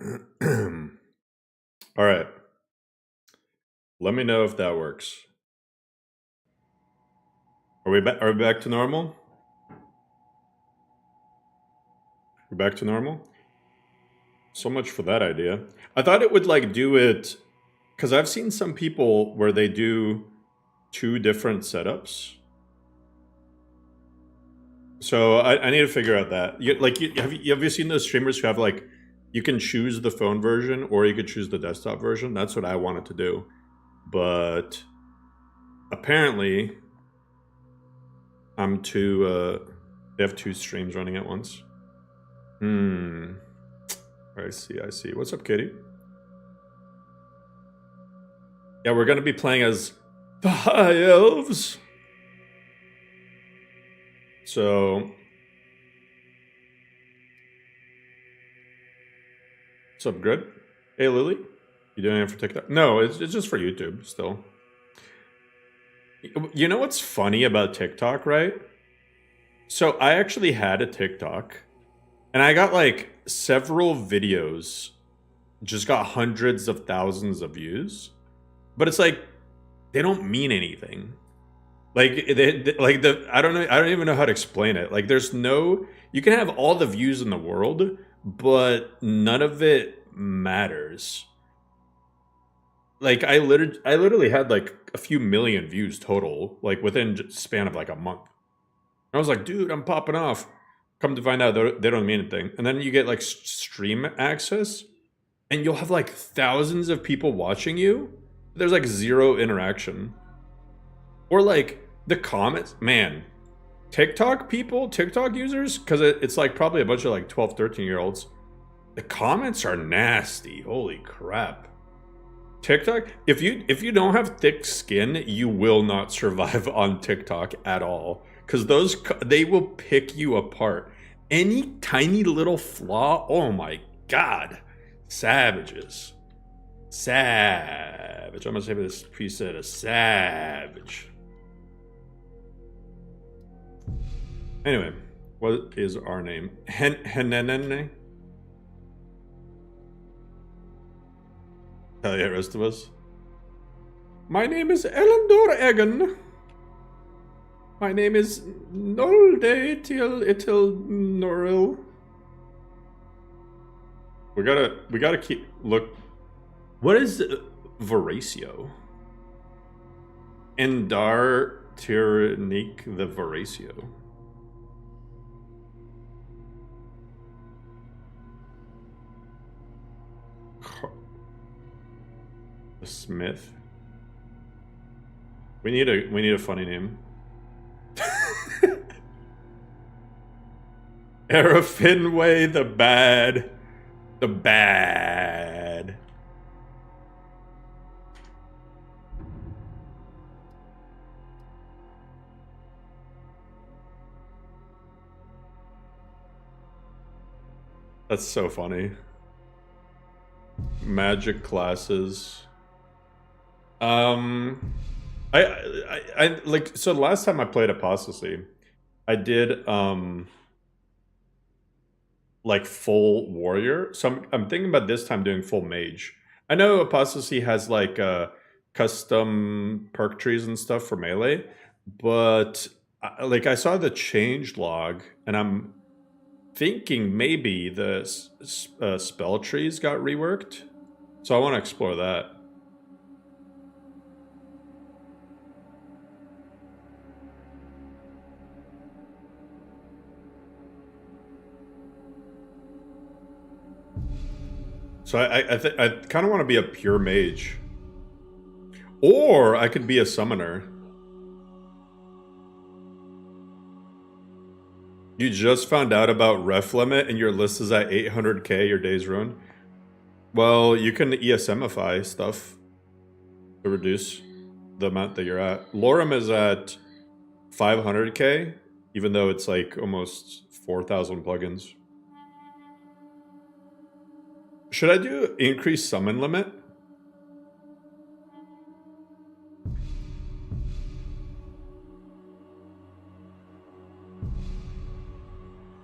All right. Let me know if that works. Are we back? Are we back to normal? We're back to normal. So much for that idea. I thought it would like do it because I've seen some people where they do two different setups. So I need to figure out that. Have you seen those streamers who have like you can choose the phone version or you could choose the desktop version? That's what I wanted to do, but apparently I'm too. They have two streams running at once. I see. I see. What's up, Katie? Yeah, we're gonna be playing as the High Elves. So, what's up, Good? Hey, Lily. You doing it for TikTok? No, it's just for YouTube still. You know what's funny about TikTok, right? So I actually had a TikTok, and I got like several videos, just got hundreds of thousands of views, but it's like they don't mean anything. Like like I don't know, I don't even know how to explain it. Like there's no, you can have all the views in the world, but none of it matters. Like I literally had like a few million views total, like within span of like a month. I was like, dude, I'm popping off. Come to find out, they don't mean anything. And then you get like stream access, and you'll have like thousands of people watching you. There's like zero interaction. Or like the comments, man. TikTok people, TikTok users, because it's like probably a bunch of like 12, 13-year-olds. The comments are nasty. Holy crap. TikTok, if you don't have thick skin, you will not survive on TikTok at all. Because they will pick you apart. Any tiny little flaw, oh my god. Savages. Savage. I'm gonna say this preset a savage. Anyway, what is our name? Henenene? Hell yeah, rest of us. My name is Elendor Egan. My name is Nolde Til Itil Noril. We gotta keep look. What is Voracio? Endar Tyrannique the Voracio. The Smith. We need a funny name. Era Finway the bad. The bad. That's so funny. Magic classes. I like, so the last time I played Apostasy, I did like full warrior. So I'm thinking about this time doing full mage. I know Apostasy has like custom perk trees and stuff for melee, but like I saw the change log, and I'm thinking maybe the spell trees got reworked. So I want to explore that. So I kind of want to be a pure mage, or I could be a summoner. You just found out about ref limit, and your list is at 800k. Your day's ruined. Well, you can ESMify stuff to reduce the amount that you're at. Laurum is at 500k, even though it's like almost 4,000 plugins. Should I do increased summon limit?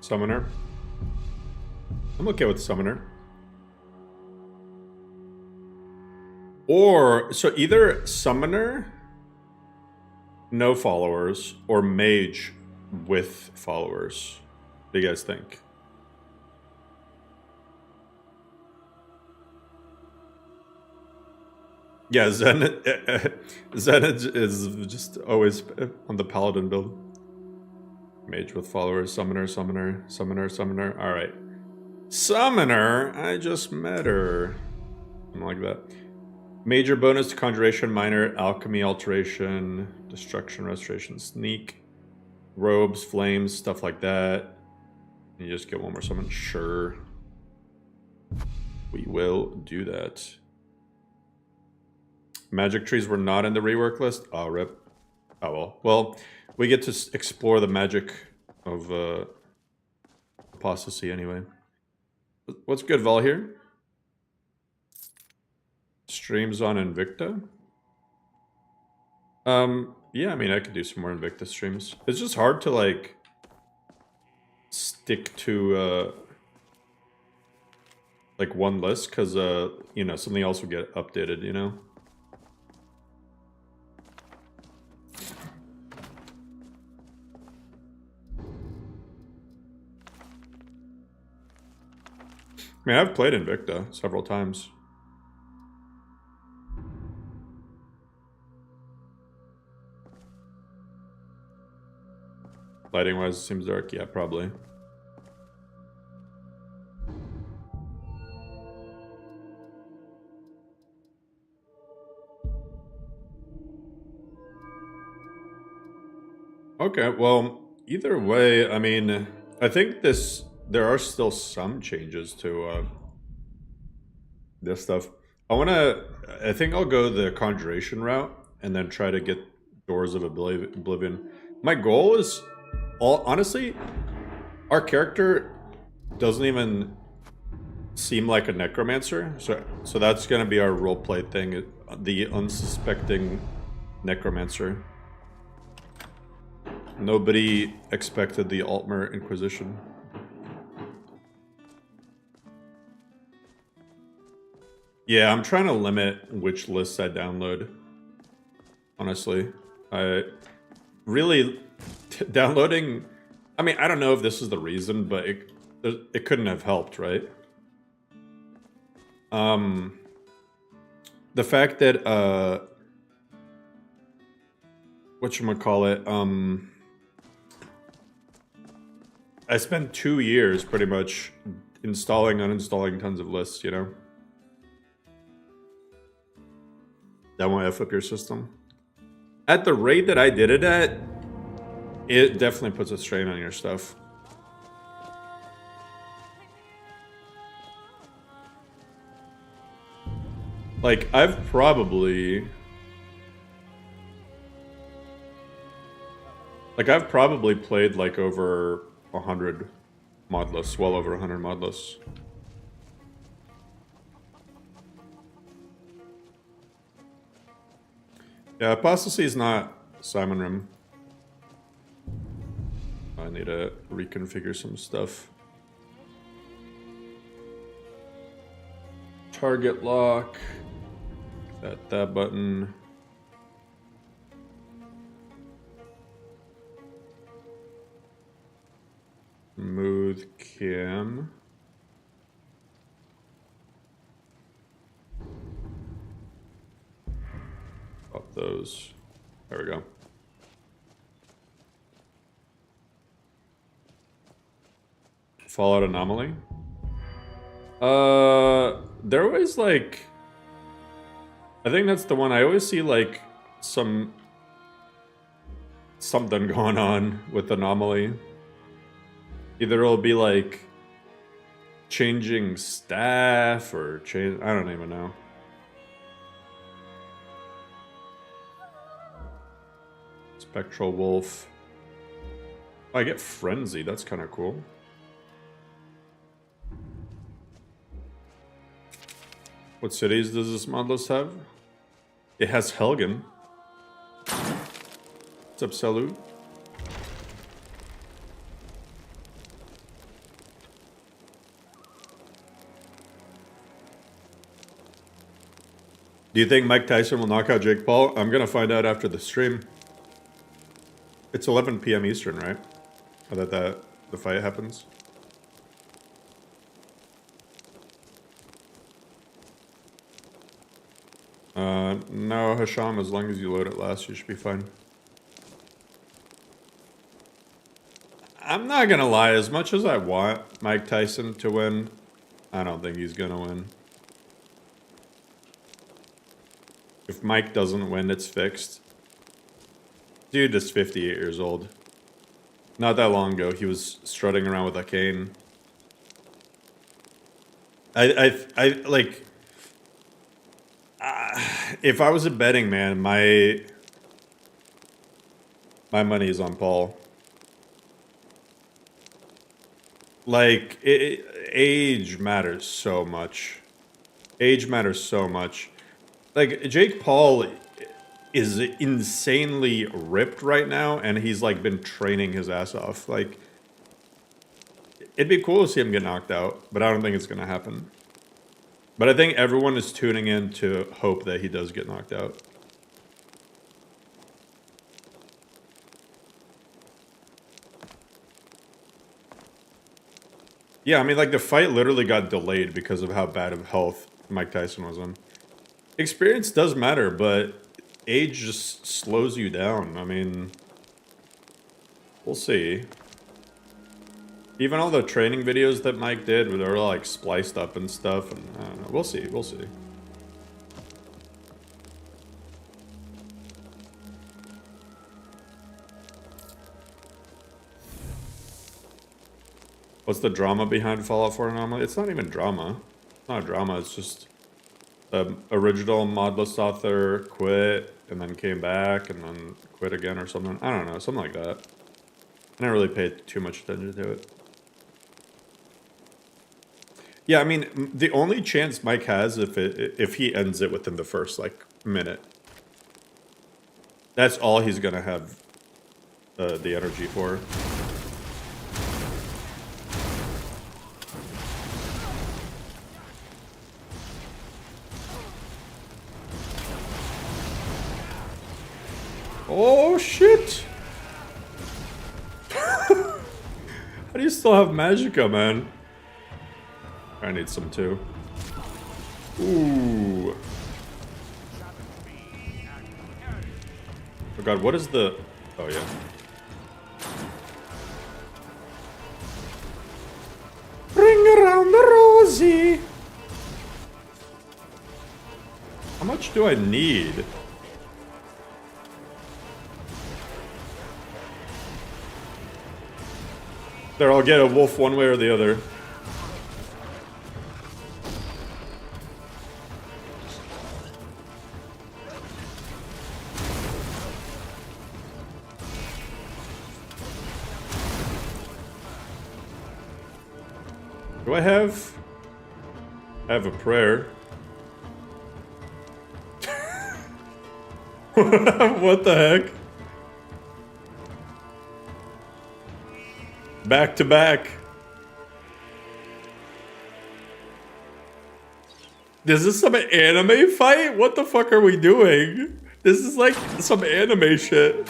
Summoner. I'm okay with summoner. Or, so either summoner, no followers, or mage with followers. What do you guys think? Yeah, Zen is just always on the paladin build. Mage with followers, summoner, summoner, summoner, summoner. All right. Summoner, I just met her. Something like that. Major bonus to conjuration, minor alchemy, alteration, destruction, restoration, sneak, robes, flames, stuff like that. You just get one more summon. Sure. We will do that. Magic trees were not in the rework list. Oh, rip. Oh, well. Well, we get to explore the magic of Apostasy anyway. What's good, Vol, here? Streams on Invicta? Yeah, I mean, I could do some more Invicta streams. It's just hard to, like, stick to, like, one list, because, you know, something else will get updated, you know? I mean, I've played Invicta several times. Lighting-wise, it seems dark. Yeah, probably. Okay, well, either way, I mean, I think there are still some changes to this stuff. I think I'll go the Conjuration route and then try to get Doors of Oblivion. My goal is, honestly, our character doesn't even seem like a necromancer, so that's gonna be our roleplay thing, the unsuspecting necromancer. Nobody expected the Altmer Inquisition. Yeah, I'm trying to limit which lists I download. Honestly, I really downloading. I mean, I don't know if this is the reason, but it couldn't have helped, right? The fact that whatchamacallit, I spent 2 years pretty much installing, uninstalling tons of lists, you know? That won't F up your system. At the rate that I did it at, it definitely puts a strain on your stuff. Like, I've probably played like over 100 mod lists, well over 100 mod lists. Yeah, Apostasy is not Simon Rim. I need to reconfigure some stuff. Target lock. That button. Smooth cam. Up those. There we go. Fallout Anomaly. There always like, I think that's the one I always see like something going on with Anomaly. Either it'll be like changing staff or I don't even know. Spectral Wolf. Oh, I get Frenzy, that's kind of cool. What cities does this mod list have? It has Helgen. What's up, Salut? Do you think Mike Tyson will knock out Jake Paul? I'm gonna find out after the stream. It's 11 p.m. Eastern, right? Or that the fight happens. No, Hasham, as long as you load it last, you should be fine. I'm not gonna lie, as much as I want Mike Tyson to win, I don't think he's gonna win. If Mike doesn't win, it's fixed. Dude is 58 years old. Not that long ago, he was strutting around with a cane. I like... if I was a betting man, my money is on Paul. Like, age matters so much. Age matters so much. Like, Jake Paul is insanely ripped right now, and he's, like, been training his ass off. Like, it'd be cool to see him get knocked out, but I don't think it's going to happen. But I think everyone is tuning in to hope that he does get knocked out. Yeah, I mean, like, the fight literally got delayed because of how bad of health Mike Tyson was in. Experience does matter, but age just slows you down. I mean, we'll see. Even all the training videos that Mike did, where they were, like, spliced up and stuff, and I don't know. We'll see, we'll see. What's the drama behind Fallout 4 Anomaly? It's not even drama. It's not a drama, it's just the original modless author quit, and then came back, and then quit again or something. I don't know, something like that. I didn't really pay too much attention to it. Yeah, I mean, the only chance Mike has if he ends it within the first, like, minute. That's all he's gonna have the energy for. Oh, shit! How do you still have Magicka, man? I need some too. Ooh. Oh god, what is the... Oh yeah. Ring around the rosy! How much do I need? There, I'll get a wolf one way or the other. Do I have a prayer? What the heck? Back to back. Is this some anime fight? What the fuck are we doing? This is like some anime shit.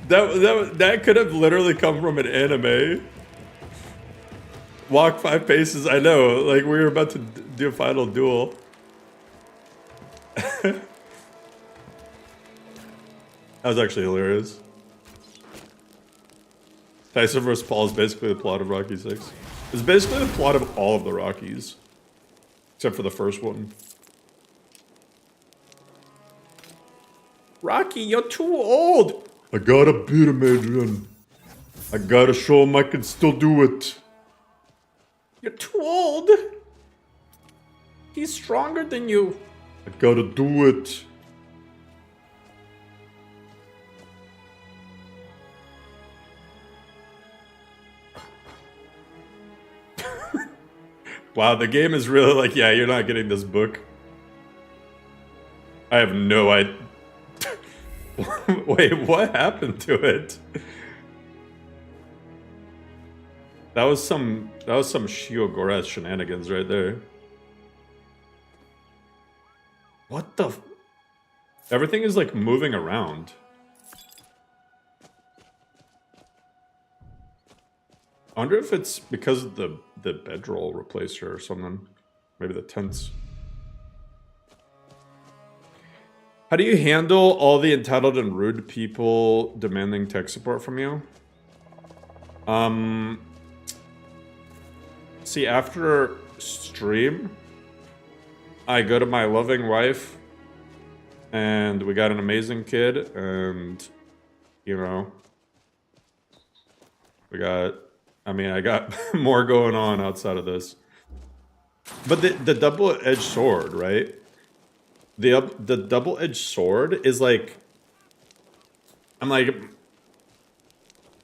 That could have literally come from an anime. Walk 5 paces, I know. Like, we were about to do a final duel. That was actually hilarious. Tyson vs. Paul is basically the plot of Rocky 6. It's basically the plot of all of the Rockies. Except for the first one. Rocky, you're too old! I gotta beat him, Adrian. I gotta show him I can still do it. You're too old. He's stronger than you. I gotta do it. Wow, the game is really like, yeah, you're not getting this book. I have no idea. Wait, what happened to it? That was some Shiogora shenanigans right there. What the? Everything is like moving around. I wonder if it's because of the bedroll replacer or something. Maybe the tents. How do you handle all the entitled and rude people demanding tech support from you? See, after stream, I go to my loving wife, and we got an amazing kid, and, you know, I got more going on outside of this. But the double-edged sword, right? The double-edged sword is like, I'm like,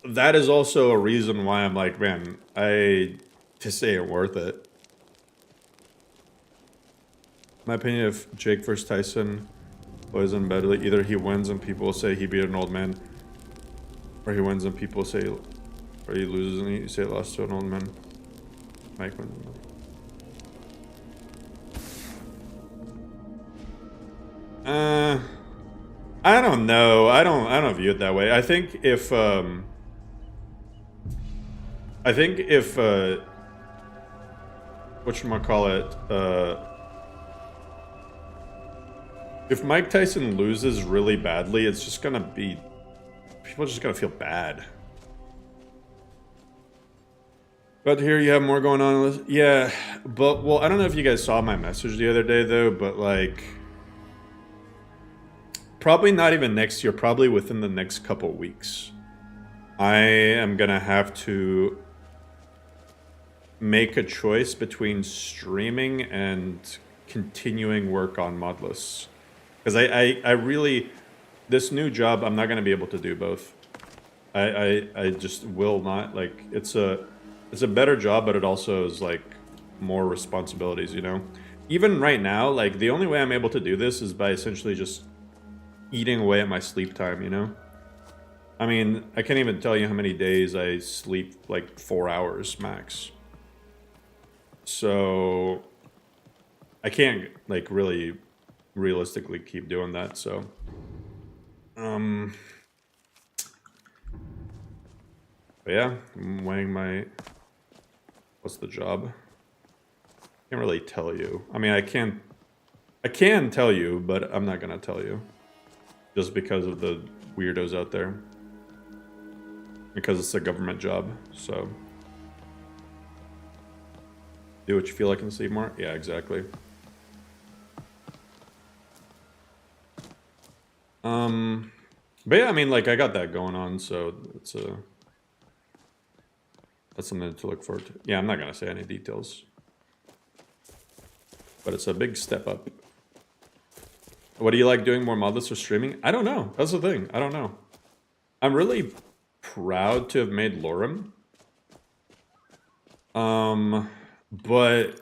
that is also a reason why I'm like, man, this ain't worth it. My opinion, if Jake versus Tyson was in bed, either he wins and people will say he beat an old man, or he wins and people say, or he loses and you say lost to an old man. Mike wins. I don't know. I don't view it that way. I think if whatchamacallit, if Mike Tyson loses really badly, it's just gonna be, people are just gonna feel bad. But here you have more going on. Yeah, but, well, I don't know if you guys saw my message the other day, though, but, like, probably not even next year, probably within the next couple weeks, I am gonna have to make a choice between streaming and continuing work on Modless. Because I really, this new job, I'm not gonna be able to do both. I just will not. Like, it's a better job, but it also is like more responsibilities, you know? Even right now, like, the only way I'm able to do this is by essentially just eating away at my sleep time, you know? I mean, I can't even tell you how many days I sleep, like, 4 hours max. So I can't, like, really realistically keep doing that, so but yeah, I'm weighing my, what's the job? Can't really tell you. I mean, I can tell you, but I'm not gonna tell you. Just because of the weirdos out there. Because it's a government job, so. Do what you feel like and sleep more? Yeah, exactly. But yeah, I mean, like, I got that going on, so that's something to look forward to. Yeah, I'm not gonna say any details. But it's a big step up. What do you like doing, more Modless or streaming? I don't know. That's the thing. I don't know. I'm really proud to have made Laurum. But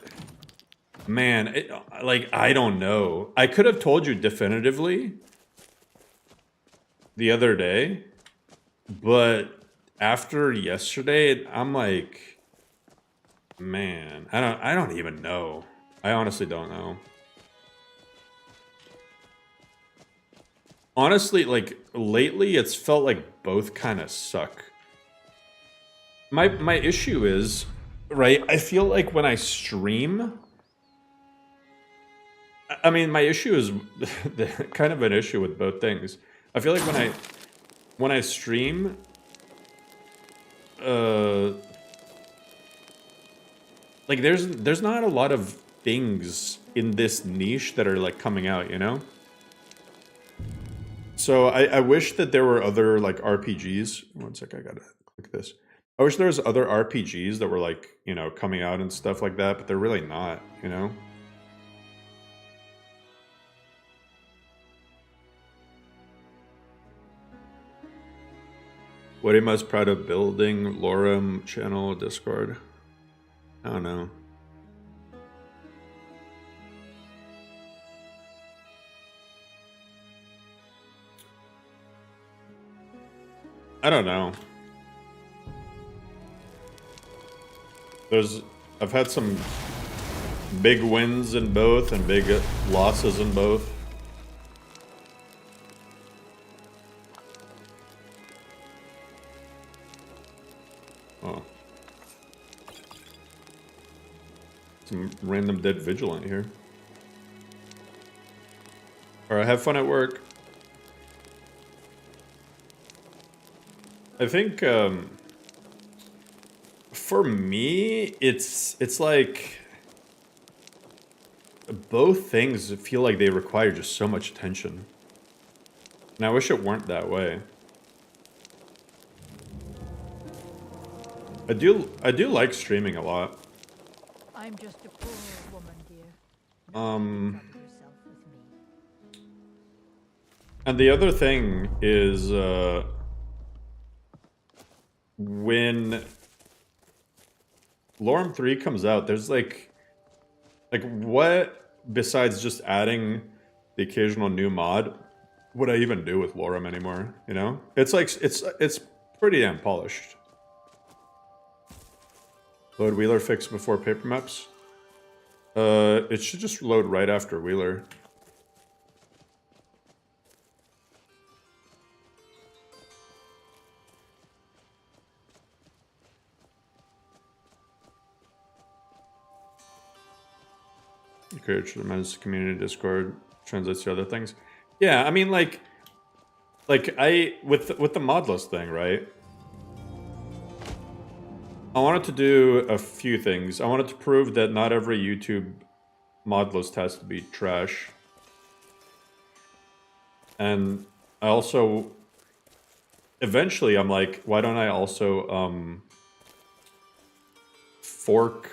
man, like, I don't know. I could have told you definitively the other day, but after yesterday, I'm like, man, I don't even know. I honestly don't know. Honestly, like, lately, it's felt like both kind of suck. My issue is, right, I feel like when I stream, I mean, my issue is kind of an issue with both things. I feel like when I stream, like, there's not a lot of things in this niche that are, like, coming out, you know? So I wish that there were other, like, RPGs. One sec, I gotta click this. I wish there was other RPGs that were, like, you know, coming out and stuff like that, but they're really not, you know? What are you most proud of building? Laurum, channel, Discord? I don't know. I don't know. I've had some big wins in both and big losses in both. Oh. Some random dead vigilant here. Alright, have fun at work. I think, for me, it's like both things feel like they require just so much attention. And I wish it weren't that way. I do like streaming a lot. I'm just a poor woman, dear. And the other thing is, when Laurum 3 comes out, there's like what besides just adding the occasional new mod would I even do with Laurum anymore, you know? It's like it's pretty damn polished. Load Wheeler fix before paper maps? It should just load right after Wheeler. Encourage the men's community Discord translates to other things. Yeah, I mean, like I with the mod list thing, right? I wanted to do a few things. I wanted to prove that not every YouTube mod list has to be trash, and I also eventually I'm like, why don't I also fork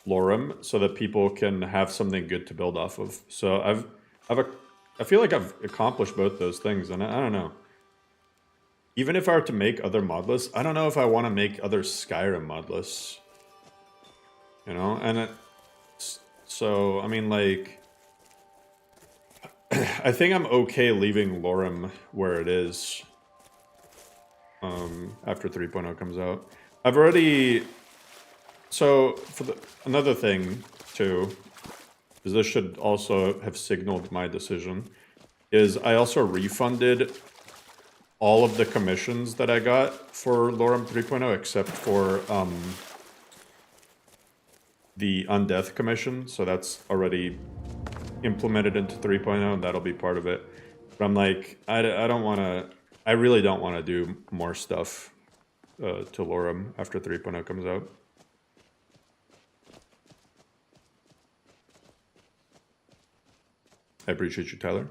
Laurum so that people can have something good to build off of. So I feel like I've accomplished both those things, and I don't know. Even if I were to make other mod lists, I don't know if I want to make other Skyrim mod lists. You know, and so I mean, like, I think I'm okay leaving Laurum where it is. After 3.0 comes out, I've already. So for another thing too, is this should also have signaled my decision, is I also refunded all of the commissions that I got for Laurum 3.0 except for the Undeath commission. So that's already implemented into 3.0 and that'll be part of it. But I'm like, I don't want to, I really don't want to do more stuff to Laurum after 3.0 comes out. I appreciate you, Tyler.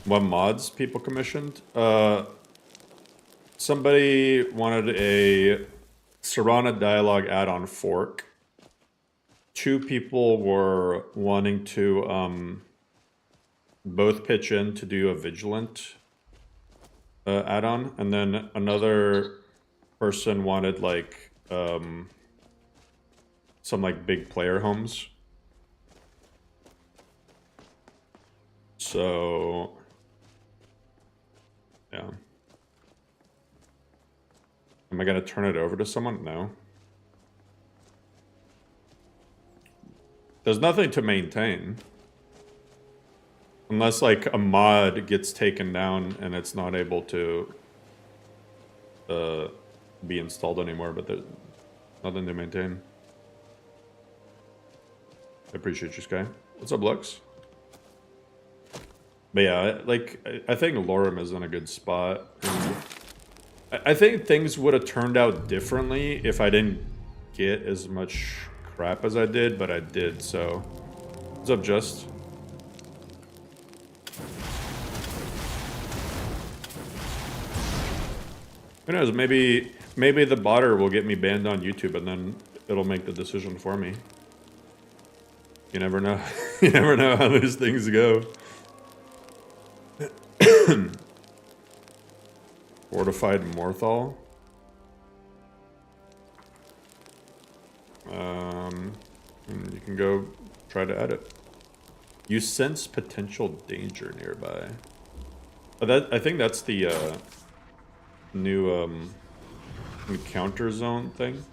What mods people commissioned? Somebody wanted a Serana dialogue add-on fork. 2 people were wanting to both pitch in to do a Vigilant add-on, and then another person wanted like some like big player homes. So yeah. Am I gonna turn it over to someone? No. There's nothing to maintain. Unless like a mod gets taken down and it's not able to be installed anymore, but there's nothing to maintain. I appreciate you, Sky. What's up, Lux? But yeah, like, I think Laurum is in a good spot. I think things would have turned out differently if I didn't get as much crap as I did, but I did, so. What's up, Just? Who knows, maybe the botter will get me banned on YouTube and then it'll make the decision for me. You never know. You never know how these things go. Fortified Morthal. You can go try to edit. You sense potential danger nearby. That I think that's the new encounter zone thing.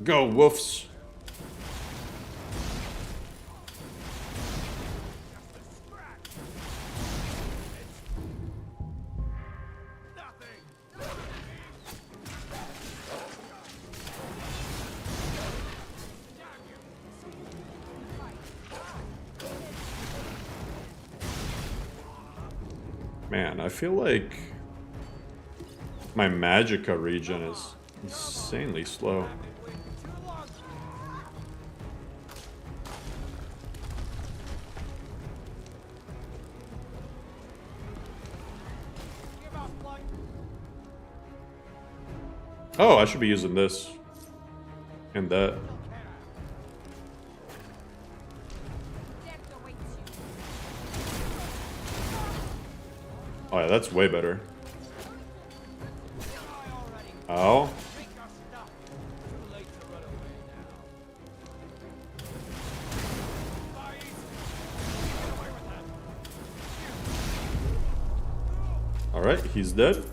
Go wolves. Man, I feel like my magicka region is insanely slow. Oh, I should be using this and that. Oh yeah, that's way better. Oh. Alright, he's dead.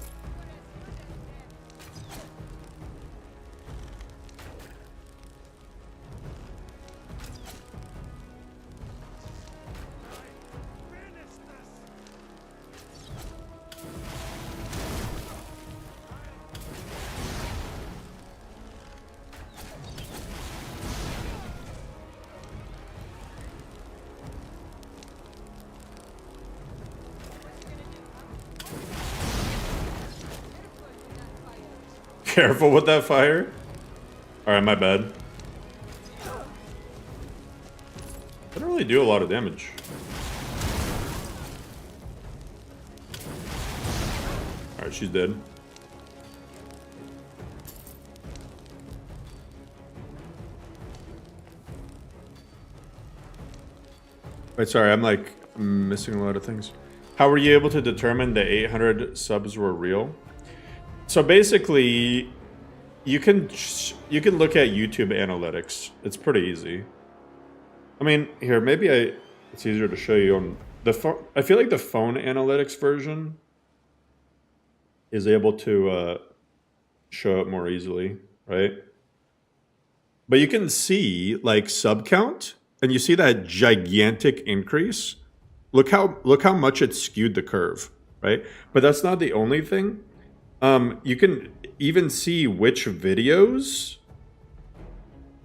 Careful with that fire. Alright, my bad. Didn't really do a lot of damage. Alright, she's dead. Wait, sorry, I'm like missing a lot of things. How were you able to determine the 800 subs were real? So basically, you can look at YouTube analytics. It's pretty easy. I mean, here, maybe it's easier to show you on the phone. I feel like the phone analytics version is able to show it more easily, right? But you can see like sub count, and you see that gigantic increase. Look how much it skewed the curve, right? But that's not the only thing. You can even see which videos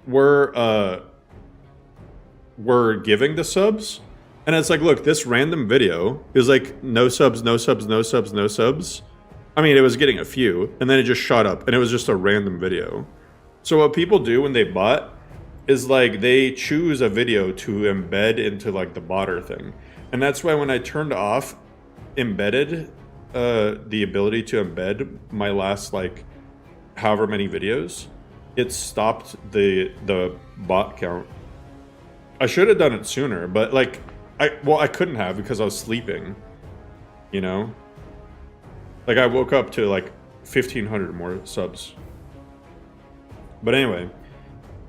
were giving the subs. And it's like, look, this random video is like no subs, no subs, no subs, no subs. I mean, it was getting a few, and then it just shot up, and it was just a random video. So what people do when they bot is like they choose a video to embed into like the botter thing. And that's why when I turned off embedded, the ability to embed my last like however many videos, it stopped the bot count. I should have done it sooner, but like I couldn't have because I was sleeping, you know? Like I woke up to like 1,500 more subs. But anyway,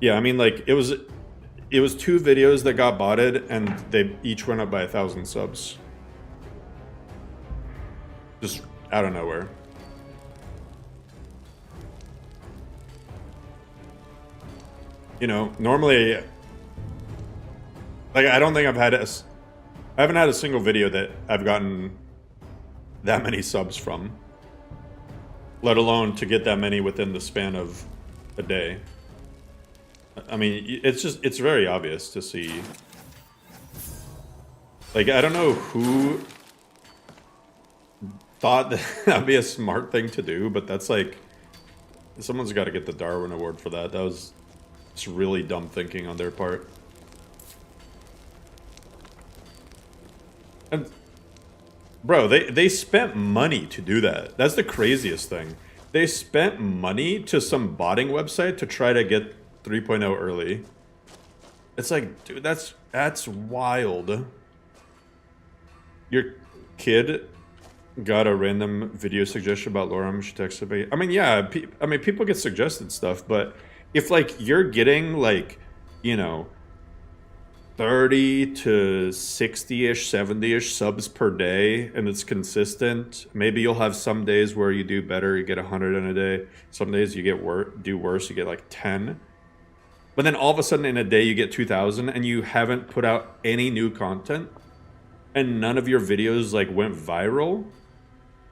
yeah, I mean like it was 2 videos that got botted and they each went up by 1,000 subs. Just out of nowhere. You know, normally, like I don't think I haven't had a single video that I've gotten that many subs from, let alone to get that many within the span of a day. I mean, it's very obvious to see. Like, I don't know who thought that'd be a smart thing to do, but that's like, someone's got to get the Darwin Award for that. That was just really dumb thinking on their part. And bro, they spent money to do that. That's the craziest thing. They spent money to some botting website to try to get 3.0 early. It's like, dude, that's wild. Your kid got a random video suggestion about Laurum. She texted me. I mean, yeah, I mean, people get suggested stuff, but if like you're getting like, you know, 30 to 60-ish, 70-ish subs per day, and it's consistent. Maybe you'll have some days where you do better, you get 100 in a day. Some days you get do worse, you get like 10. But then all of a sudden in a day you get 2,000 and you haven't put out any new content and none of your videos like went viral.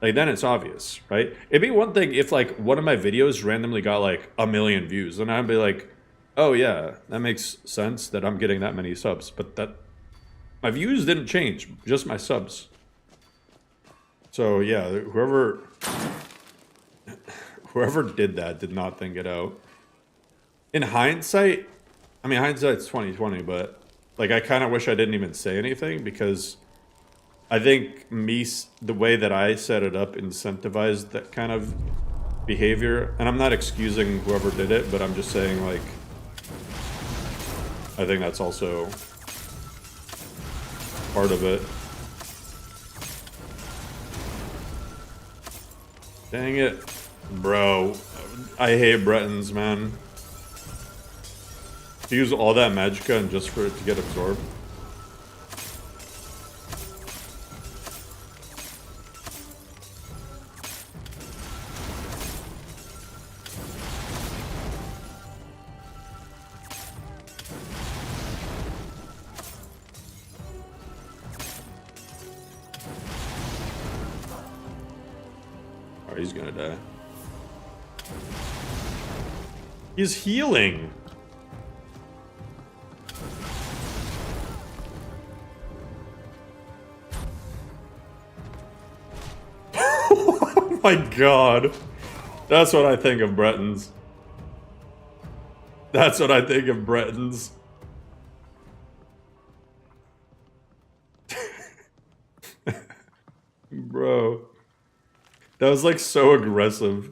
Like then it's obvious, right? It'd be one thing if like one of my videos randomly got like 1 million views, and I'd be like, oh yeah, that makes sense that I'm getting that many subs. But that my views didn't change, just my subs. So yeah, whoever did that did not think it out. In hindsight, I mean hindsight's 2020, but like I kind of wish I didn't even say anything, because I think the way that I set it up incentivized that kind of behavior. And I'm not excusing whoever did it, but I'm just saying, like, I think that's also part of it. Dang it. Bro, I hate Bretons, man. To use all that magicka and just for it to get absorbed. He's gonna die. He's healing. Oh my god. That's what I think of Bretons. That's what I think of Bretons. Bro. That was like so aggressive.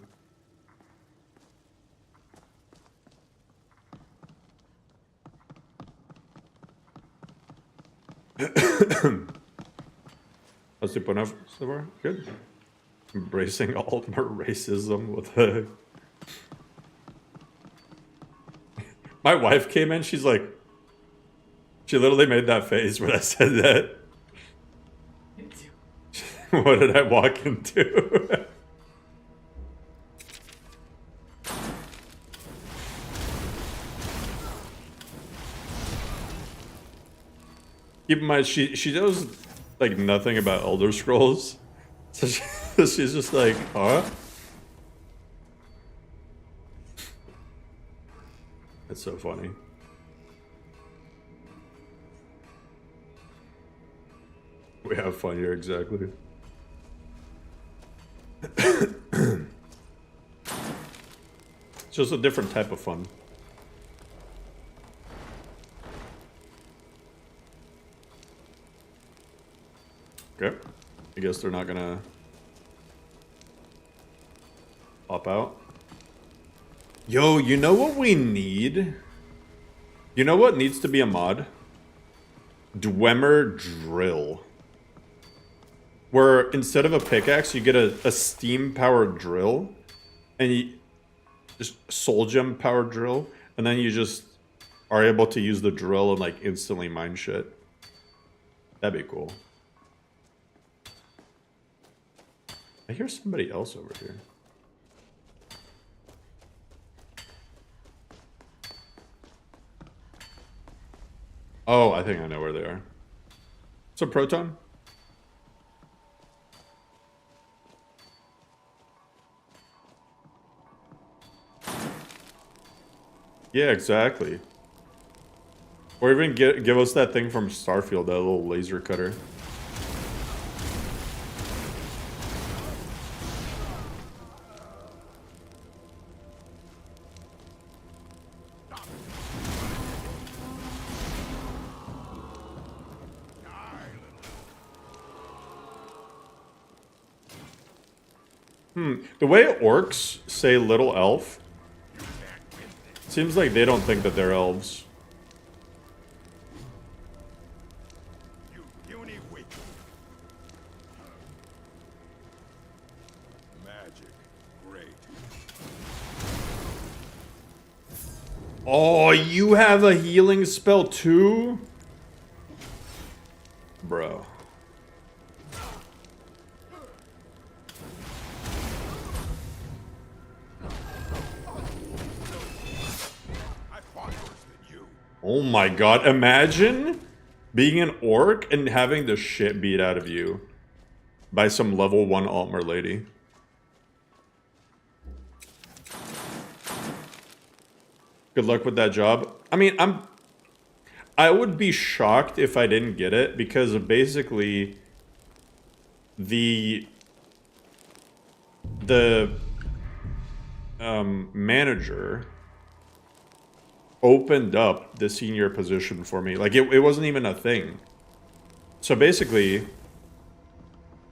How's the point of so far? Good. Embracing Altmer racism with a... My wife came in, she's like... She literally made that face when I said that. What did I walk into? Keep in mind, she knows like nothing about Elder Scrolls, so she's just like, huh? That's so funny. We have fun here, exactly. It's just a different type of fun. Okay. I guess they're not gonna pop out. Yo, you know what we need? You know what needs to be a mod? Dwemer Drill. Where instead of a pickaxe, you get a steam-powered drill, and you just soul gem powered drill, and then you just are able to use the drill and like instantly mine shit. That'd be cool. I hear somebody else over here. Oh, I think I know where they are. What's up, Proton? Yeah, exactly. Or even give us that thing from Starfield, that little laser cutter. The way orcs say little elf, seems like they don't think that they're elves. Magic, great. Oh, you have a healing spell too? bro. I fought worse than you. Oh my god, imagine being an orc and having the shit beat out of you by some level 1 Altmer lady. Good luck with that job. I mean, I would be shocked if I didn't get it, because of basically the manager opened up the senior position for me. Like, it wasn't even a thing. So basically,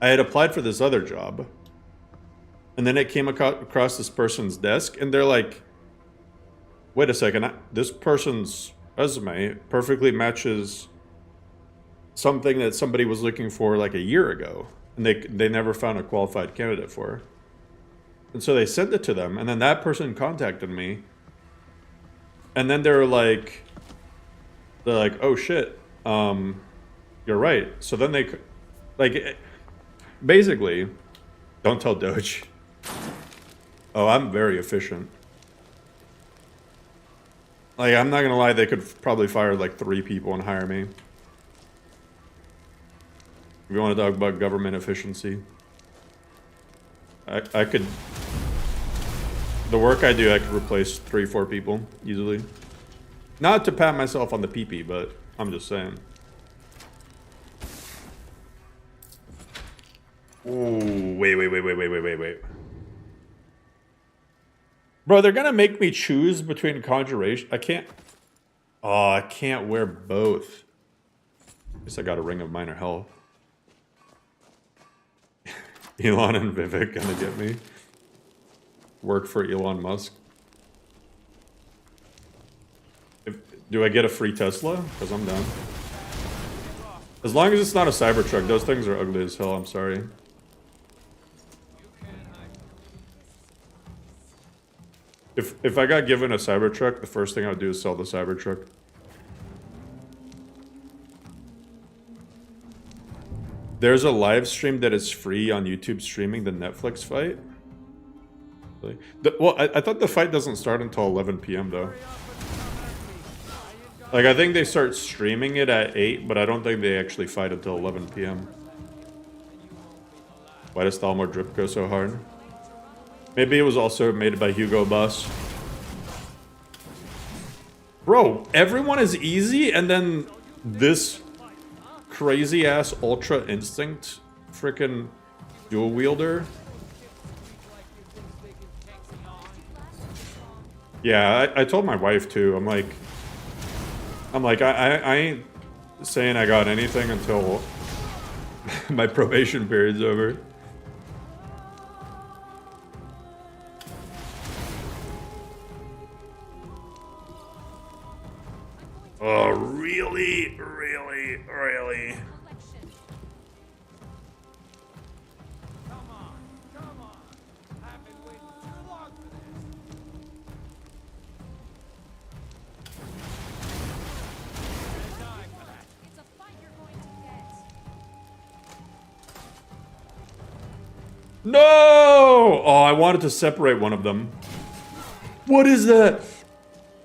I had applied for this other job, and then it came across this person's desk, and they're like, wait a second, this person's resume perfectly matches something that somebody was looking for like a year ago, and they never found a qualified candidate for. And so they sent it to them, and then that person contacted me, and then they're like, oh shit, you're right. So then they, like, basically, don't tell Doge. Oh, I'm very efficient. Like, I'm not gonna lie, they could probably fire like 3 people and hire me. If you want to talk about government efficiency, I could... The work I do, I could replace 3-4 people easily. Not to pat myself on the pee-pee, but I'm just saying. Ooh, wait. Bro, they're gonna make me choose between conjuration. I can't... Oh, I can't wear both. Guess I got a ring of minor health. Elon and Vivek gonna get me. Work for Elon Musk. Do I get a free Tesla? Because I'm down. As long as it's not a Cybertruck. Those things are ugly as hell, I'm sorry. If I got given a Cybertruck, the first thing I would do is sell the Cybertruck. There's a live stream that is free on YouTube streaming the Netflix fight. Well, I thought the fight doesn't start until 11 p.m. though. Like, I think they start streaming it at 8, but I don't think they actually fight until 11 p.m. Why does Thalmor Drip go so hard? Maybe it was also made by Hugo Boss. Bro, everyone is easy, and then this crazy-ass Ultra Instinct frickin' dual wielder. Yeah, I told my wife too. I'm like, I ain't saying I got anything until my probation period's over. Oh, really? No! Oh, I wanted to separate one of them. What is that?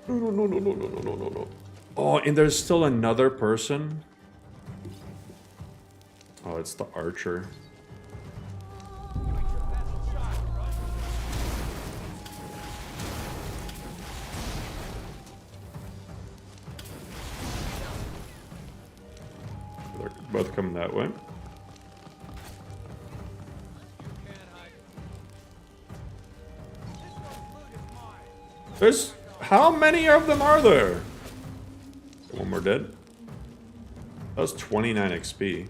No. Oh, and there's still another person? Oh, it's the archer. They're both coming that way. There's... How many of them are there? One more dead. That was 29 XP.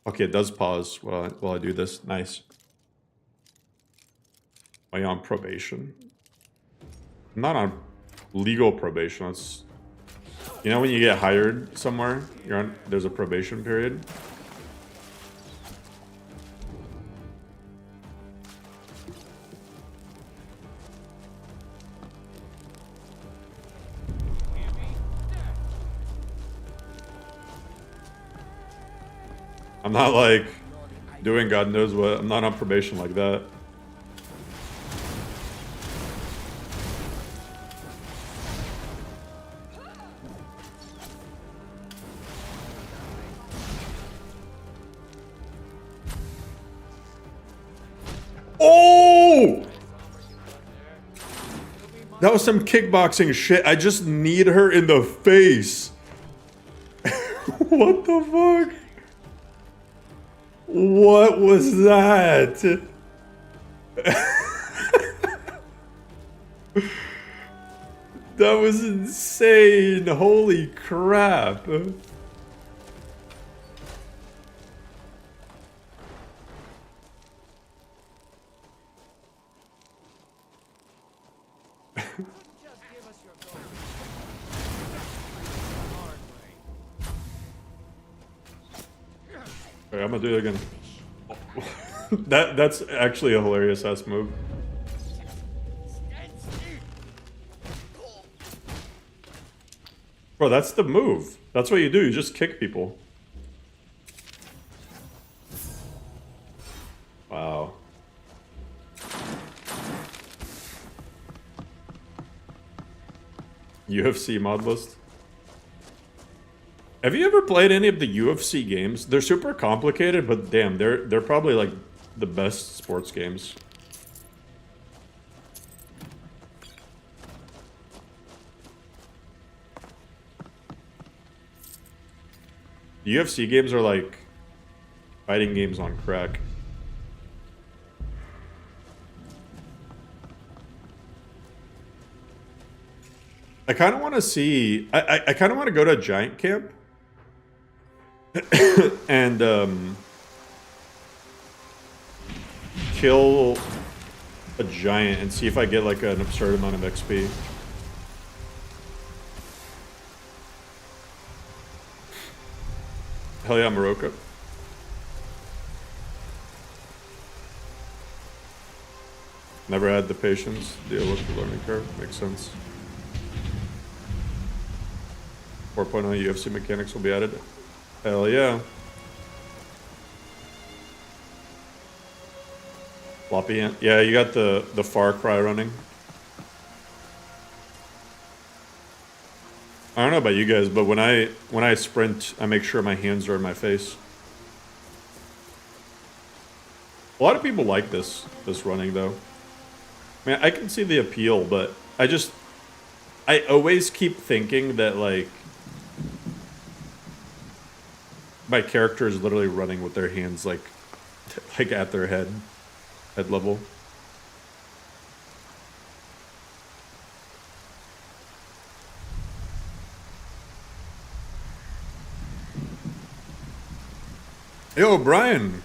Okay, it does pause while I do this. Nice. Are you on probation? I'm not on legal probation. That's, you know, when you get hired somewhere, there's a probation period. I'm not like doing God knows what. I'm not on probation like that. Oh! That was some kickboxing shit. I just need her in the face. What the fuck? What was that? That was insane. Holy crap. Alright, I'm gonna do it again. That's actually a hilarious ass move. Bro, that's the move. That's what you do. You just kick people. Wow. UFC mod list. Have you ever played any of the UFC games? They're super complicated, but damn, they're probably like the best sports games. The UFC games are like fighting games on crack. I kind of want to see. I kind of want to go to a giant camp and kill a giant and see if I get like an absurd amount of XP. Hell yeah, Morocco. Never had the patience to deal with the learning curve. Makes sense. 4.0 UFC mechanics will be added. Hell yeah. Floppy ant. Yeah, you got the Far Cry running. I don't know about you guys, but when I sprint, I make sure my hands are in my face. A lot of people like this running though. I mean, I can see the appeal, but I always keep thinking that like my character is literally running with their hands like at their head level. Yo, Brian.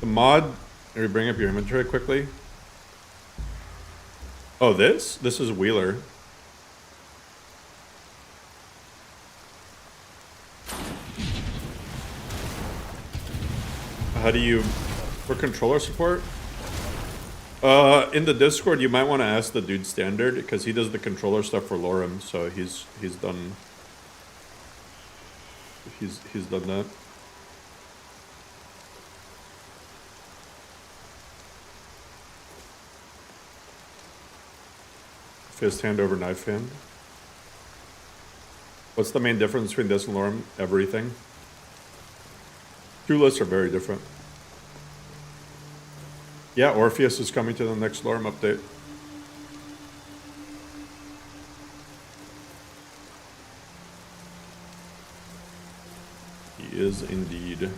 The mod. Can we bring up your inventory quickly? Oh, this is Wheeler. How do you, for controller support? In the Discord, you might want to ask the dude Standard because he does the controller stuff for Laurum, so he's done that. Fist hand over knife hand. What's the main difference between this and Laurum? Everything. Two lists are very different. Yeah, Orpheus is coming to the next Laurum update. He is indeed.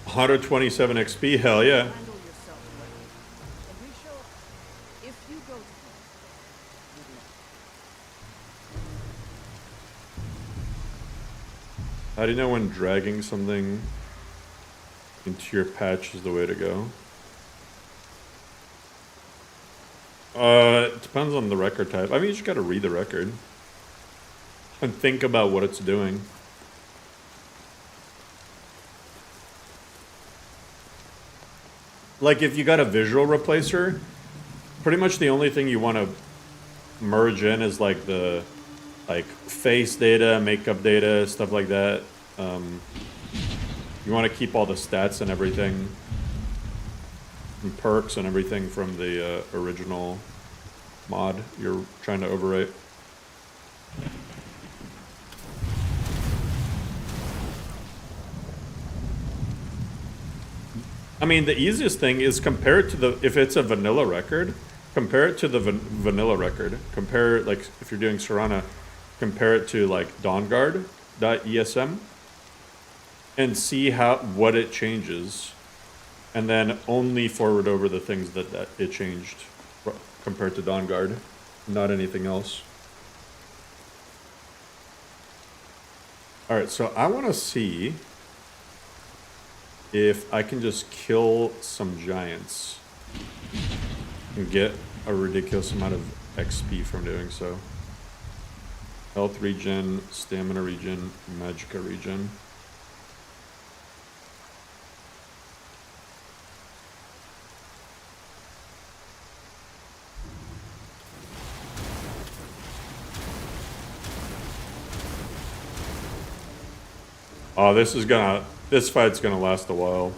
$127 XP, hell yeah. How do you know when dragging something into your patch is the way to go? It depends on the record type. I mean, you just gotta read the record. and think about what it's doing. Like if you got a visual replacer, pretty much the only thing you want to merge in is like the face data, makeup data, stuff like that. You want to keep all the stats and everything, and perks and everything from the original mod you're trying to overwrite. I mean, the easiest thing is compare it to if it's a vanilla record, compare it to the vanilla record. Compare, like, if you're doing Serana, compare it to, like, dawnguard.esm and see what it changes. And then only forward over the things that it changed compared to Dawnguard, not anything else. All right, so I want to see if I can just kill some giants and get a ridiculous amount of XP from doing so. Health regen, stamina regen, magicka regen. Oh, this fight's gonna last a while.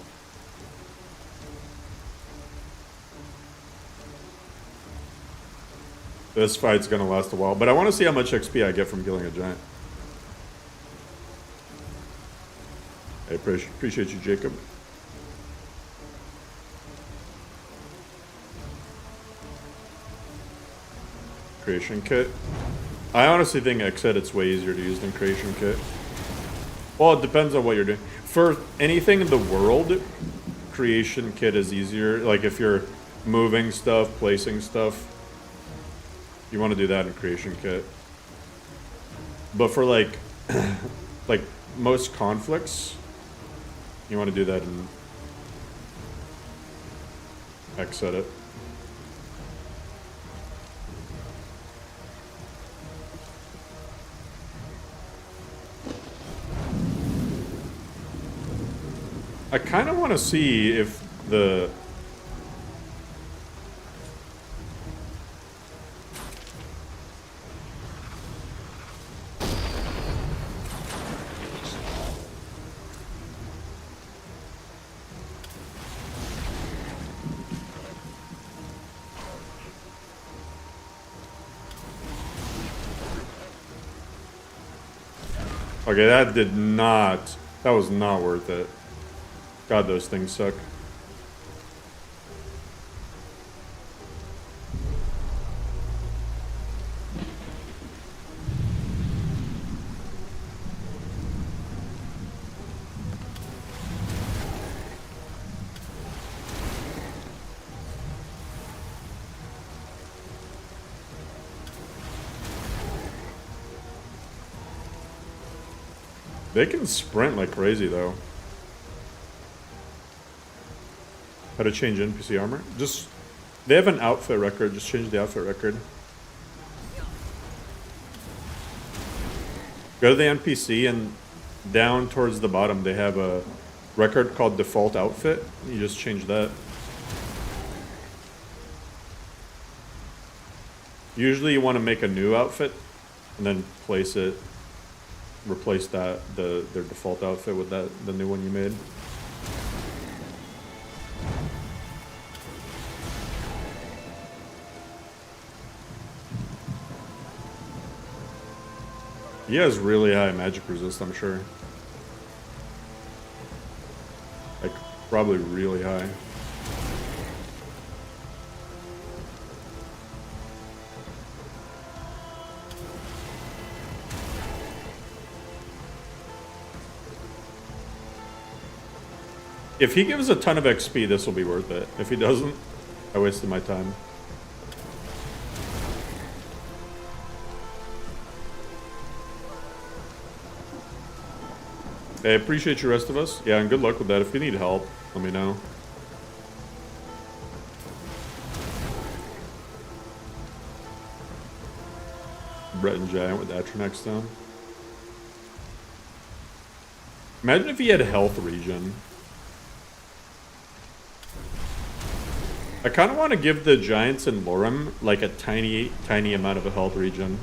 This fight's gonna last a while, but I want to see how much XP I get from killing a giant. I appreciate you, Jacob. Creation kit. I honestly think it's way easier to use than creation kit. Well, it depends on what you're doing. For anything in the world, creation kit is easier. Like if you're moving stuff, placing stuff, you want to do that in creation kit. But for like most conflicts, you want to do that in Xedit. I kind of want to see if the... Okay, that was not worth it. God, those things suck. They can sprint like crazy, though. How to change NPC armor? Just, they have an outfit record. Just change the outfit record. Go to the NPC and down towards the bottom, they have a record called default outfit. You just change that. Usually you want to make a new outfit and then place it, replace their default outfit with the new one you made. He has really high magic resist, I'm sure. Like, probably really high. If he gives a ton of XP, this will be worth it. If he doesn't, I wasted my time. I appreciate you, rest of us. Yeah, and good luck with that. If you need help, let me know. Brett and Giant with Atronex down. Imagine if he had health regen. I kind of want to give the giants in Laurum like a tiny amount of a health regen.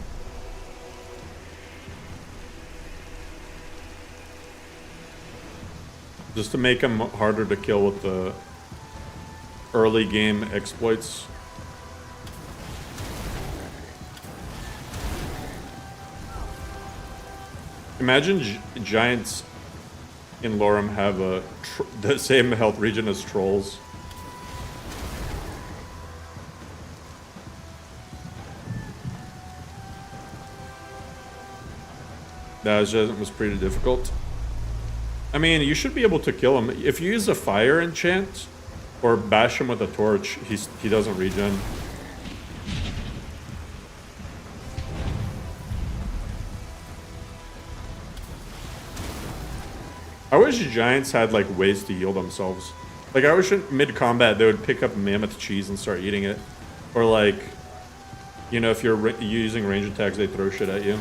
Just to make them harder to kill with the early game exploits. Imagine giants in Laurum have the same health regen as trolls. That was pretty difficult. I mean, you should be able to kill him. If you use a fire enchant or bash him with a torch, he doesn't regen. I wish giants had like ways to heal themselves. Like I wish in mid-combat they would pick up mammoth cheese and start eating it. Or like, you know, if you're using range attacks, they throw shit at you.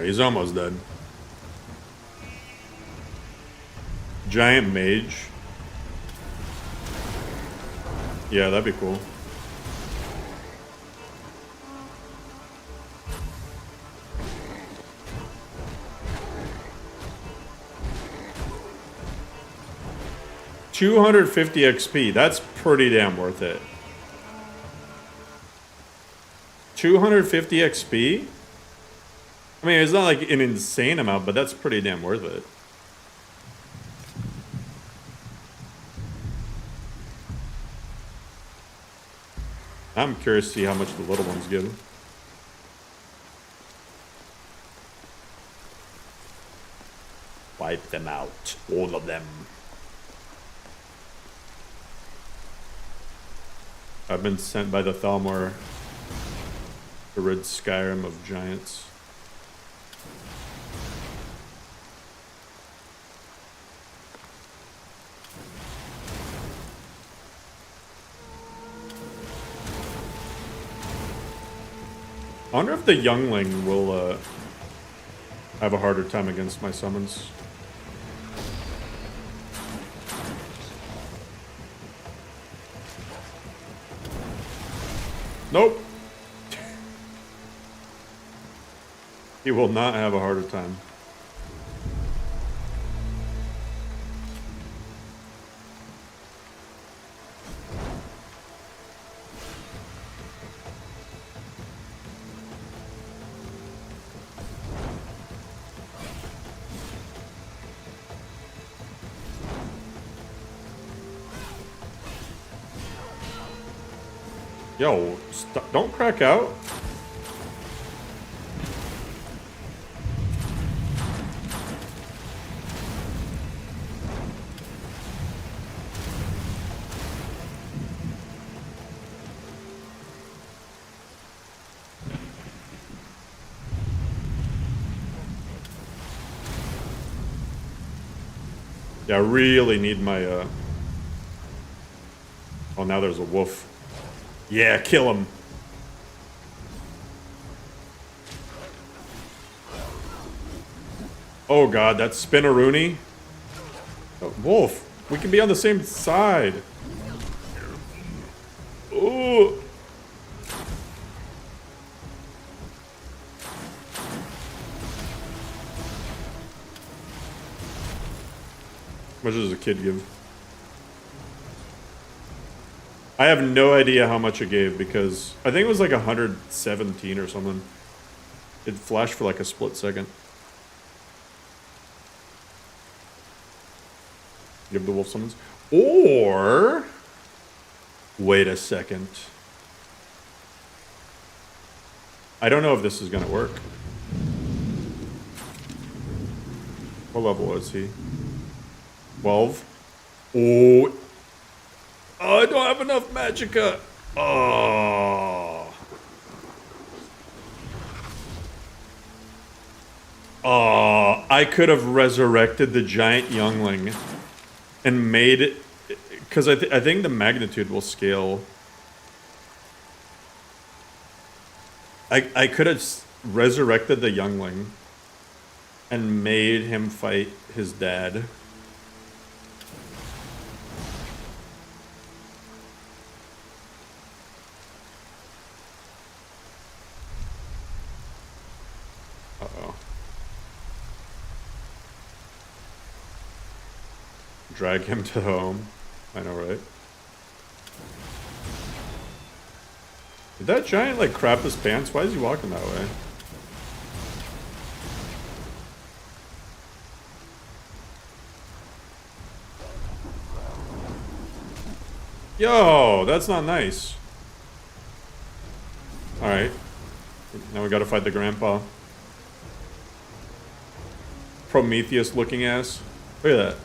He's almost dead. Giant mage. Yeah, that'd be cool. $250 XP. That's pretty damn worth it. 250 XP? I mean, it's not like an insane amount, but that's pretty damn worth it. I'm curious to see how much the little ones give. Wipe them out. All of them. I've been sent by the Thalmor to rid Skyrim of giants. I wonder if the youngling will have a harder time against my summons. Nope. He will not have a harder time. Yo, don't crack out. Yeah, I really need my, Oh, now there's a wolf. Yeah, kill him. Oh god, that's Spinneroonie. Oh, wolf, we can be on the same side. Ooh. How much does a kid give? I have no idea how much it gave because I think it was like 117 or something. It flashed for like a split second. Give the wolf summons. Or wait a second. I don't know if this is gonna work. What level is he? 12. Oh, I don't have enough magicka. Oh. Oh, I could have resurrected the giant youngling and made it, because I think the magnitude will scale. I could have resurrected the youngling and made him fight his dad. Uh-oh. Drag him to home. I know, right? Did that giant, like, crap his pants? Why is he walking that way? Yo, that's not nice. Alright. Now we gotta fight the grandpa. Prometheus looking ass. Look at that.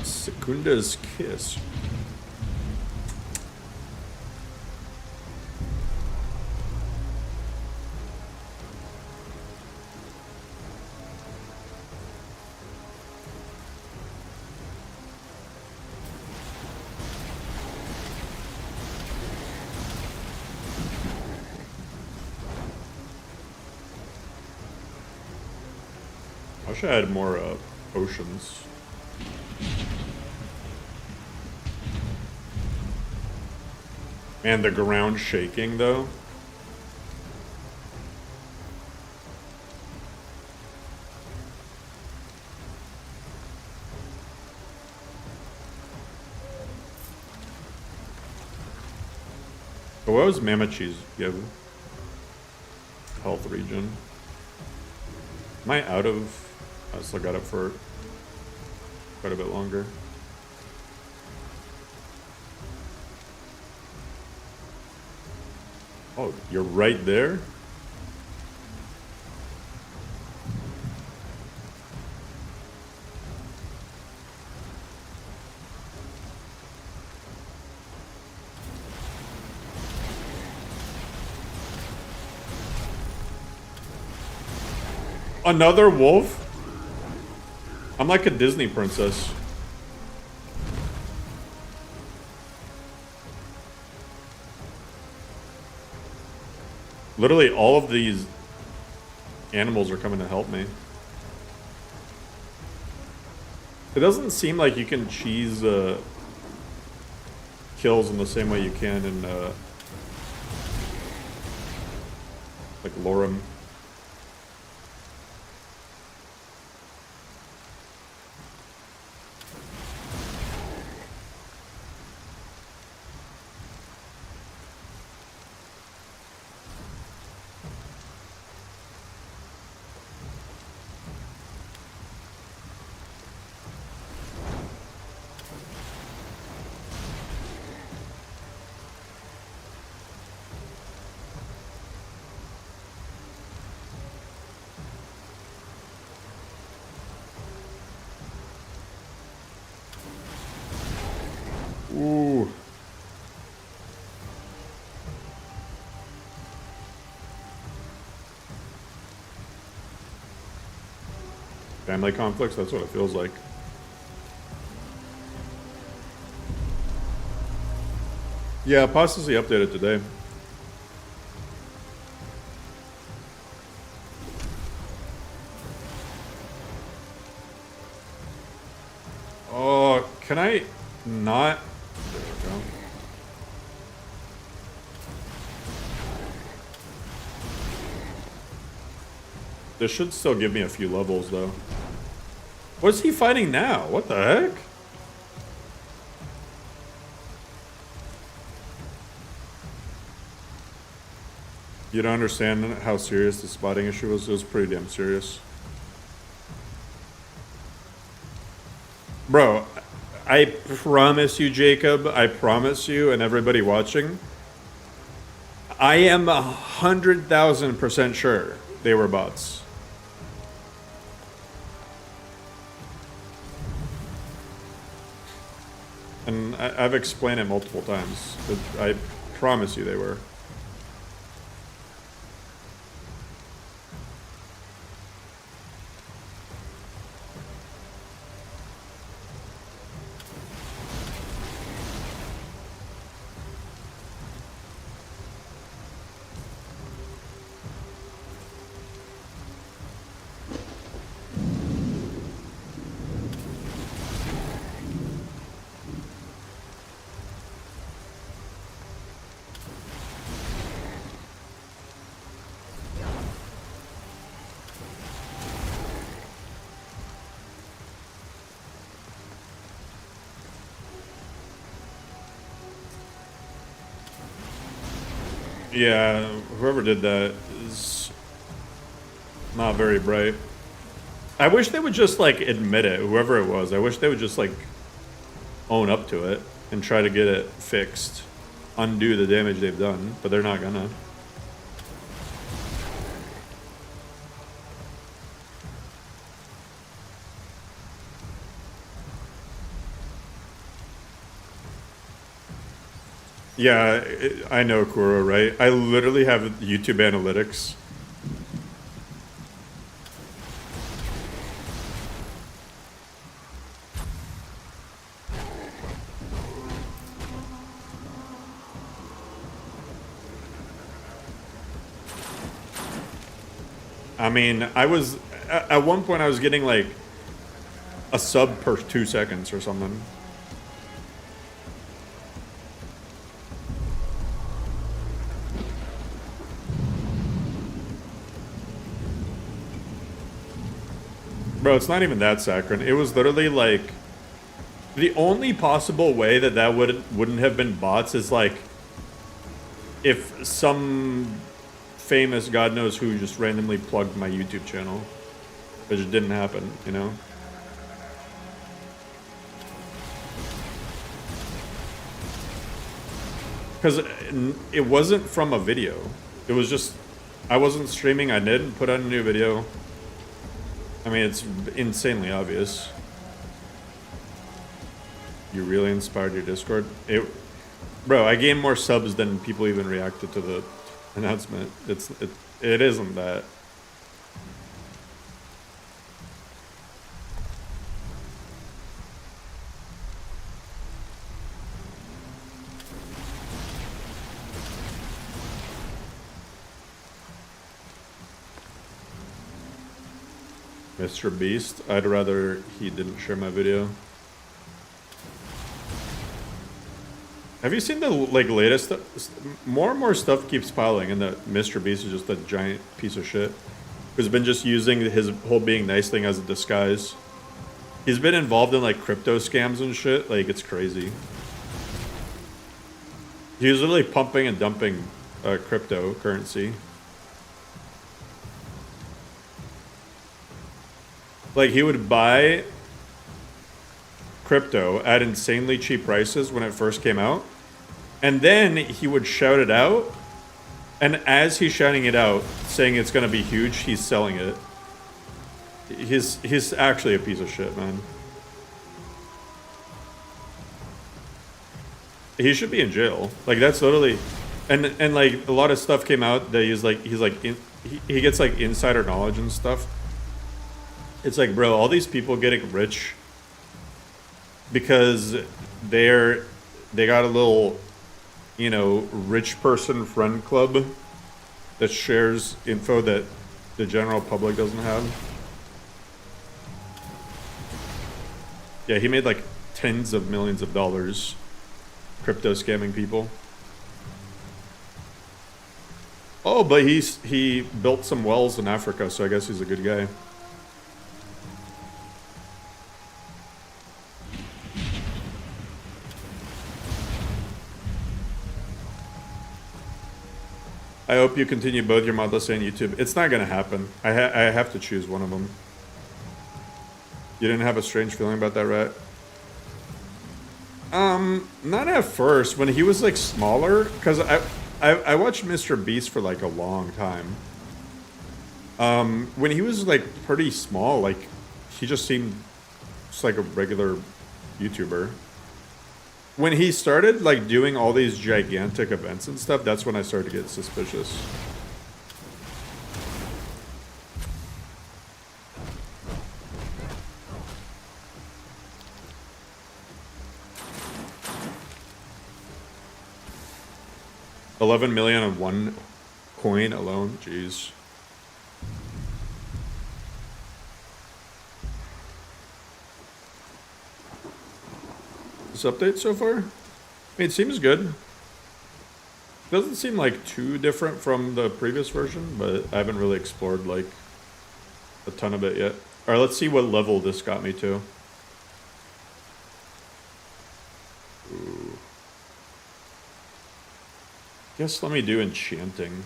Secunda's kiss. I wish I had more potions. Man, the ground shaking though. But what was Mamachi's give? Health regen. Am I out of... I still got it for quite a bit longer. Oh, you're right there? Another wolf? I'm like a Disney princess. Literally all of these animals are coming to help me. It doesn't seem like you can cheese kills in the same way you can in like Laurum. Ooh. Family conflicts, that's what it feels like. Yeah, Apostasy updated today. Oh, can I not? There we go. This should still give me a few levels, though. What is he fighting now? What the heck? You don't understand how serious the spotting issue was? It was pretty damn serious. Bro, I promise you, Jacob, I promise you, and everybody watching, I am 100,000% sure they were bots. And I've explained it multiple times, but I promise you they were. Yeah, whoever did that is not very bright. I wish they would just, like, admit it, whoever it was. I wish they would just, like, own up to it and try to get it fixed. Undo the damage they've done, but they're not gonna. Yeah, I know, Kuro, right? I literally have YouTube analytics. I mean, I was, at one point I was getting like a sub per 2 seconds or something. Bro, it's not even that saccharine. It was literally like, the only possible way that that wouldn't have been bots is like if some famous God knows who just randomly plugged my YouTube channel. It just didn't happen, you know? Because it wasn't from a video. It was just, I wasn't streaming, I didn't put out a new video. I mean, it's insanely obvious. You really inspired your Discord? Bro, I gained more subs than people even reacted to the announcement. It isn't that. Mr. Beast, I'd rather he didn't share my video. Have you seen the like latest stuff? More and more stuff keeps piling, and that Mr. Beast is just a giant piece of shit. Who's been just using his whole being nice thing as a disguise. He's been involved in like crypto scams and shit. Like, it's crazy. He was literally pumping and dumping cryptocurrency. Like, he would buy crypto at insanely cheap prices when it first came out, and then he would shout it out, and as he's shouting it out, saying it's gonna be huge, he's selling it. He's actually a piece of shit, man. He should be in jail. Like, that's literally, and like a lot of stuff came out that he gets like insider knowledge and stuff. It's like, bro, all these people getting rich because they got a little, you know, rich person friend club that shares info that the general public doesn't have. Yeah, he made like tens of millions of dollars crypto scamming people. Oh, but he built some wells in Africa, so I guess he's a good guy. I hope you continue both your Modless and YouTube. It's not gonna happen. I have to choose one of them. You didn't have a strange feeling about that, Rat? Not at first. When he was like smaller, because I watched Mr. Beast for like a long time. When he was like pretty small, like he just seemed just like a regular YouTuber. When he started like doing all these gigantic events and stuff, that's when I started to get suspicious. $11 million on one coin alone, jeez. This update so far? I mean, it seems good. Doesn't seem like too different from the previous version, but I haven't really explored like a ton of it yet. All right, let's see what level this got me to. Ooh. Guess let me do enchanting.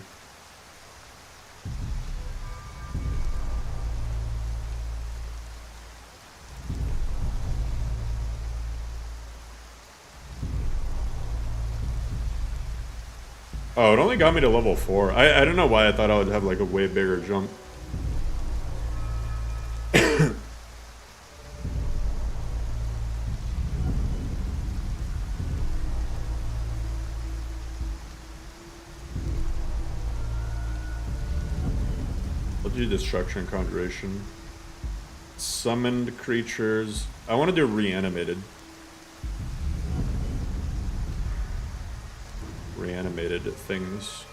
Oh, it only got me to level 4. I don't know why I thought I would have like a way bigger jump. I'll do destruction conjuration. Summoned creatures. I want to do reanimated. Reanimated things.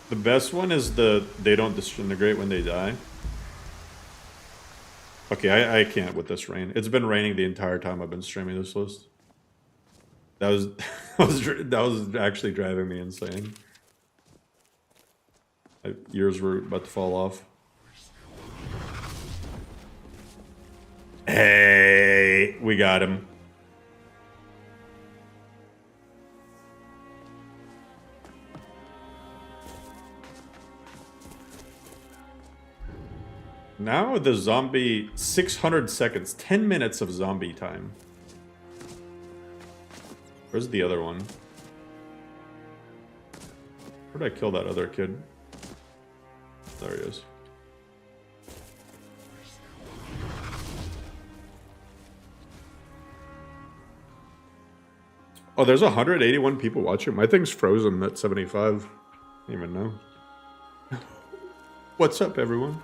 The best one is they don't disintegrate when they die. Okay, I can't with this rain. It's been raining the entire time I've been streaming this list. That was that was actually driving me insane. My ears were about to fall off. Hey, we got him. Now the zombie, 600 seconds, 10 minutes of zombie time. Where's the other one? Where'd I kill that other kid? There he is. Oh, there's 181 people watching. My thing's frozen at 75. I don't even know. What's up, everyone?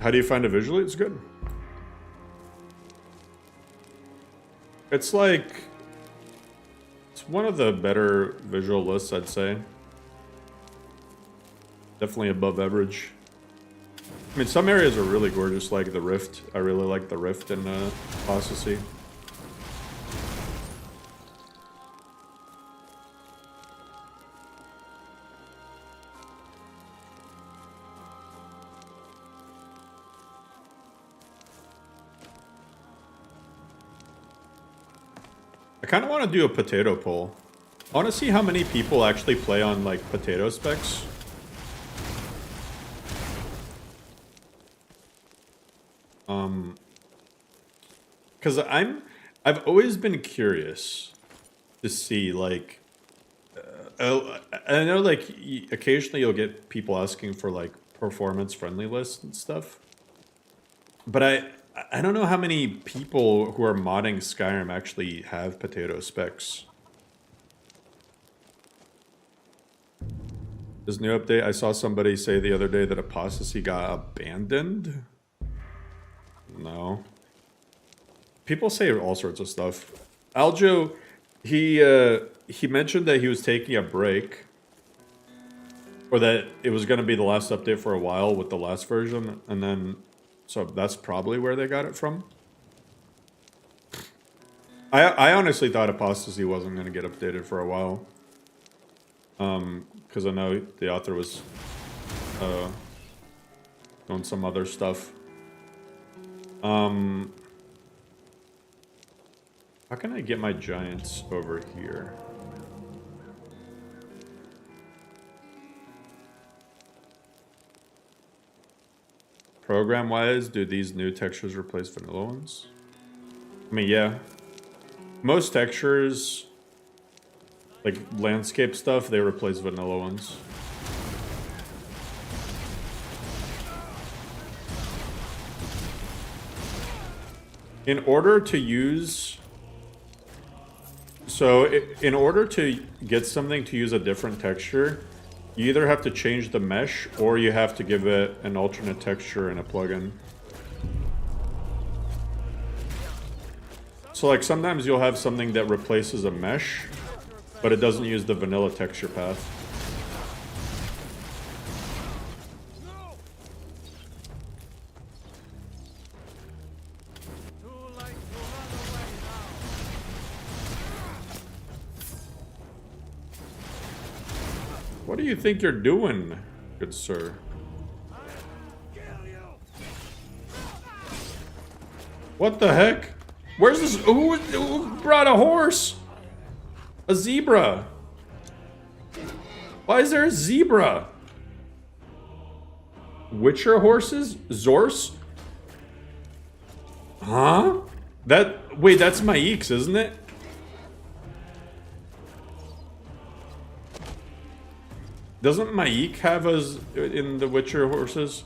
How do you find it visually? It's good. It's like... It's one of the better visual lists, I'd say. Definitely above average. I mean, some areas are really gorgeous, like the Rift. I really like the Rift in Apostasy. I kind of want to do a potato poll. I want to see how many people actually play on, like, potato specs. Because I've always been curious to see, like, I know, like, occasionally you'll get people asking for, like, performance-friendly lists and stuff. But I don't know how many people who are modding Skyrim actually have potato specs. This new update, I saw somebody say the other day that Apostasy got abandoned. No. People say all sorts of stuff. Aljo, he mentioned that he was taking a break. Or that it was going to be the last update for a while with the last version. And then, so that's probably where they got it from. I honestly thought Apostasy wasn't going to get updated for a while. Because I know the author was doing some other stuff. How can I get my giants over here? program-wise, do these new textures replace vanilla ones? I mean, yeah. Most textures, like landscape stuff, they replace vanilla ones. In order to use... So, in order to get something to use a different texture, you either have to change the mesh, or you have to give it an alternate texture in a plugin. So, like, sometimes you'll have something that replaces a mesh, but it doesn't use the vanilla texture path. What do you think you're doing, good sir? What the heck? Where's this? Who brought a horse? A zebra. Why is there a zebra? Witcher horses? Zorse? Huh? Wait, that's Maix, isn't it? Doesn't Maik have us in the Witcher horses?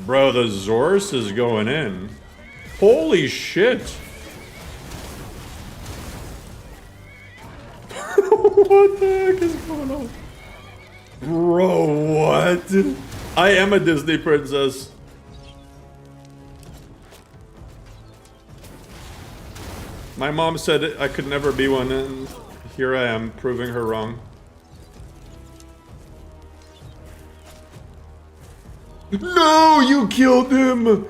Bro, the Zorse is going in. Holy shit. What the heck is going on? Bro, what? I am a Disney princess. My mom said I could never be one, and here I am, proving her wrong. No, you killed him!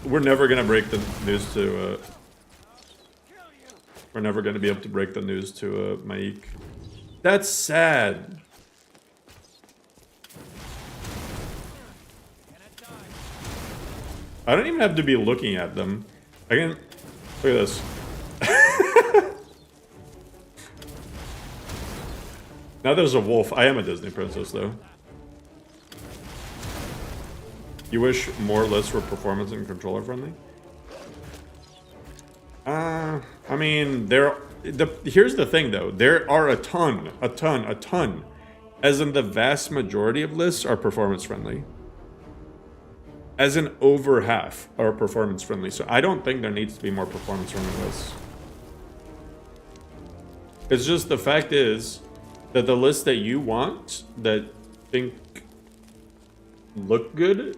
We're never gonna break the news to, we're never gonna be able to break the news to, Maik. That's sad. I don't even have to be looking at them. I can... Look at this. Now there's a wolf. I am a Disney princess, though. You wish more lists were performance and controller friendly? I mean, here's the thing, though. There are a ton. As in the vast majority of lists are performance friendly. As in over half are performance friendly. So I don't think there needs to be more performance friendly lists. It's just the fact is that the lists that you want, that think look good,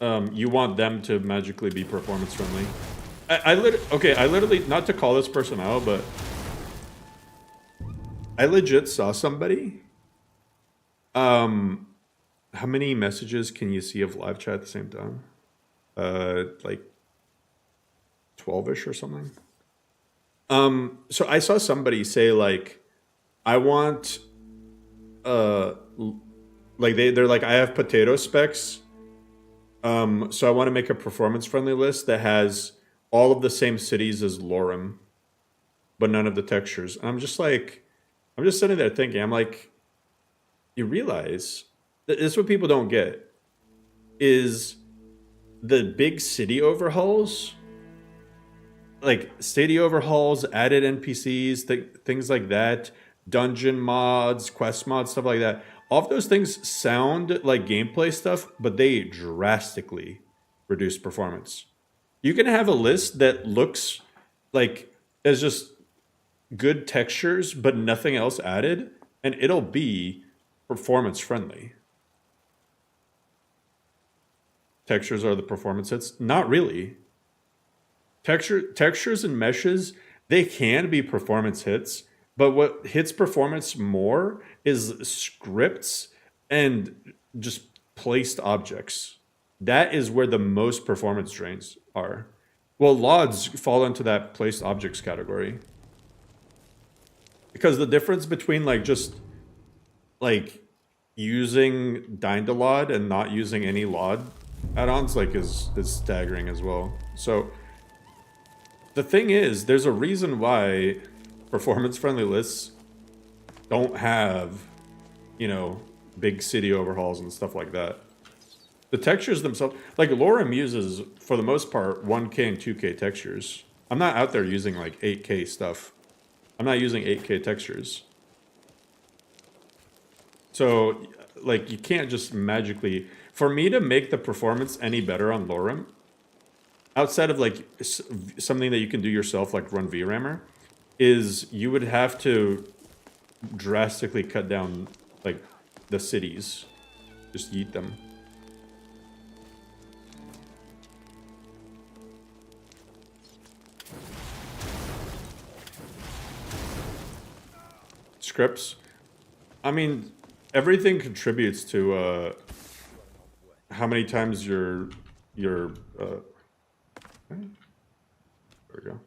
you want them to magically be performance friendly. I literally, not to call this person out, but I legit saw somebody. How many messages can you see of live chat at the same time? Like 12-ish or something. So I saw somebody say, like, I want, like they're like, I have potato specs. So I want to make a performance friendly list that has all of the same cities as Laurum, but none of the textures. And I'm just sitting there thinking, I'm like, you realize this is what people don't get, is the big city overhauls, like city overhauls, added NPCs, things like that, dungeon mods, quest mods, stuff like that. All of those things sound like gameplay stuff, but they drastically reduce performance. You can have a list that looks like there's just good textures, but nothing else added, and it'll be performance friendly. Textures are the performance hits? Not really. Textures and meshes, they can be performance hits, but what hits performance more is scripts and just placed objects. That is where the most performance drains are. Well, LODs fall into that placed objects category. Because the difference between like just like using Dynalod and not using any LOD add-ons like is staggering as well. So the thing is, there's a reason why performance-friendly lists don't have, you know, big city overhauls and stuff like that. The textures themselves, like Laurum uses, for the most part, 1K and 2K textures. I'm not out there using like 8K stuff. I'm not using 8K textures. So, like, you can't just magically... For me to make the performance any better on Laurum, outside of, like, something that you can do yourself, like run VRAMer, is you would have to drastically cut down, like, the cities. Just yeet them. Scripts. I mean, everything contributes to how many times your there we go.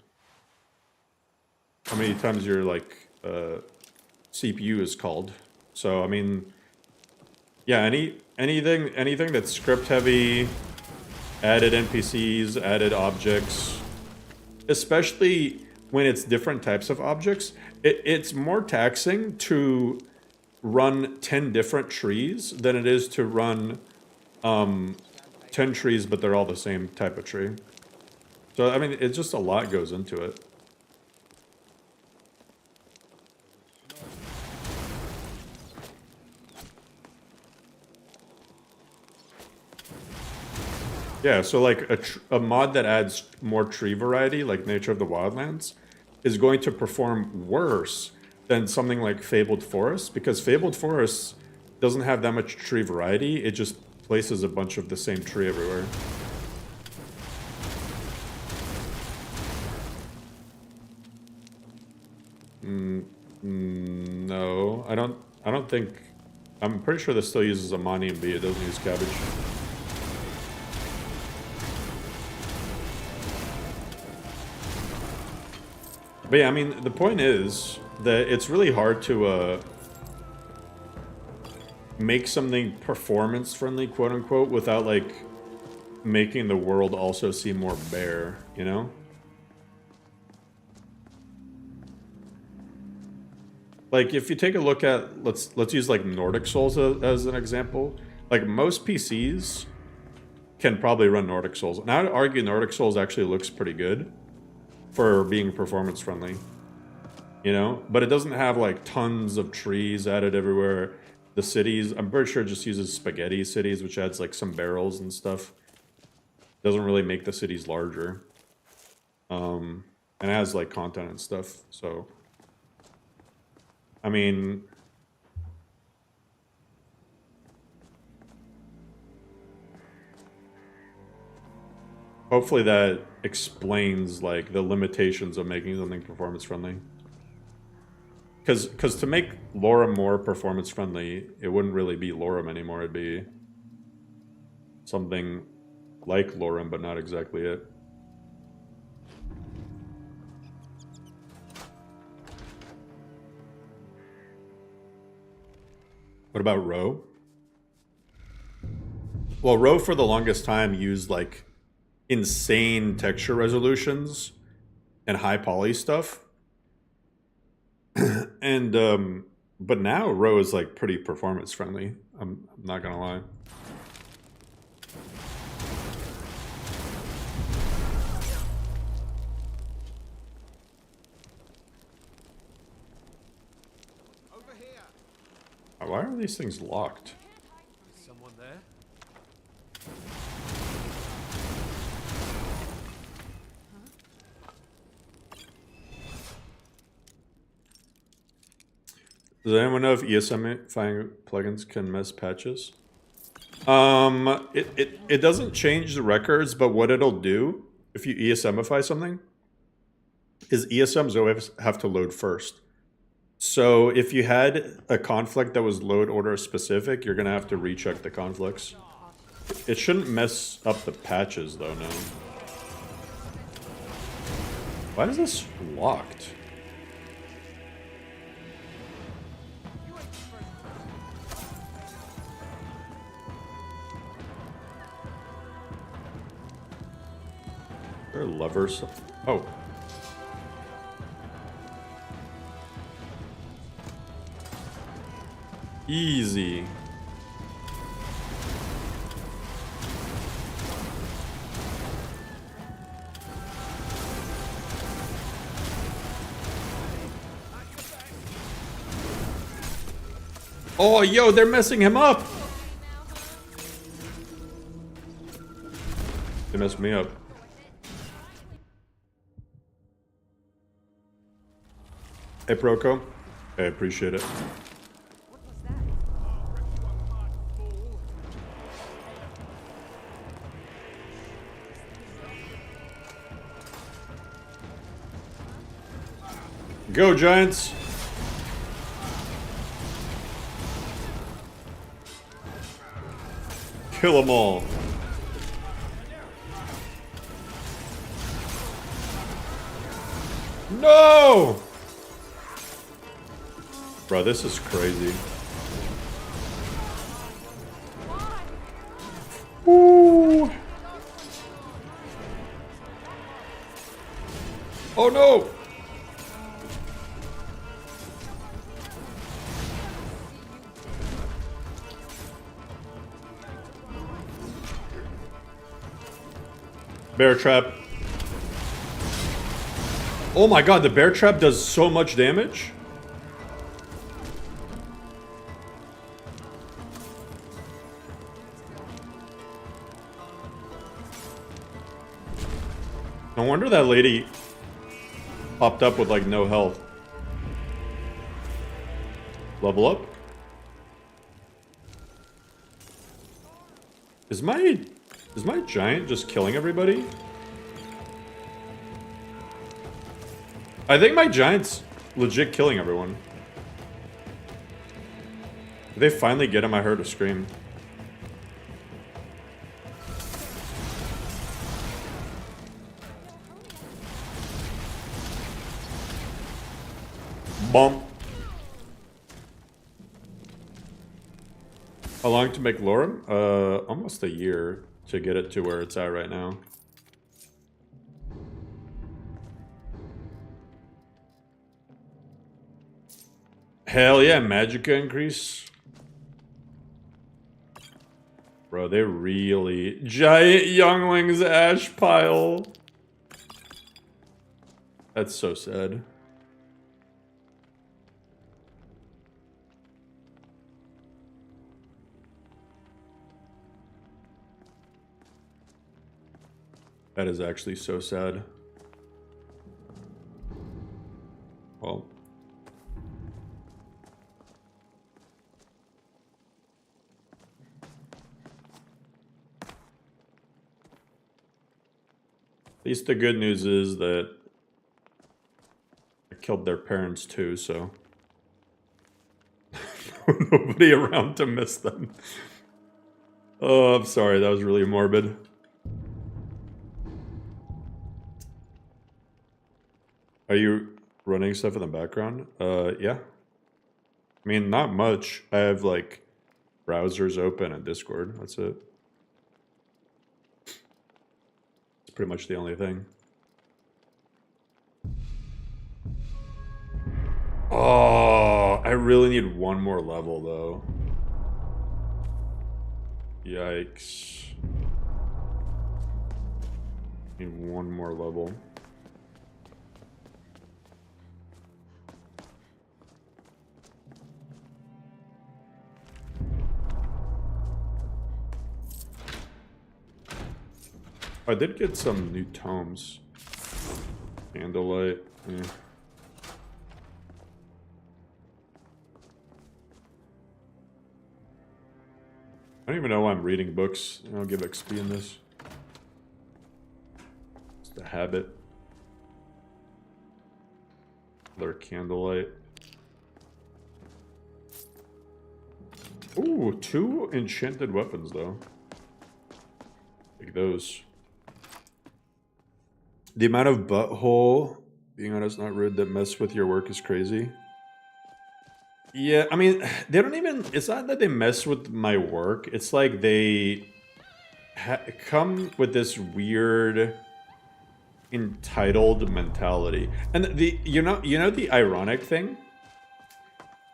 How many times your like CPU is called. So I mean, yeah, anything that's script heavy, added NPCs, added objects, especially when it's different types of objects, it's more taxing to run 10 different trees than it is to run 10 trees, but they're all the same type of tree. So, I mean, it's just a lot goes into it. Yeah, so like a mod that adds more tree variety, like Nature of the Wildlands, is going to perform worse than something like Fabled Forest, because Fabled Forest doesn't have that much tree variety, it just places a bunch of the same tree everywhere. No, I don't think... I'm pretty sure this still uses Amani and B, it doesn't use cabbage. But yeah, I mean, the point is that it's really hard to make something performance-friendly, quote-unquote, without, like, making the world also seem more bare, you know? Like, if you take a look at, let's use, like, Nordic Souls as an example. Like, most PCs can probably run Nordic Souls. And I would argue Nordic Souls actually looks pretty good for being performance friendly, you know, but it doesn't have like tons of trees added everywhere. The cities, I'm pretty sure it just uses spaghetti cities, which adds like some barrels and stuff. Doesn't really make the cities larger, and has like content and stuff. So I mean, hopefully that explains like the limitations of making something performance friendly. Because to make Laurum more performance friendly, it wouldn't really be Laurum anymore. It'd be something like Laurum, but not exactly it. What about Row? Well, Row for the longest time used like insane texture resolutions and high poly stuff. And but now Row is like pretty performance friendly. I'm not gonna lie. Over here. Why are these things locked? Is someone there? Does anyone know if ESMifying plugins can mess patches? It doesn't change the records, but what it'll do if you ESMify something is ESMs always have to load first. So if you had a conflict that was load order specific, you're gonna have to recheck the conflicts. It shouldn't mess up the patches though, no. Why is this locked? Are lovers? Oh. Easy. Oh, yo, they're messing him up. They messed me up. Hey, Proco. I appreciate it. Go, Giants. Kill them all. No! Bro, this is crazy. Woo! Oh no! Bear trap. Oh my god, the bear trap does so much damage. No wonder that lady popped up with like no health. Level up. Is my giant just killing everybody? I think my giant's legit killing everyone. Did they finally get him? I heard a scream. Bump. How long to make Laurum? Almost a year to get it to where it's at right now. Hell yeah, Magicka increase. Bro, they really... Giant Younglings Ash Pile. That's so sad. That is actually so sad. Well. At least the good news is that I killed their parents too, so nobody around to miss them. Oh, I'm sorry, that was really morbid. Are you running stuff in the background? Yeah. I mean, not much. I have like browsers open and Discord. That's it. It's pretty much the only thing. Oh, I really need one more level though. Yikes. Need one more level. I did get some new tomes. Candlelight. Yeah. I don't even know why I'm reading books. I don't give XP in this. It's the habit. Another candlelight. Ooh, 2 enchanted weapons though. Like those. The amount of butthole, being honest, not rude, that mess with your work is crazy. Yeah, I mean, they don't even, it's not that they mess with my work. It's like they come with this weird entitled mentality. And the, you know the ironic thing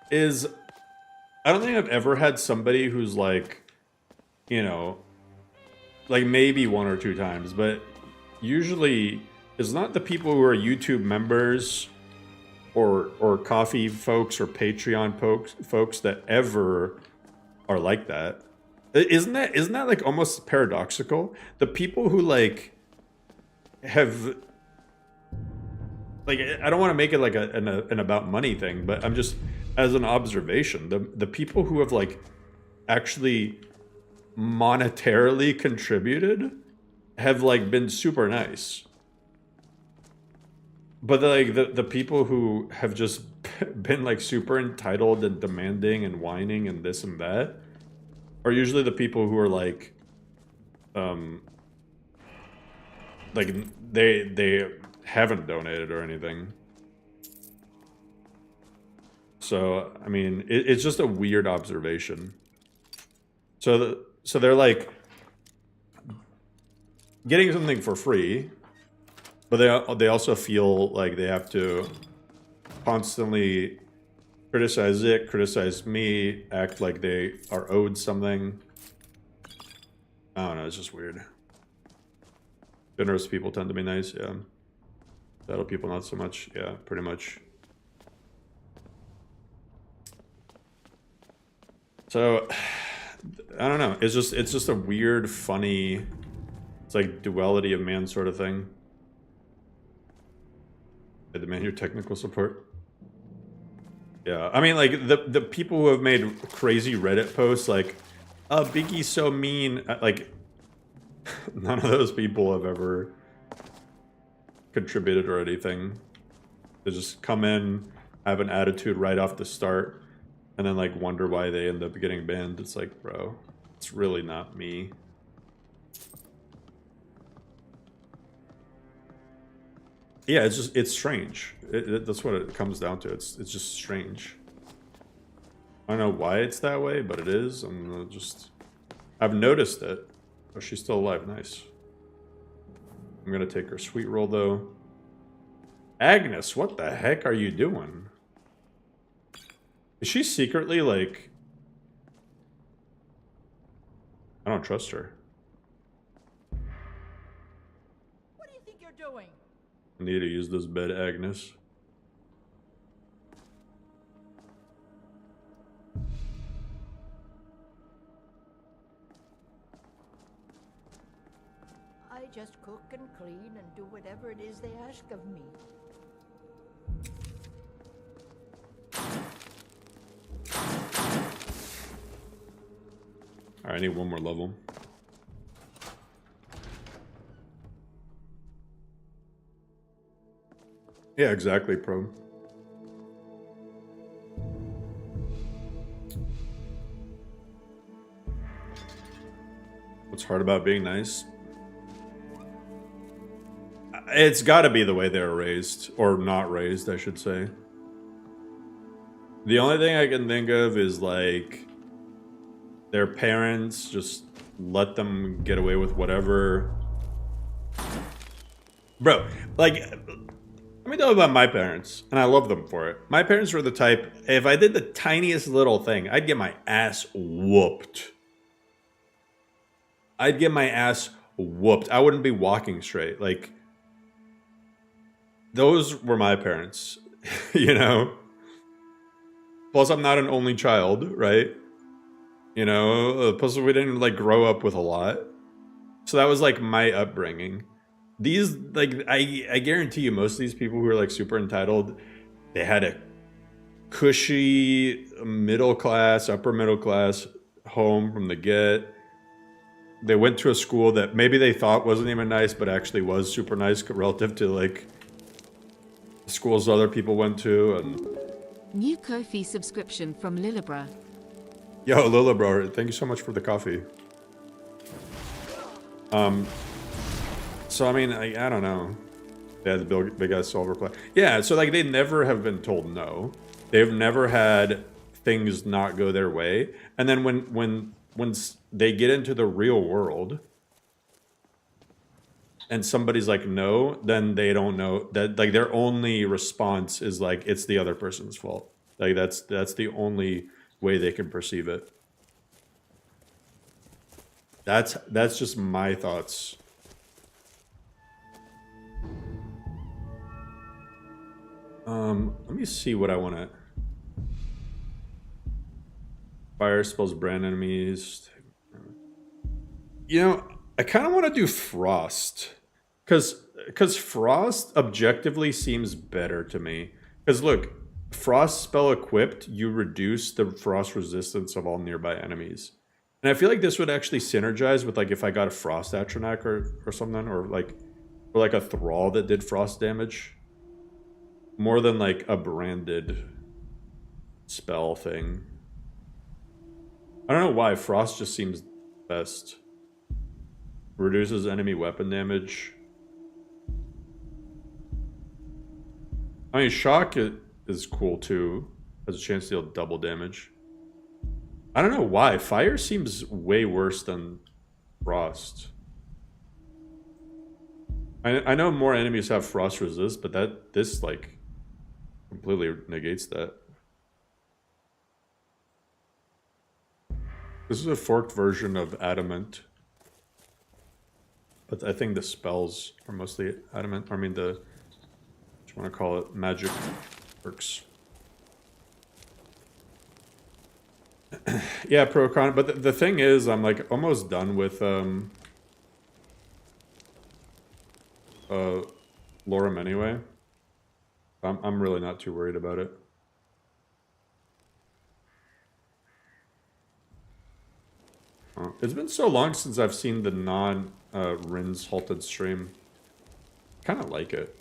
is I don't think I've ever had somebody who's like, you know, like maybe one or two times, but usually it's not the people who are YouTube members or coffee folks or Patreon folks that ever are like that. Isn't that like almost paradoxical? The people who like have like, I don't want to make it like an about money thing, but I'm just, as an observation, the people who have like actually monetarily contributed have like been super nice. But like the people who have just been like super entitled and demanding and whining and this and that are usually the people who are like they haven't donated or anything. So I mean, it's just a weird observation. So they're like getting something for free, but they also feel like they have to constantly criticize me, act like they are owed something. I don't know, it's just weird. Generous people tend to be nice, yeah. Settled people not so much, yeah, pretty much. So I don't know. It's just a weird, funny, it's like duality of man sort of thing. I demand your technical support. Yeah, I mean, like the people who have made crazy Reddit posts like, "Oh, Biggie's so mean," like none of those people have ever contributed or anything. They just come in, have an attitude right off the start, and then like wonder why they end up getting banned. It's like, bro, it's really not me. Yeah, it's strange. That's what it comes down to. It's just strange. I don't know why it's that way, but it is, and I've noticed it. Oh, she's still alive. Nice. I'm gonna take her sweet roll though. Agnes, what the heck are you doing? Is she secretly like... I don't trust her. What do you think you're doing? I need to use this bed, Agnes. I just cook and clean and do whatever it is they ask of me. Alright, I need one more level. Yeah, exactly, pro. What's hard about being nice? It's gotta be the way they were raised. Or not raised, I should say. The only thing I can think of is like... their parents just let them get away with whatever. Bro, like... let me tell you about my parents, and I love them for it. My parents were the type, if I did the tiniest little thing, I'd get my ass whooped. I'd get my ass whooped. I wouldn't be walking straight. Like, those were my parents, you know? Plus, I'm not an only child, right? You know? Plus, we didn't, like, grow up with a lot. So that was, like, my upbringing. These, like, I guarantee you, most of these people who are, like, super entitled, they had a cushy middle class, upper middle class home from the get. They went to a school that maybe they thought wasn't even nice, but actually was super nice relative to, like, schools other people went to. And New Ko-fi subscription from Lillibra. yo, Lillibra, thank you so much for the coffee. So I mean, I don't know. Yeah, the big ass silver play. Yeah, so like they never have been told no. They've never had things not go their way. And then when they get into the real world and somebody's like no, then they don't know that, like their only response is like it's the other person's fault. Like that's the only way they can perceive it. That's just my thoughts. Let me see what I want to. Fire spells brand enemies. You know, I kind of want to do frost, because frost objectively seems better to me. Because look, frost spell equipped, you reduce the frost resistance of all nearby enemies. And I feel like this would actually synergize with like if I got a frost Atronach or something, or like a thrall that did frost damage. More than like a branded spell thing. I don't know why, frost just seems best. Reduces enemy weapon damage. I mean, shock is cool too. Has a chance to deal double damage. I don't know why. Fire seems way worse than frost. I know more enemies have frost resist, but this like completely negates that. This is a forked version of adamant. But I think the spells are mostly adamant. I mean, what you want to call it, magic works. Yeah, pro con. But the thing is, I'm like almost done with Laurum anyway. I'm really not too worried about it. It's been so long since I've seen the non-Rin's halted stream. Kind of like it.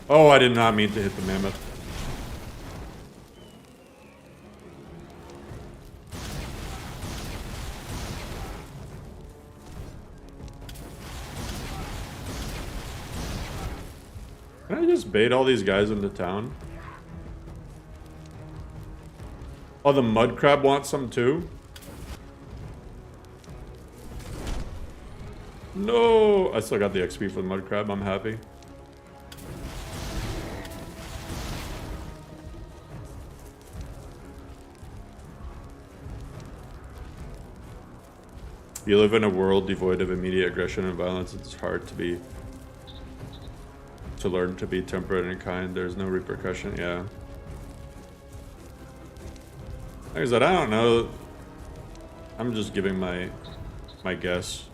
Oh, I did not mean to hit the mammoth. Can I just bait all these guys into town? Oh, the mud crab wants some too? No! I still got the XP for the mud crab, I'm happy. You live in a world devoid of immediate aggression and violence. It's hard to learn to be temperate and kind. There's no repercussion. Yeah. Like I said, I don't know. I'm just giving my guess.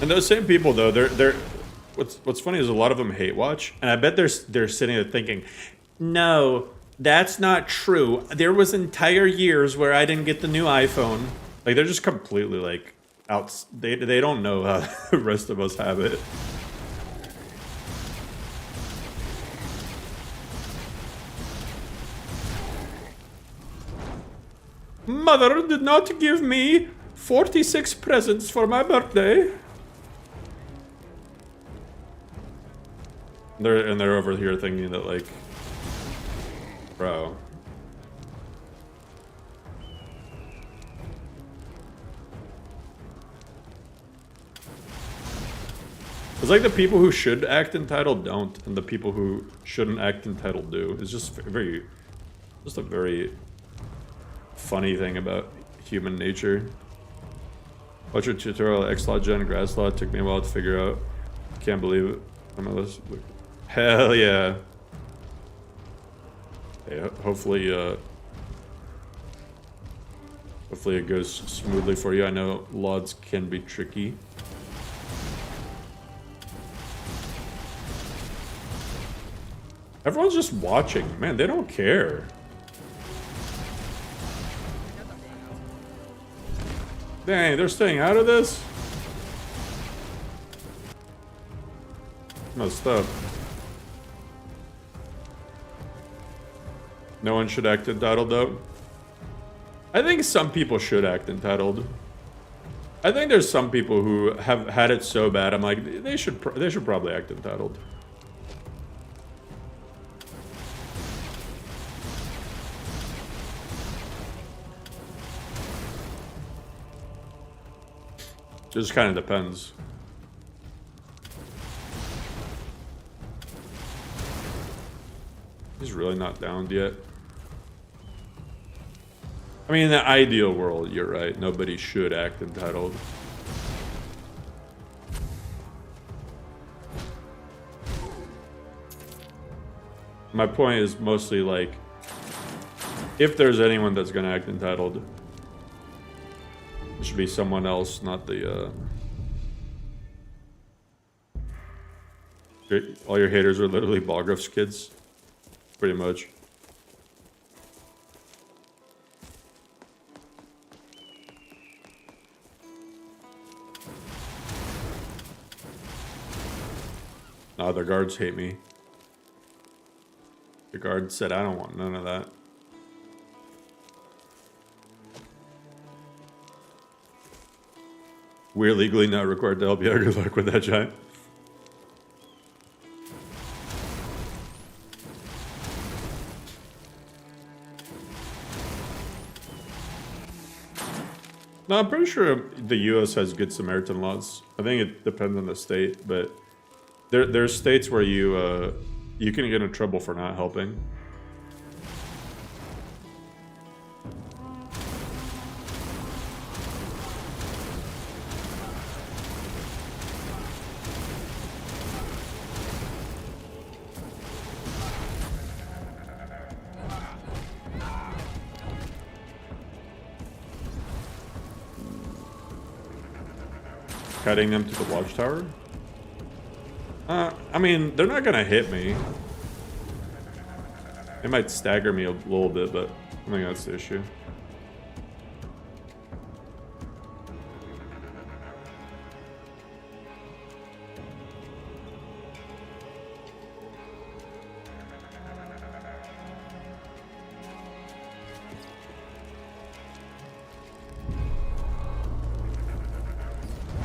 And those same people though, they're what's funny is a lot of them hate watch, and I bet they're sitting there thinking, no, that's not true. There was entire years where I didn't get the new iPhone. Like they're just completely like out. They don't know how the rest of us have it. Mother did not give me 46 presents for my birthday. They're over here thinking that like, bro. It's like the people who should act entitled don't, and the people who shouldn't act entitled do. It's just a very funny thing about human nature. Watch your tutorial, X-Law Gen, Grasslaw. Took me a while to figure out. Can't believe it. Some of this. Hell yeah. Hey, hopefully it goes smoothly for you. I know LODs can be tricky. Everyone's just watching. Man, they don't care. Dang, they're staying out of this? Messed up. No one should act entitled, though. I think some people should act entitled. I think there's some people who have had it so bad. I'm like, they should probably act entitled. Just kind of depends. He's really not downed yet. I mean, in the ideal world, you're right. Nobody should act entitled. My point is mostly like, if there's anyone that's gonna act entitled, it should be someone else, not the, all your haters are literally Balgruff's kids. Pretty much. Nah, the guards hate me. The guard said, I don't want none of that. We're legally not required to help you out. Good luck with that, giant. No, I'm pretty sure the U.S. has Good Samaritan laws. I think it depends on the state, but there's states where you can get in trouble for not helping. Cutting them to the watchtower? I mean, they're not gonna hit me. It might stagger me a little bit, but I think that's the issue.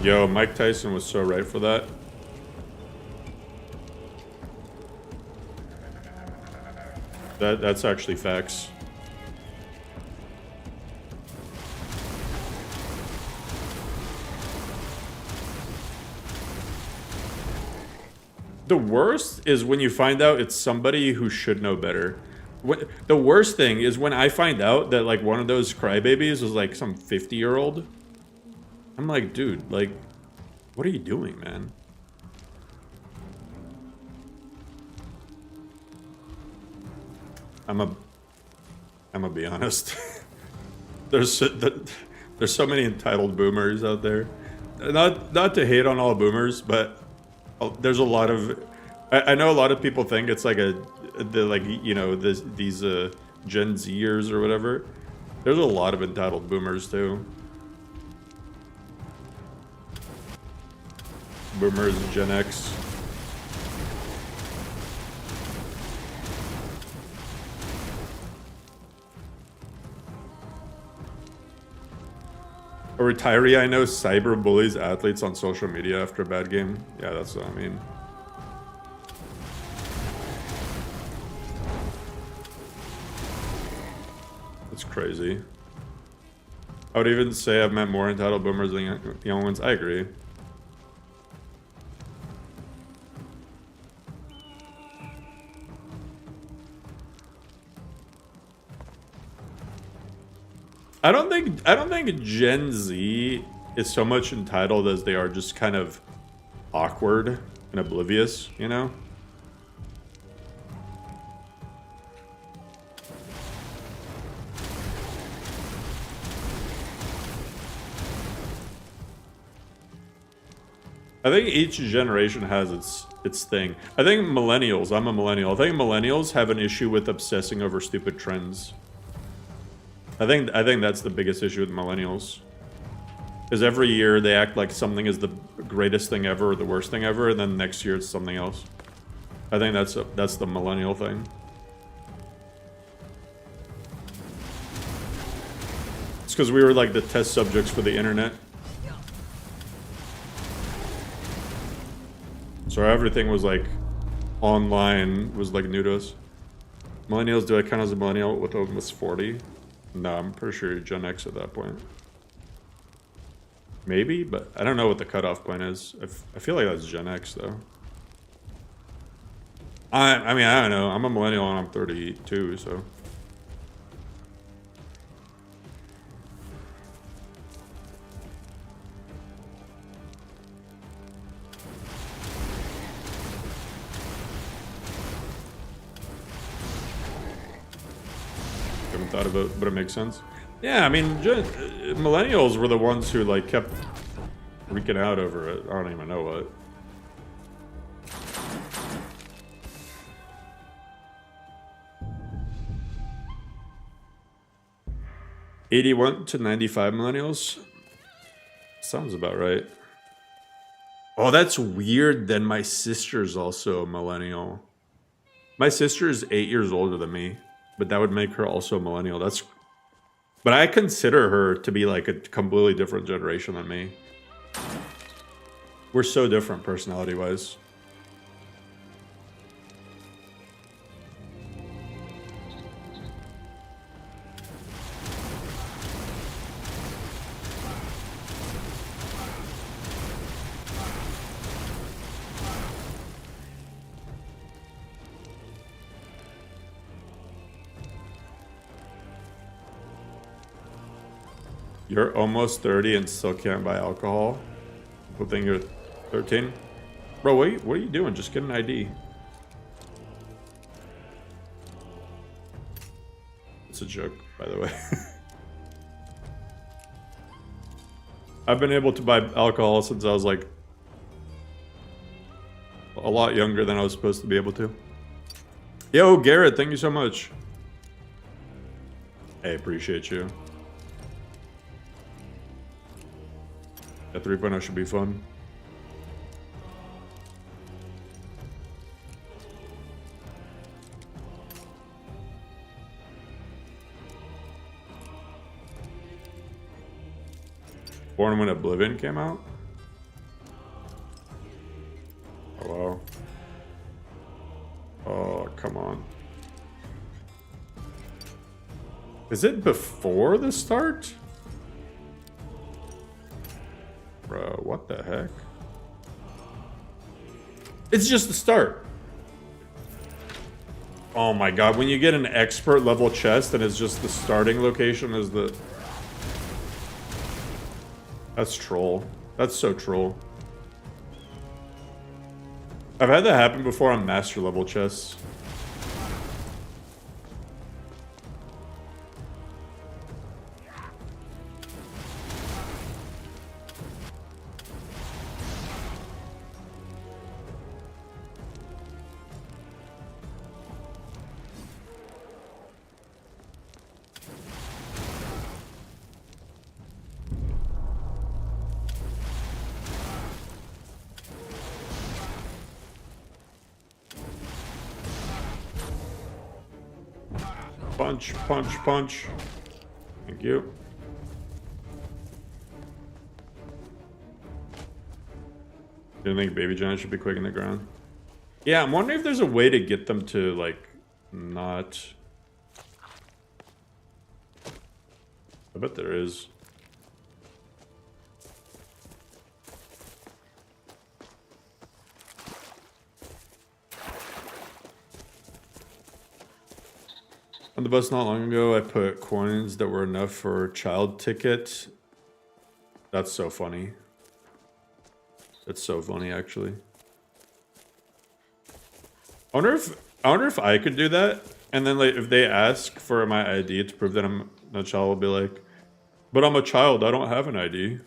Yo, Mike Tyson was so right for that. That's actually facts. The worst is when you find out it's somebody who should know better. The worst thing is when I find out that like one of those crybabies was like some 50-year-old. I'm like, dude, like, what are you doing, man? I'm gonna be honest. there's so many entitled boomers out there. Not to hate on all boomers, but there's a lot of. I know a lot of people think it's like these Gen Zers or whatever. There's a lot of entitled boomers too. Boomers and Gen X. A retiree I know cyber bullies athletes on social media after a bad game. Yeah, that's what I mean. That's crazy. I would even say I've met more entitled boomers than young ones. I agree. I don't think Gen Z is so much entitled as they are just kind of awkward and oblivious, you know? I think each generation has its thing. I think millennials, I'm a millennial. I think millennials have an issue with obsessing over stupid trends. I think that's the biggest issue with millennials. Because every year they act like something is the greatest thing ever or the worst thing ever, and then next year it's something else. I think that's the millennial thing. It's because we were like the test subjects for the internet. So everything was like online was like new to us. Millennials, do I count as a millennial with almost 40? No, I'm pretty sure you're Gen X at that point. Maybe, but I don't know what the cutoff point is. I feel like that's Gen X, though. I mean, I don't know. I'm a millennial and I'm 32, so... Haven't thought of it, but it makes sense. Yeah, I mean, millennials were the ones who, like, kept freaking out over it. I don't even know what. '81 to '95 millennials? Sounds about right. Oh, that's weird. Then my sister's also a millennial. My sister is 8 years older than me, but that would make her also a millennial. But I consider her to be like a completely different generation than me. We're so different personality-wise. You're almost 30 and still can't buy alcohol? People think you're 13? Bro, what are you doing? Just get an ID. It's a joke, by the way. I've been able to buy alcohol since I was like a lot younger than I was supposed to be able to. Yo, Garrett, thank you so much. Hey, appreciate you. Yeah, 3.0 should be fun. Born when Oblivion came out? Oh, wow. Oh, come on. Is it before the start? Bro, what the heck? It's just the start. Oh my god, when you get an expert level chest and it's just the starting location is the... That's troll. That's so troll. I've had that happen before on master level chests. Punch, punch, punch. Thank you. You don't think baby giants should be quick in the ground? Yeah, I'm wondering if there's a way to get them to, like, not... I bet there is. On the bus not long ago, I put coins that were enough for a child ticket. That's so funny. That's so funny, actually. I wonder if I could do that, and then like if they ask for my ID to prove that I'm a child, I'll be like, but I'm a child, I don't have an ID.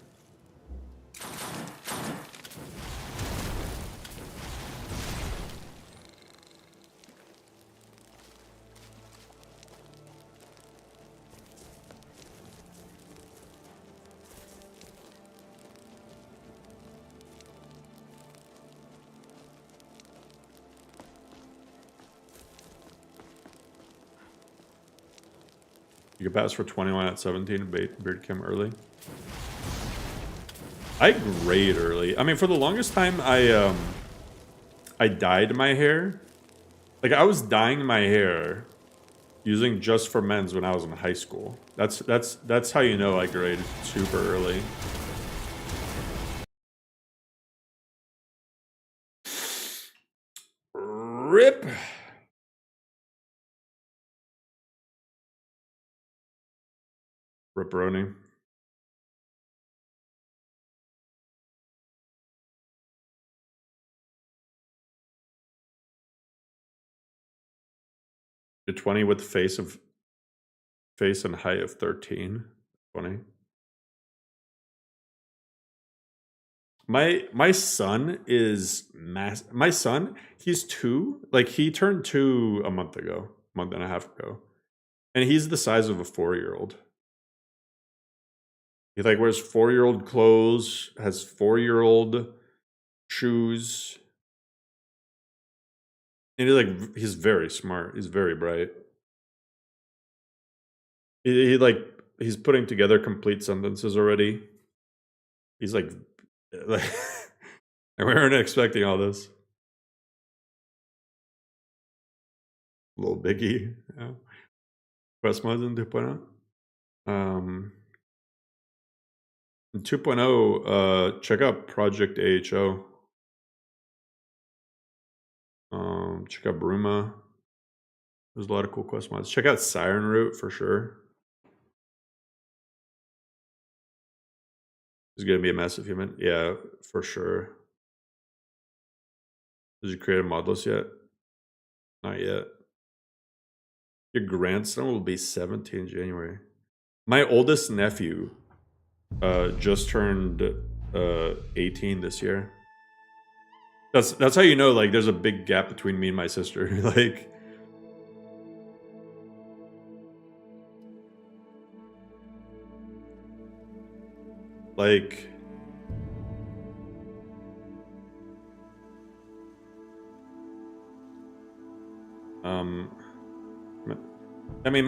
You can pass for 21 at 17 and beard cam early. I grade early. I mean, for the longest time, I dyed my hair. Like, I was dyeing my hair using Just for Men's when I was in high school. That's how you know I graded super early. Rip. Ripperoni. You're 20 with face and height of 13. 20. My son is my son, he's 2. Like he turned 2 a month and a half ago. And he's the size of a 4-year-old. He like wears 4-year-old clothes, has 4-year-old shoes. And he's very smart. He's very bright. He's putting together complete sentences already. He's like we weren't expecting all this. Little Biggie. Yeah. Quest mods in 2.0. In 2.0, check out Project AHO. Check out Bruma. There's a lot of cool quest mods. Check out Siren Route for sure. It's gonna be a massive human. Yeah, for sure. Did you create a mod list yet? Not yet. Your grandson will be 17 in January. My oldest nephew just turned 18 this year. That's how you know, like, there's a big gap between me and my sister. like I mean,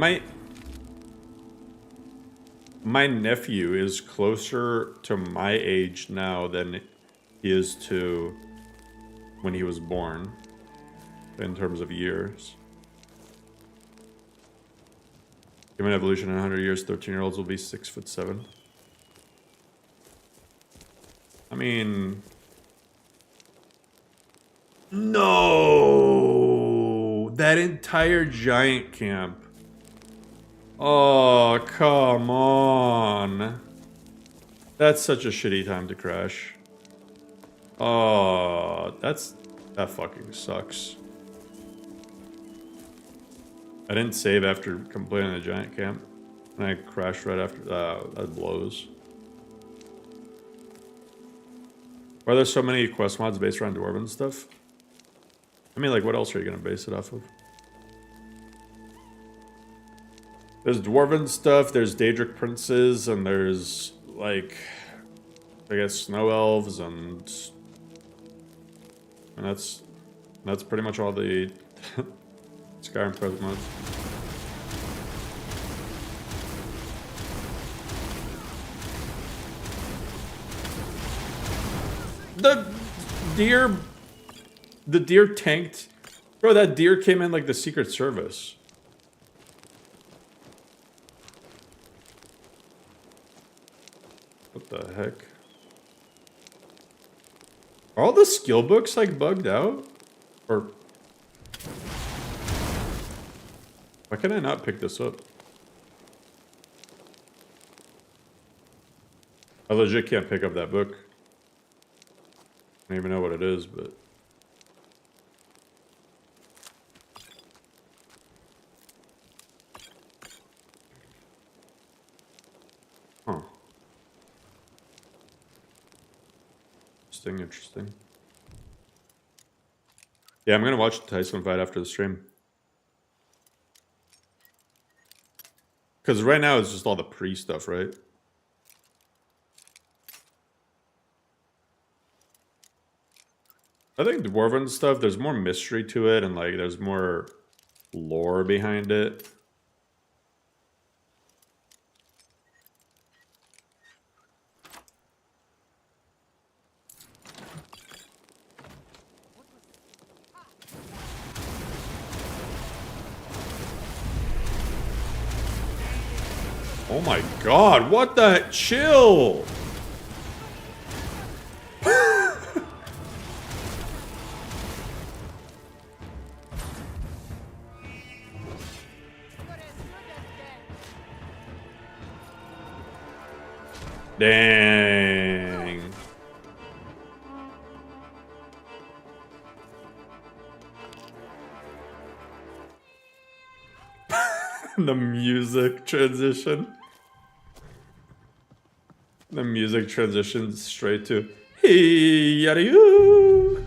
my nephew is closer to my age now than he is to when he was born in terms of years. Human evolution in 100 years, 13-year-olds will be 6'7". I mean, no, that entire giant camp. Oh, come on. That's such a shitty time to crash. Oh, that fucking sucks. I didn't save after completing the giant camp, and I crashed right after. That blows. Why are there so many quest mods based around Dwarven stuff? I mean, like, what else are you gonna base it off of? There's Dwarven stuff, there's Daedric Princes, and there's, like, I guess Snow Elves, and that's pretty much all the Skyrim present mods. The deer tanked. Bro, that deer came in like the Secret Service. What the heck? Are all the skill books like bugged out? Or why can I not pick this up? I legit can't pick up that book. I don't even know what it is, but huh. Interesting. Yeah, I'm gonna watch the Tyson fight after the stream. Because right now it's just all the pre stuff, right? I think Dwarven stuff, there's more mystery to it, and like there's more lore behind it. Oh my god, what the? Chill! Dang. The music transition. The music transitions straight to hey yada yoo.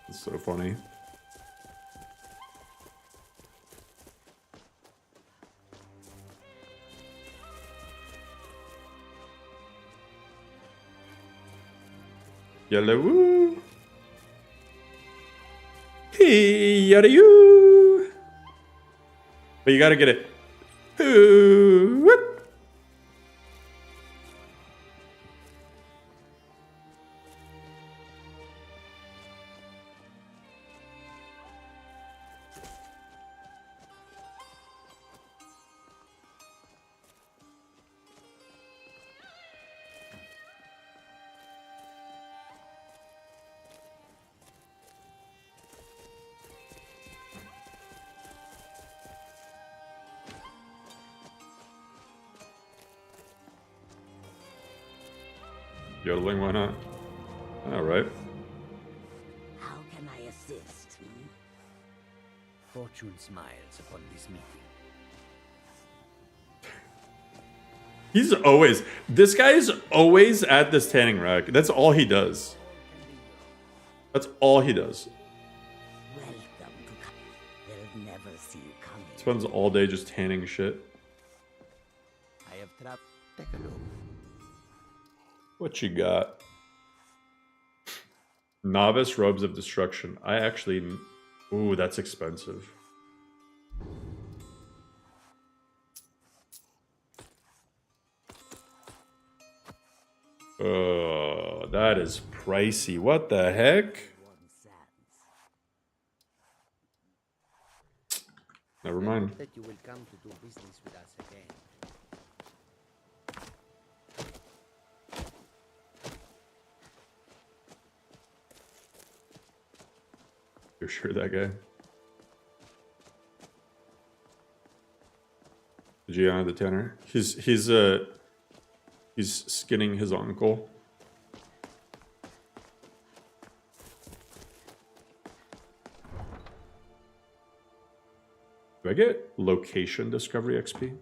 It's so funny. Yellow woo. Hey yada yoo. But you gotta get it. Ooh, whoop. Yodeling, why not? All right. How can I assist? Fortune smiles upon this meeting. He's always, this guy is always at this tanning rack. That's all he does. That's all he does. Welcome to They'll never see you coming. Spends all day just tanning shit. I have trapped. Take a look. What you got? Novice Robes of Destruction. I actually... Ooh, that's expensive. Oh, that is pricey. What the heck? Never mind. That you will come to do business with us again. You're sure that guy? Gianna the Tanner. He's skinning his uncle. Do I get location discovery XP?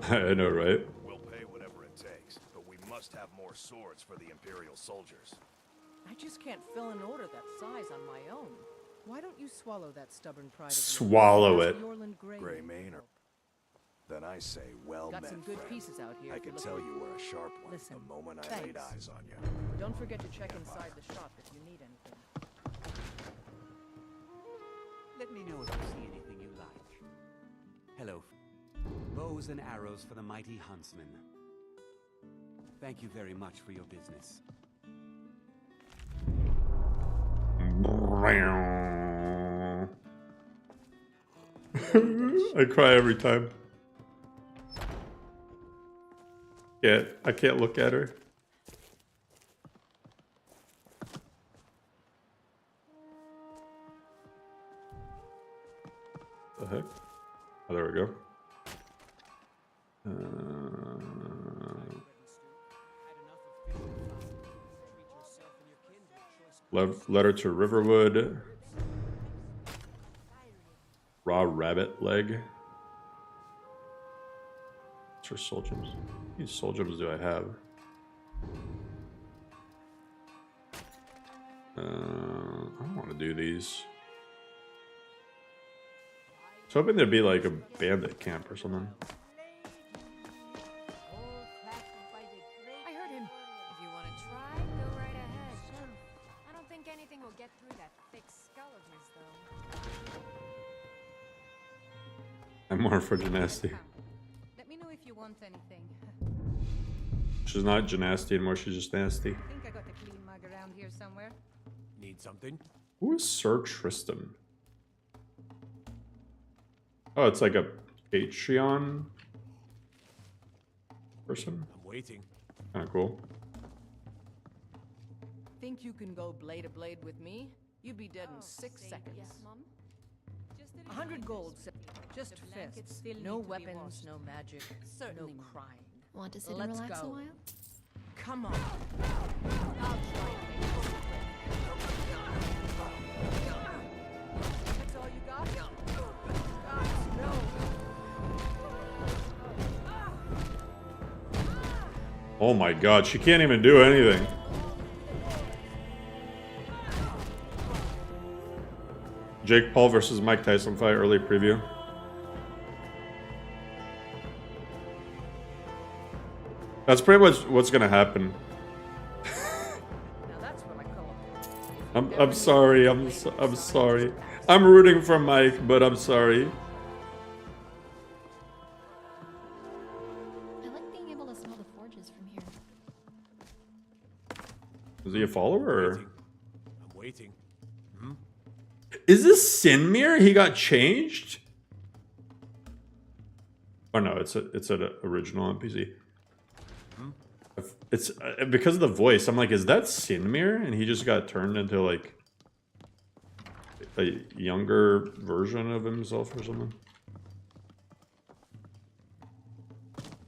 I know, right? We'll pay whatever it takes, but we must have more swords for the Imperial soldiers. I just can't fill an order that size on my own. Why don't you swallow that stubborn pride of yours? Swallow Ask it. Yorland Grey Mane, then I say, well Got met, some good friend. pieces out here. I if can you're tell looking. you were a sharp one Listen, the moment I laid thanks. eyes on you. Don't forget to check inside the shop if you need anything. Let me know if you see anything you like. Hello. Bows and arrows for the mighty huntsman. Thank you very much for your business. I cry every time. Yeah, I can't look at her. The heck? Oh, there we go. Letter to Riverwood. Raw rabbit leg. What's for soul gems? How many soul gems do I have? I don't want to do these. I was hoping there'd be like a bandit camp or something. I heard him. If you want to try, go right ahead. I don't think anything will get through that thick skull of his, though. I'm more for Gymnasty. Let me know if you want anything. She's not Gymnasty anymore, she's just nasty. I think I got a clean mug around here somewhere. Need something? Who is Sir Tristan? Oh, it's like a Patreon person? I'm waiting. Kinda cool. Think you can go blade to blade with me? You'd be dead in 6 seconds. Yes, Mom. Just that 100 gold, just fists. No weapons, no magic, Certainly, no Mom. crying. Want to sit Let's and relax go. a while? Come on. That's all you got? Guys, no. Oh my god, she can't even do anything. Jake Paul versus Mike Tyson fight, early preview. That's pretty much what's gonna happen. Now that's what I call I'm sorry. I'm sorry. I'm rooting for Mike, but I'm sorry. I like being able to smell the forges from here. Is he a follower? Or? I'm waiting. Is this Sinmir? He got changed? Oh no, it's an original NPC. It's because of the voice. I'm like, is that Sinmir? And he just got turned into like a younger version of himself or something.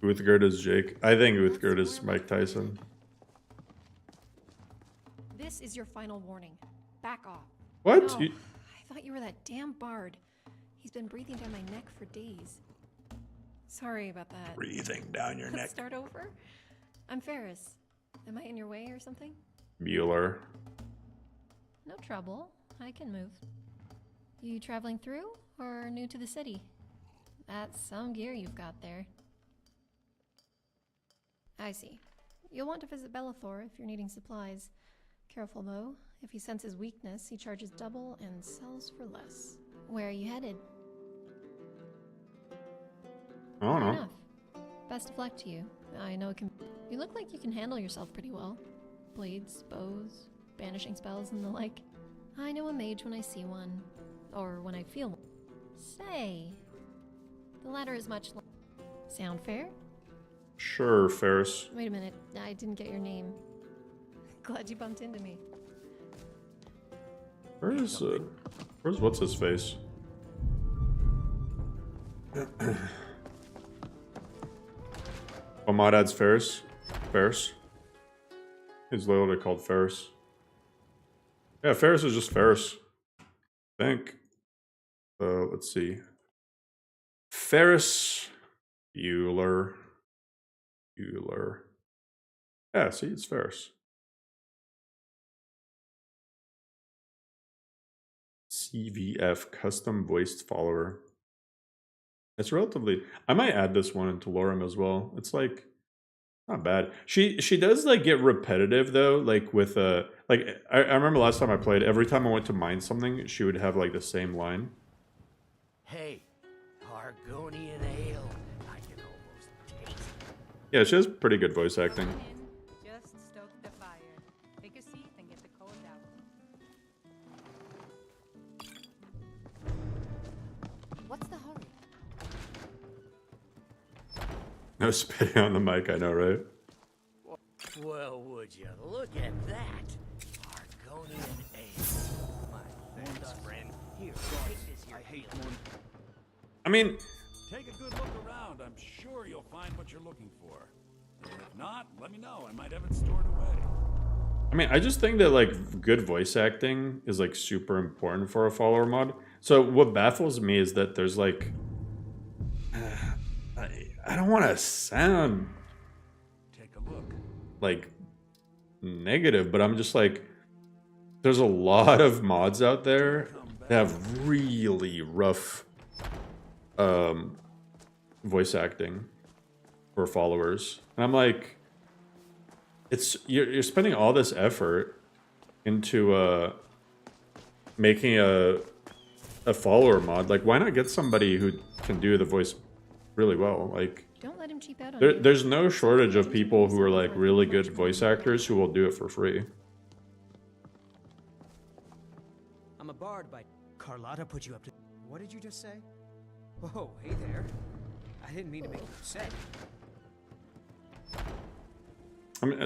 Uthgerd is Jake. I think Uthgerd is Mike Tyson. This is your final warning. Back off. What? No, You- I thought you were that damn bard. He's been breathing down my neck for days. Sorry about that. Breathing down your Let's neck. start over. I'm Ferris. Am I in your way or something? Mueller. No trouble. I can move. You traveling through or new to the city? That's some gear you've got there. I see. You'll want to visit Bellathor if you're needing supplies. Careful though. If he senses weakness, he charges double and sells for less. Where are you headed? I don't Fair know. enough. Best of luck to you. I know it can. You look like you can handle yourself pretty well. Blades, bows, banishing spells, and the like. I know a mage when I see one, or when I feel one. Say, the latter is much. Sound fair? Sure, Ferris. Wait a minute, I didn't get your name. Glad you bumped into me. Where's what's his face? Ahmad adds Ferris. Ferris. He's literally called Ferris. Yeah, Ferris is just Ferris. I think. Let's see. Ferris Bueller. Yeah, see, it's Ferris. CVF, custom voiced follower. It's relatively. I might add this one into Laurum as well. It's like not bad. She does like get repetitive though. Like with like I remember last time I played. Every time I went to mine something, she would have like the same line. Hey, Argonian ale. I can almost taste it. Yeah, she has pretty good voice acting. Just stoke the fire. Take a seat and get the cold out. What's the hurry? No spitting on the mic. I know, right? Well, would you look at that? Argonian ale. My thanks, friend. Here, take this here. I hate one. I mean, Take a good look around. I'm sure you'll find what you're looking for. If not, let me know. I might have it stored away. I just think that like good voice acting is like super important for a follower mod. So what baffles me is that there's like, I don't want to sound Take a look. like negative, but I'm just like, there's a lot of mods out there that have really rough voice acting for followers, and I'm like, it's you're spending all this effort into making a follower mod. Like, why not get somebody who can do the voice really well? Like, Don't let him cheap out on you. there's no shortage of people who are like really good voice actors who will do it for free. I'm a bard by Carlotta put you up to. What did you just say? Whoa, hey there. I didn't mean to make you upset.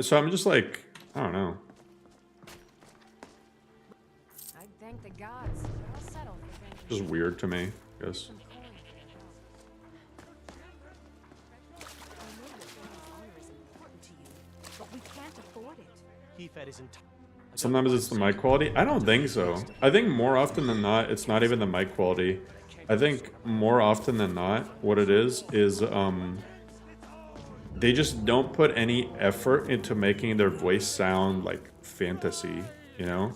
So I'm just like, I don't know. I'd thank the gods, but I'll settle for thanking Just weird to me, I guess. some coin for your help. I know your family's honor is important to you, but we can't afford it. He fed his entire. Sometimes it's the mic quality. I don't think so. I think more often than not, it's not even the mic quality. I think more often than not, what it is they just don't put any effort into making their voice sound like fantasy, you know?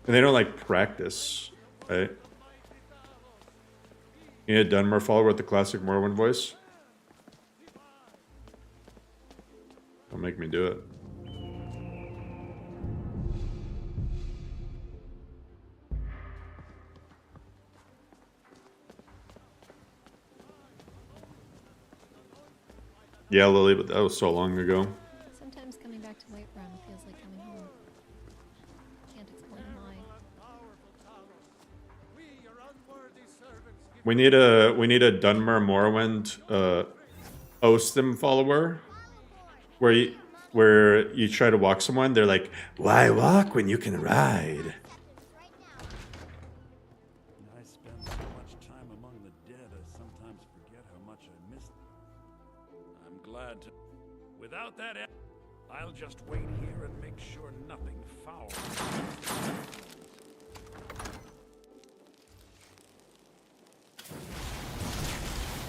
And they don't like practice, right? You need a Dunmer follower with the classic Morrowind voice? Don't make me do it. Yeah, Lily, but that was so long ago. Sometimes coming back to Whiterun feels like coming home. Can't explain why. We need a Dunmer Morrowind Ostim follower where you try to walk someone, they're like, "Why walk when you can ride?" I spend so much time among the dead, I sometimes forget how much I missed. I'm glad to. Without that, I'll just wait here and make sure nothing foul.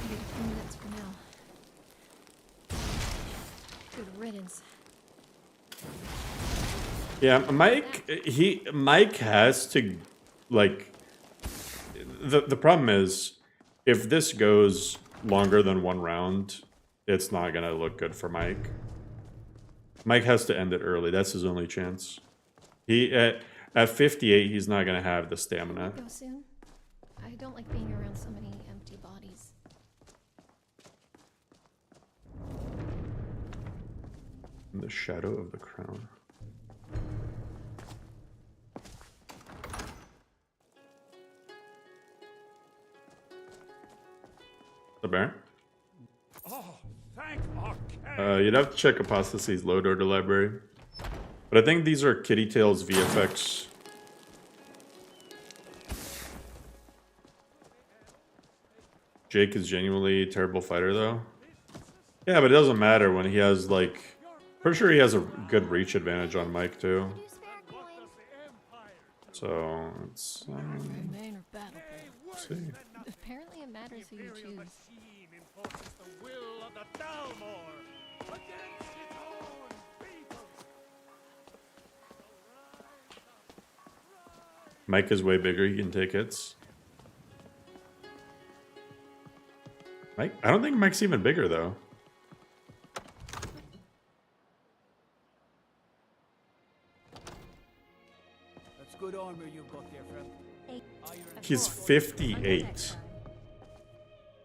Maybe a few minutes for now. Good riddance. Yeah, Mike has to, like, the problem is if this goes longer than one round, it's not gonna look good for Mike. Mike has to end it early. That's his only chance. He at 58, he's not gonna have the stamina. Go soon. I don't like being around so many empty bodies. In the shadow of the crown. The bear? Oh, thank Arcane! You'd have to check Apostasy's load order library. But I think these are Kitty Tails VFX. Jake is genuinely a terrible fighter, though. Yeah, but it doesn't matter when he has, like... Pretty sure he has a good reach advantage on Mike, too. So, it's... Remain or battle plan. let's see. Apparently it matters who you choose. Mike is way bigger, he can take hits. Mike? I don't think Mike's even bigger, though. That's good armor you've got there, friend. He's 58.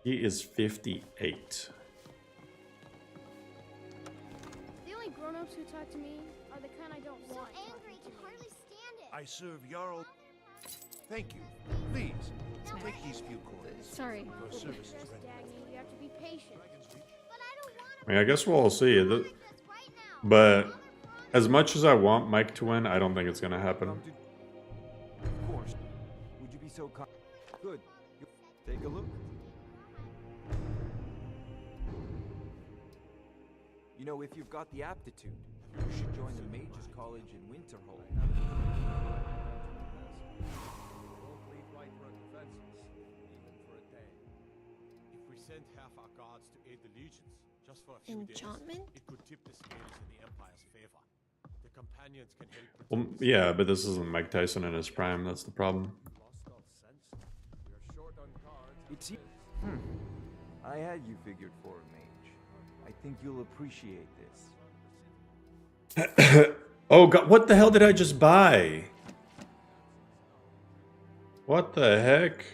He is 58. The only grown-ups who talk to me are the kind I don't want. So angry, can hardly stand it. I serve Jarl. Thank you. Please, take these few coins. Sorry. Your service is ready. Dagny, you have to be patient. But I don't want I mean, I guess we'll all see. But as much as I want Mike to win, I don't think it's going to happen. Of course. Would you be so kind? Good. Take a look. You know, if you've got the aptitude, you should join the Mages College in Winterhold. If we sent half our guards to aid the legions, just for a few Enchantment? days, it could tip the scales in the Empire's favor. The companions can help. Well, yeah, but this isn't Mike Tyson in his prime. That's the problem. It's I had you figured for a mage. I think you'll appreciate this. Oh, God. What the hell did I just buy? What the heck?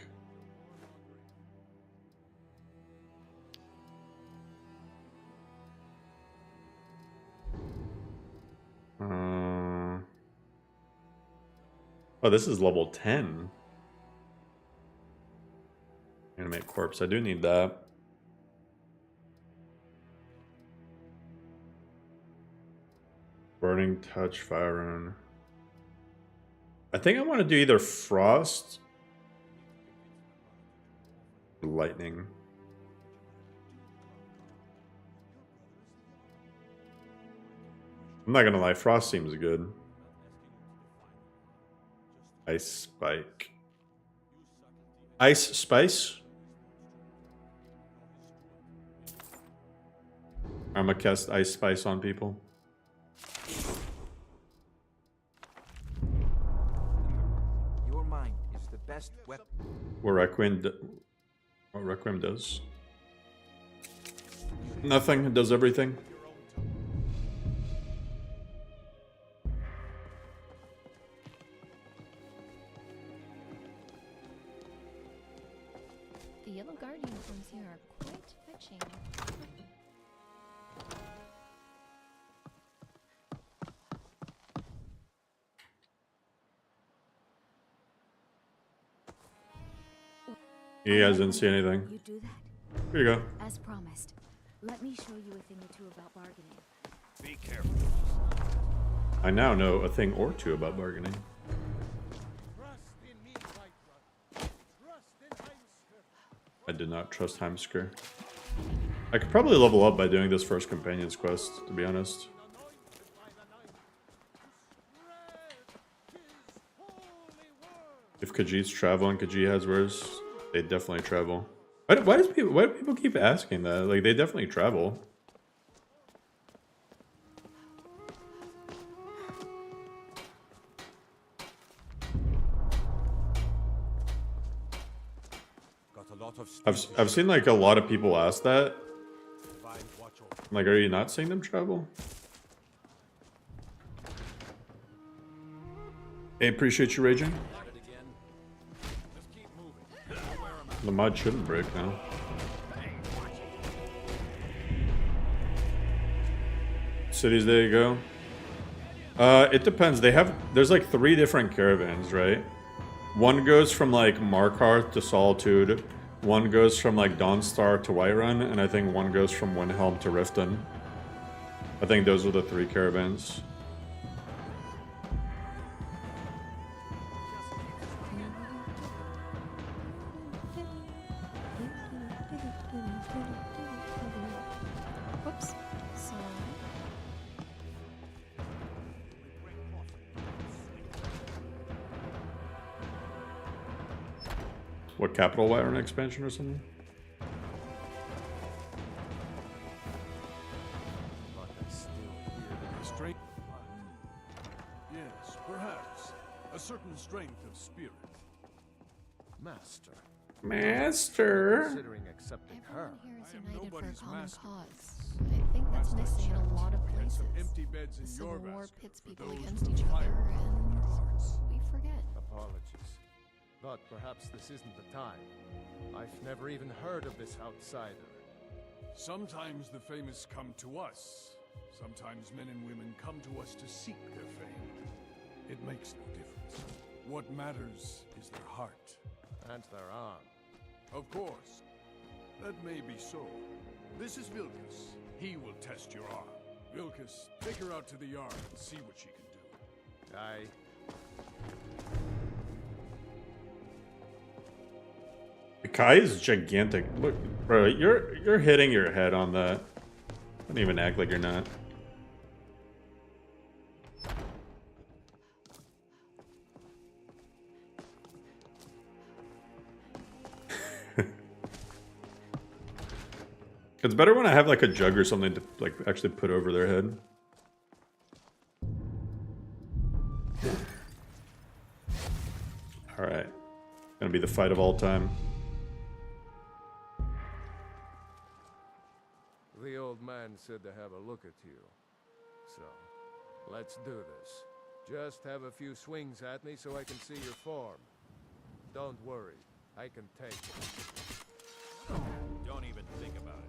Oh, this is level 10. Animate corpse. I do need that. Burning touch, fire rune. I think I want to do either frost or lightning. I'm not gonna lie, frost seems good. Ice spike. Ice spice? I'm gonna cast ice spice on people. Your mind is the best weapon. What Requiem does? Nothing. It does everything. The yellow guard uniforms here are quite fetching. You guys didn't see anything. You do that? Here you go. As promised. Let me show you a thing or two about bargaining. Be careful. I now know a thing or two about bargaining. I did not trust Heimskr. I could probably level up by doing this first companion's quest, to be honest. If Khajiit's travel and Khajiit has wares, they definitely travel. Why do people keep asking that? Like, they definitely travel. I've seen like a lot of people ask that. Like, are you not seeing them travel? Hey, appreciate you raging. The mod shouldn't break now. Cities, there you go. It depends. There's like 3 different caravans, right? One goes from like Markarth to Solitude. One goes from like Dawnstar to Whiterun, and I think one goes from Windhelm to Riften. I think those are the 3 caravans. Whoops. So What, Capital Whiterun expansion or something? Strength? Yes, perhaps. A certain strength of spirit. Master. Master. Considering accepting her. everyone here is united for a common cause. I think that's missing in a lot of places. Empty beds The in your Civil War basket pits for people those against who each other, fight and their hearts. we forget. Apologies. But perhaps this isn't the time. I've never even heard of this outsider. Sometimes the famous come to us. Sometimes men and women come to us to seek their fame. It makes no difference. What matters is their heart. And their arm. Of course. That may be so. This is Vilkas. He will test your arm. Vilkas, take her out to the yard and see what she can do. Aye. Kai is gigantic. Look, bro, you're hitting your head on that. Don't even act like you're not. It's better when I have like a jug or something to like actually put over their head. All right, gonna be the fight of all time. The old man said to have a look at you. So, let's do this. Just have a few swings at me so I can see your form. Don't worry, I can take it. Don't even think about it.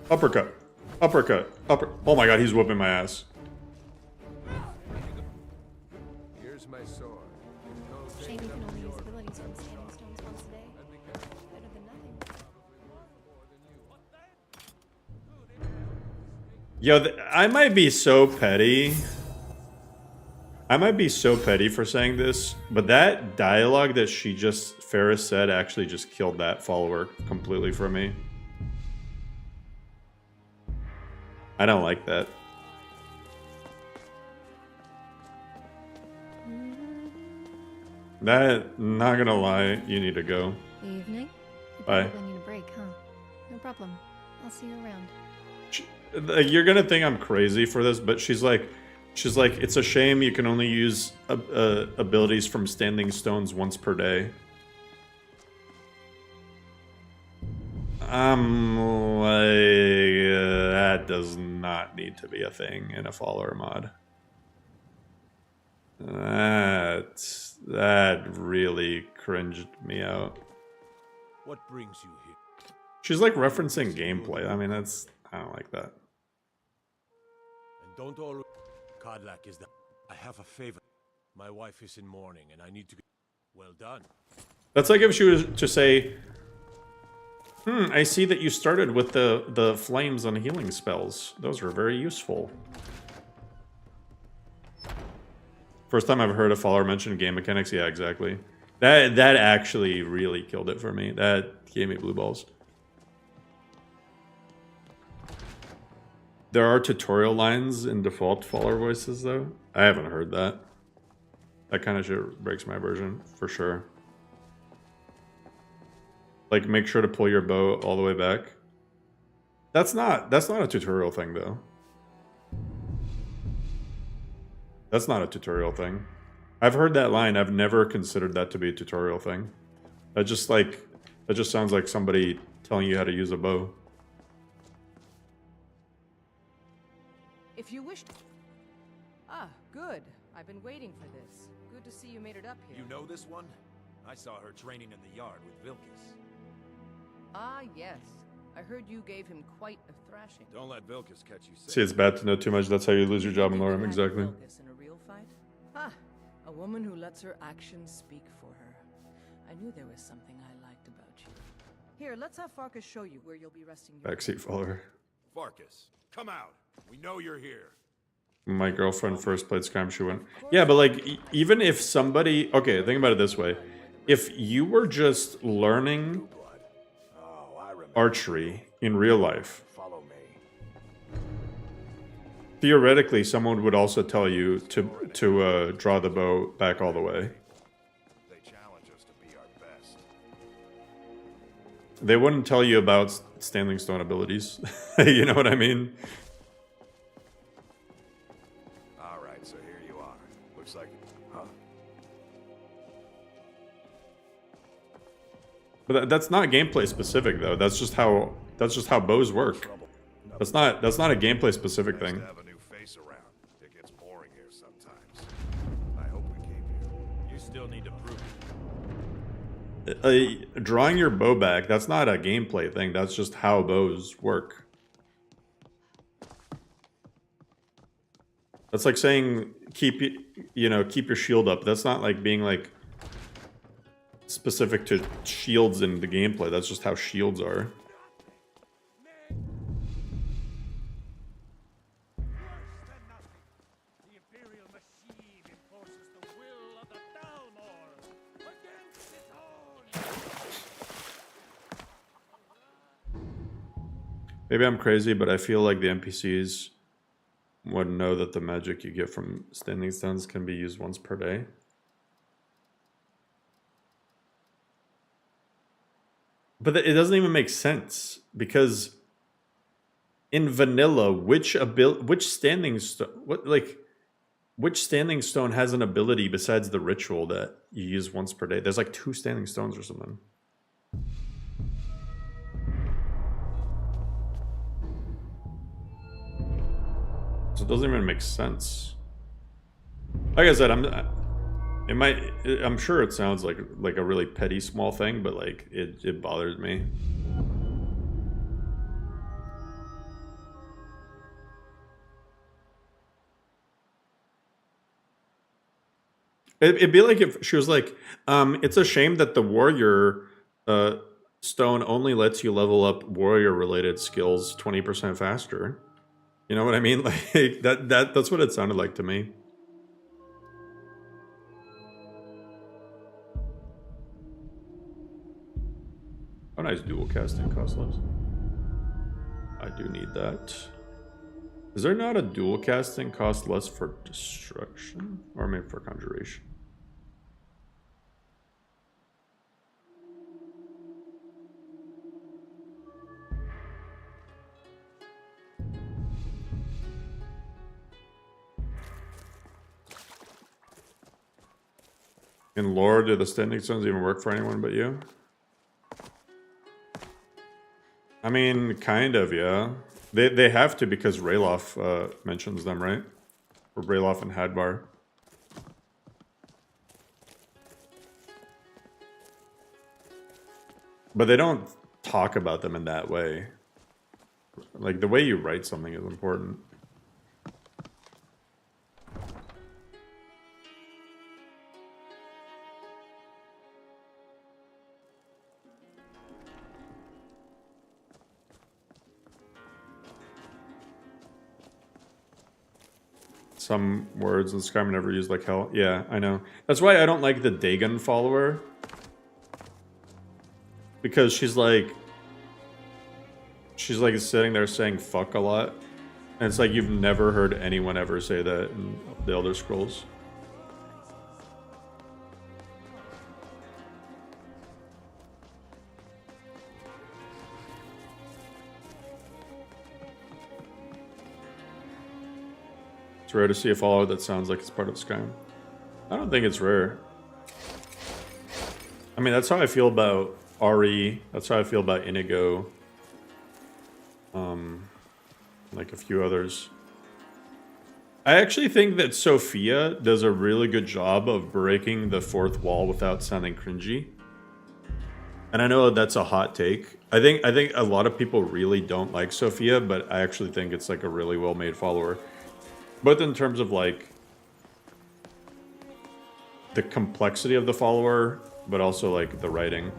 Uppercut. Uppercut. Oh my god, he's whooping my ass. Here's my sword. Shame you can only use abilities from standing stones once a day. Better than nothing. Yo, I might be so petty. I might be so petty for saying this, but that dialogue that Ferris said actually just killed that follower completely for me. I don't like that. That, not gonna lie, you need to go. Evening? You Bye. probably need a break, huh? No problem. I'll see you around. You're gonna think I'm crazy for this, but she's like, it's a shame you can only use abilities from standing stones once per day. I'm like, that does not need to be a thing in a follower mod. That really cringed me out. What brings you here? She's like referencing gameplay. I mean, I don't like that. And don't always... Kodlak is the... I have a favor. My wife is in mourning and I need to... Well done. That's like if she was to say, I see that you started with the flames on healing spells. Those are very useful. First time I've heard a follower mention game mechanics. Yeah, exactly. That actually really killed it for me. That gave me blue balls. There are tutorial lines in default follower voices, though. I haven't heard that. That kind of shit breaks my version, for sure. Like, make sure to pull your bow all the way back. That's not a tutorial thing, though. That's not a tutorial thing. I've heard that line. I've never considered that to be a tutorial thing. That just sounds like somebody telling you how to use a bow. If you wish... Ah, good. I've been waiting for this. Good to see you made it up here. You know this one? I saw her training in the yard with Vilkis. Ah, yes. I heard you gave him quite a thrashing. Don't let Vilkis catch you. See, it's bad to know too much. That's how you lose your job in Laurum. Exactly. Vilkis in a real fight? Ah, a woman who lets her actions speak for her. I knew there was something I liked about you. Here, let's have Farkas show you where you'll be resting your... Backseat follower. Farkas, come out. We know you're here. My girlfriend first played Skyrim, she went, yeah, but like, even if somebody... Okay, think about it this way. If you were just learning archery in real life, theoretically, someone would also tell you to draw the bow back all the way. They challenge us to be our best. They wouldn't tell you about standing stone abilities. You know what I mean? All right, so here you are. Looks like, huh? But that's not gameplay specific, though. That's just how bows work. That's not a gameplay specific thing. Have a new face around. It gets boring here sometimes. I hope we came here. You still need to prove it. Drawing your bow back, that's not a gameplay thing. That's just how bows work. That's like saying keep your shield up. That's not like being like specific to shields in the gameplay. That's just how shields are. Maybe I'm crazy, but I feel like the NPCs would know that the magic you get from standing stones can be used once per day. But it doesn't even make sense, because in vanilla, which standing stone has an ability besides the ritual that you use once per day? There's like 2 standing stones or something. So it doesn't even make sense. Like I said, I'm sure it sounds like a really petty small thing, but like it bothers me. It'd be like if she was like, it's a shame that the warrior stone only lets you level up warrior related skills 20% faster. You know what I mean? Like that's what it sounded like to me. Oh, nice dual casting cost less. I do need that. Is there not a dual casting cost less for destruction? Or maybe for conjuration? In lore, do the standing stones even work for anyone but you? I mean, kind of, yeah. They have to because Rayloff mentions them, right? Or Rayloff and Hadvar. But they don't talk about them in that way. Like, the way you write something is important. Some words in Skyrim never used like hell. Yeah, I know. That's why I don't like the Dagon follower. Because she's like sitting there saying fuck a lot. And it's like you've never heard anyone ever say that in the Elder Scrolls. It's rare to see a follower that sounds like it's part of Skyrim. I don't think it's rare. I mean, that's how I feel about Ari. That's how I feel about Inigo. Like a few others. I actually think that Sophia does a really good job of breaking the fourth wall without sounding cringy. And I know that's a hot take. I think a lot of people really don't like Sophia, but I actually think it's like a really well-made follower. Both in terms of like the complexity of the follower, but also like the writing.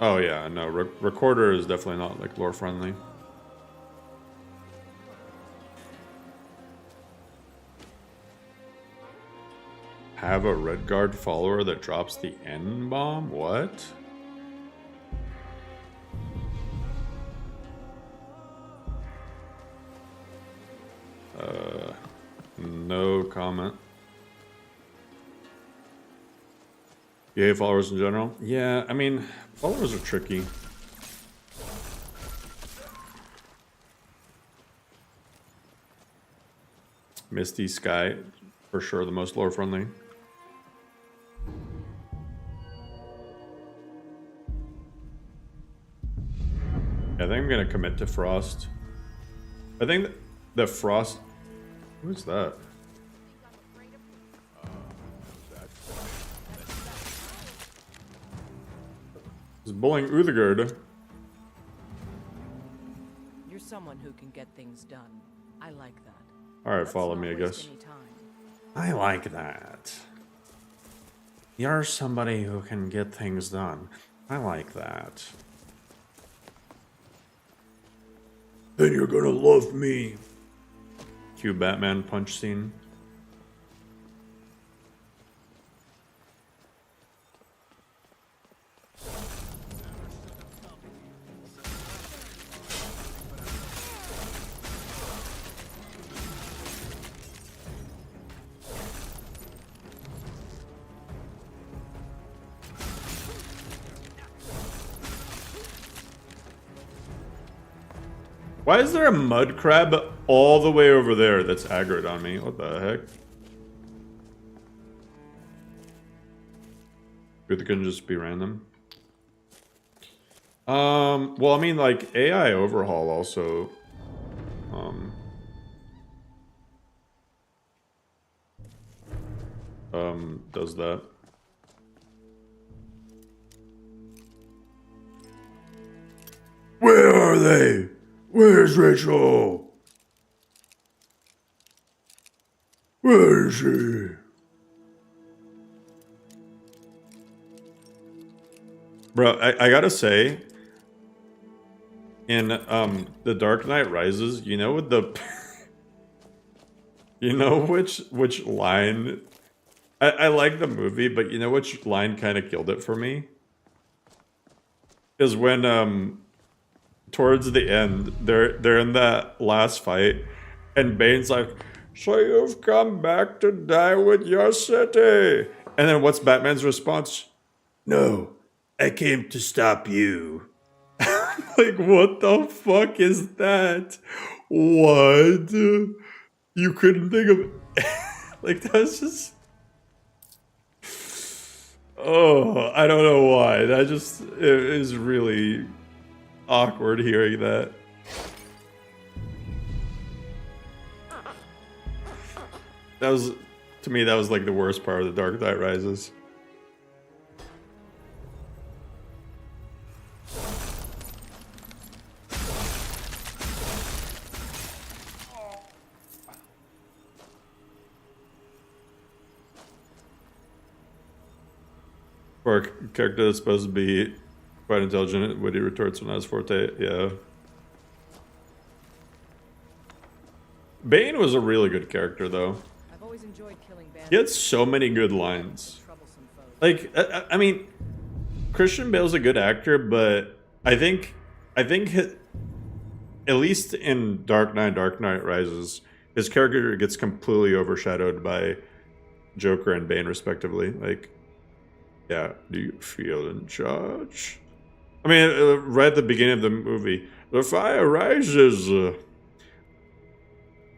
Oh yeah, no, Recorder is definitely not like lore friendly. Have a Redguard follower that drops the N-bomb? What? No comment. You hate followers in general? Yeah, I mean, followers are tricky. Misty Sky, for sure, the most lore friendly. I think I'm gonna commit to Frost. I think the Frost... Who's that? It's bullying Uthgard. You're someone who can get things done. I like that. Alright, follow me, I guess. I like that. You're somebody who can get things done. I like that. Then you're gonna love me. Cue Batman punch scene. Why is there a mud crab all the way over there that's aggroed on me? What the heck? It couldn't just be random. Well, I mean, like, AI overhaul also, does that. Where are they? Where's Rachel? Where is she? Bro, I gotta say, in The Dark Knight Rises, you know what the you know which line I like the movie, but you know which line kind of killed it for me? Is when towards the end, they're in that last fight, and Bane's like, "So you've come back to die with your city?" And then what's Batman's response? "No, I came to stop you." Like, what the fuck is that? What? You couldn't think of like that's just. Oh, I don't know why. That just it is really awkward hearing that. That was, to me, that was like the worst part of The Dark Knight Rises. For a character that's supposed to be quite intelligent, witty retorts when I was forte, yeah. Bane was a really good character, though. I've always enjoyed killing bandits. He had so many good lines. Like, I mean, Christian Bale's a good actor, but I think at least in Dark Knight Rises, his character gets completely overshadowed by Joker and Bane, respectively. Like, yeah, do you feel in charge? I mean, right at the beginning of the movie, the fire rises.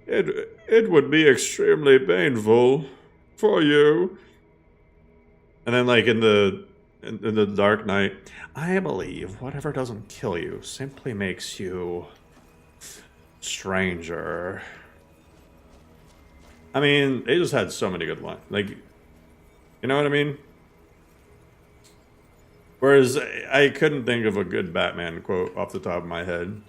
It would be extremely painful for you. And then, like in the Dark Knight, I believe whatever doesn't kill you simply makes you stranger. I mean, they just had so many good lines. Like, you know what I mean? Whereas I couldn't think of a good Batman quote off the top of my head.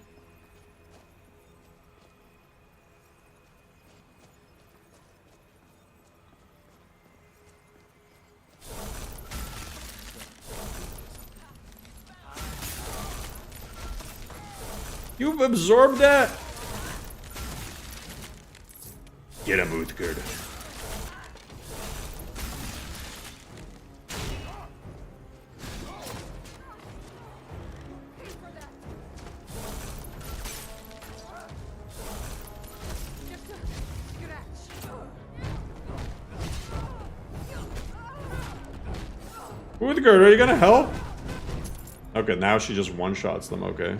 You've absorbed that? Get him, Uthgerd. Uthgerd, are you gonna help? Okay, now she just one-shots them, okay.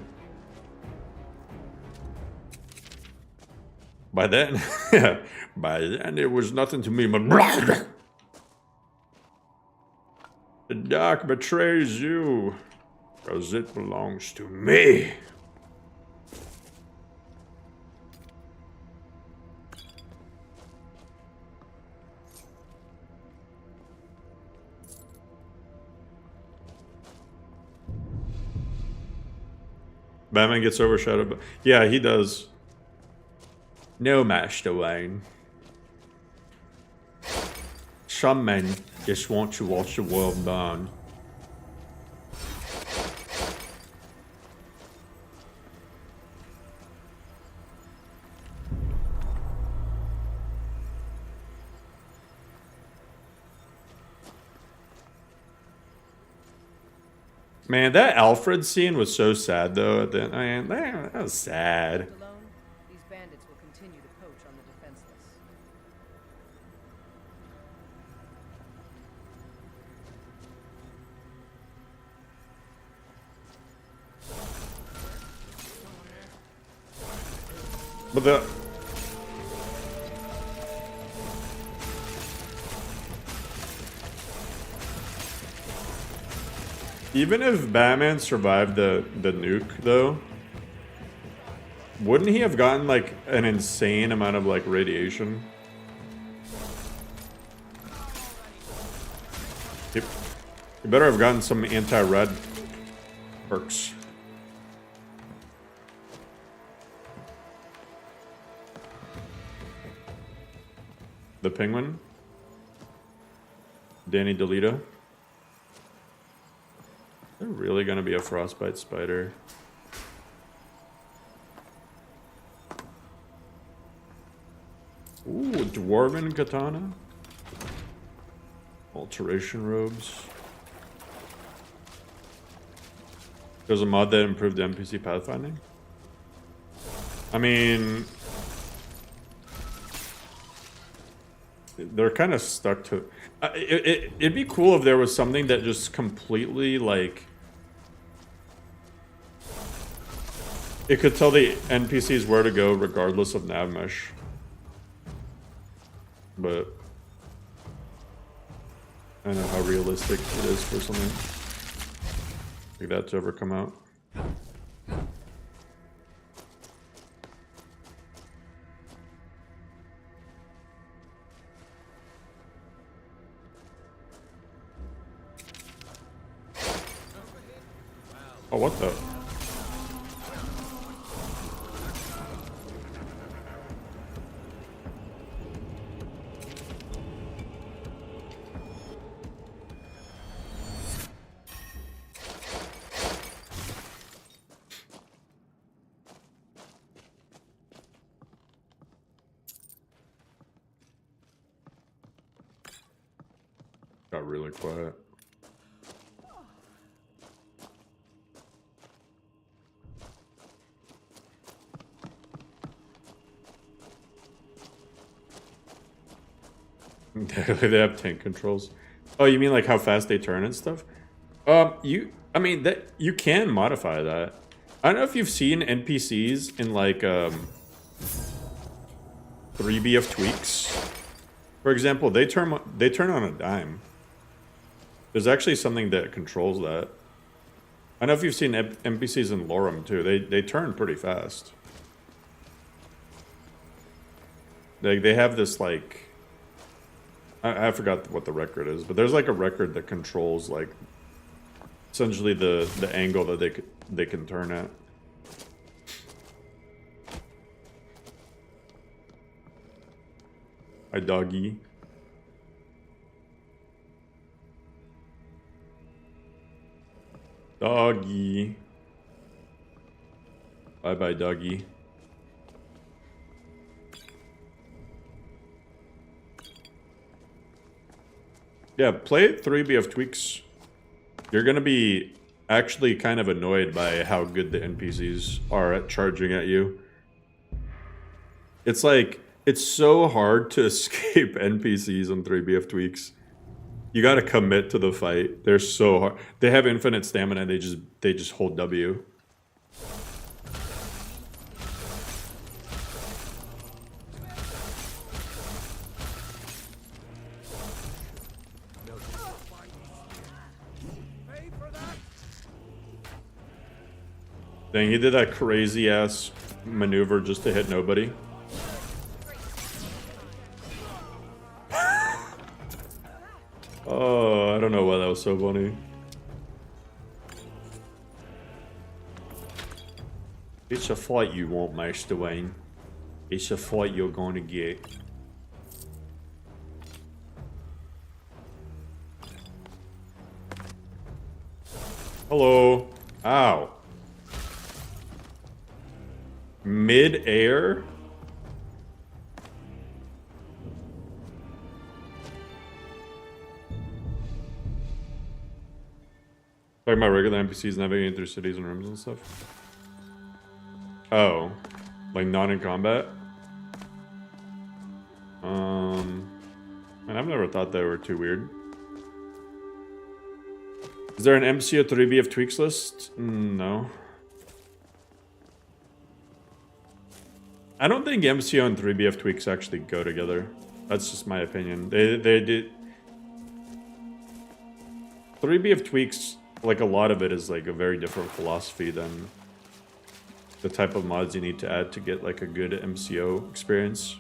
By then, by then it was nothing to me but the dark betrays you, because it belongs to me. Batman gets overshadowed, but yeah, he does. No, Master Wayne. Some men just want to watch the world burn. Man, that Alfred scene was so sad, though. At the end, I mean, that was sad. These bandits will continue to poach on the defenseless. But the... Even if Batman survived the nuke, though, wouldn't he have gotten, like, an insane amount of, like, radiation? He better have gotten some anti-red perks. The Penguin? Danny DeLito? there really gonna be a frostbite spider? Ooh, dwarven katana. Alteration robes. There's a mod that improved the NPC pathfinding. I mean, they're kind of stuck to. It'd be cool if there was something that just completely like. It could tell the NPCs where to go regardless of nav mesh. But I don't know how realistic it is for something like that to ever come out. Oh, what the? Got really quiet. They have tank controls. Oh, you mean like how fast they turn and stuff? I mean that you can modify that. I don't know if you've seen NPCs in like 3BF tweaks. For example, they turn on a dime. There's actually something that controls that. I don't know if you've seen NPCs in Laurum too. They turn pretty fast. They have this like. I forgot what the record is, but there's like a record that controls like essentially the angle that they can turn at. Hi, doggy. Doggy. Bye bye, doggy. Yeah, play 3BF tweaks. You're gonna be actually kind of annoyed by how good the NPCs are at charging at you. It's like, it's so hard to escape NPCs on 3BF tweaks. You gotta commit to the fight. They're so hard. They have infinite stamina, they just hold W. Dang, he did that crazy ass maneuver just to hit nobody. Oh, I don't know why that was so funny. It's a fight you want, Master Wayne. It's a fight you're going to get. Hello. Ow. Mid-air? Talking about regular NPCs navigating through cities and rooms and stuff. Oh. Like not in combat? And I've never thought they were too weird. Is there an MCO 3BF tweaks list? No. I don't think MCO and 3BF tweaks actually go together. That's just my opinion. They did. 3BF tweaks, like a lot of it is like a very different philosophy than the type of mods you need to add to get like a good MCO experience.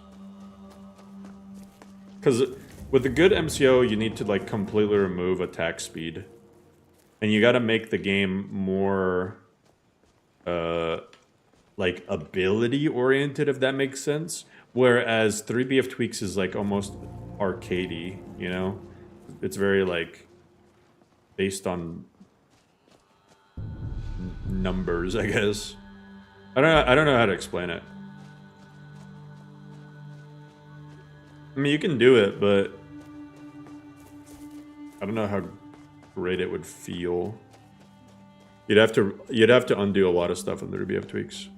Because with a good MCO, you need to like completely remove attack speed. And you gotta make the game more like ability oriented, if that makes sense. Whereas 3BF tweaks is like almost arcadey, you know? It's very like based on numbers, I guess. I don't know how to explain it. I mean, you can do it, but I don't know how great it would feel. You'd have to undo a lot of stuff in the RubyF tweaks.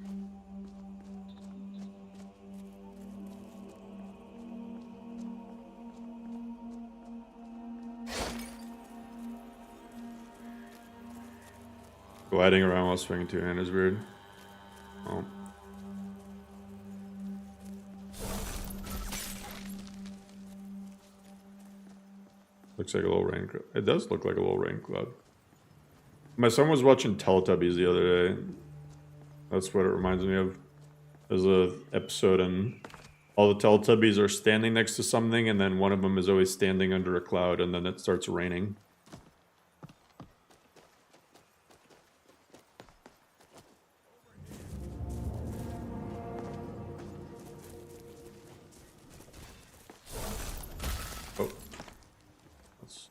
Gliding around while swinging two hand is weird. Oh. Looks like a little rain cloud. It does look like a little rain cloud. My son was watching Teletubbies the other day. That's what it reminds me of. There's a episode and all the Teletubbies are standing next to something, and then one of them is always standing under a cloud, and then it starts raining. Oh. That's...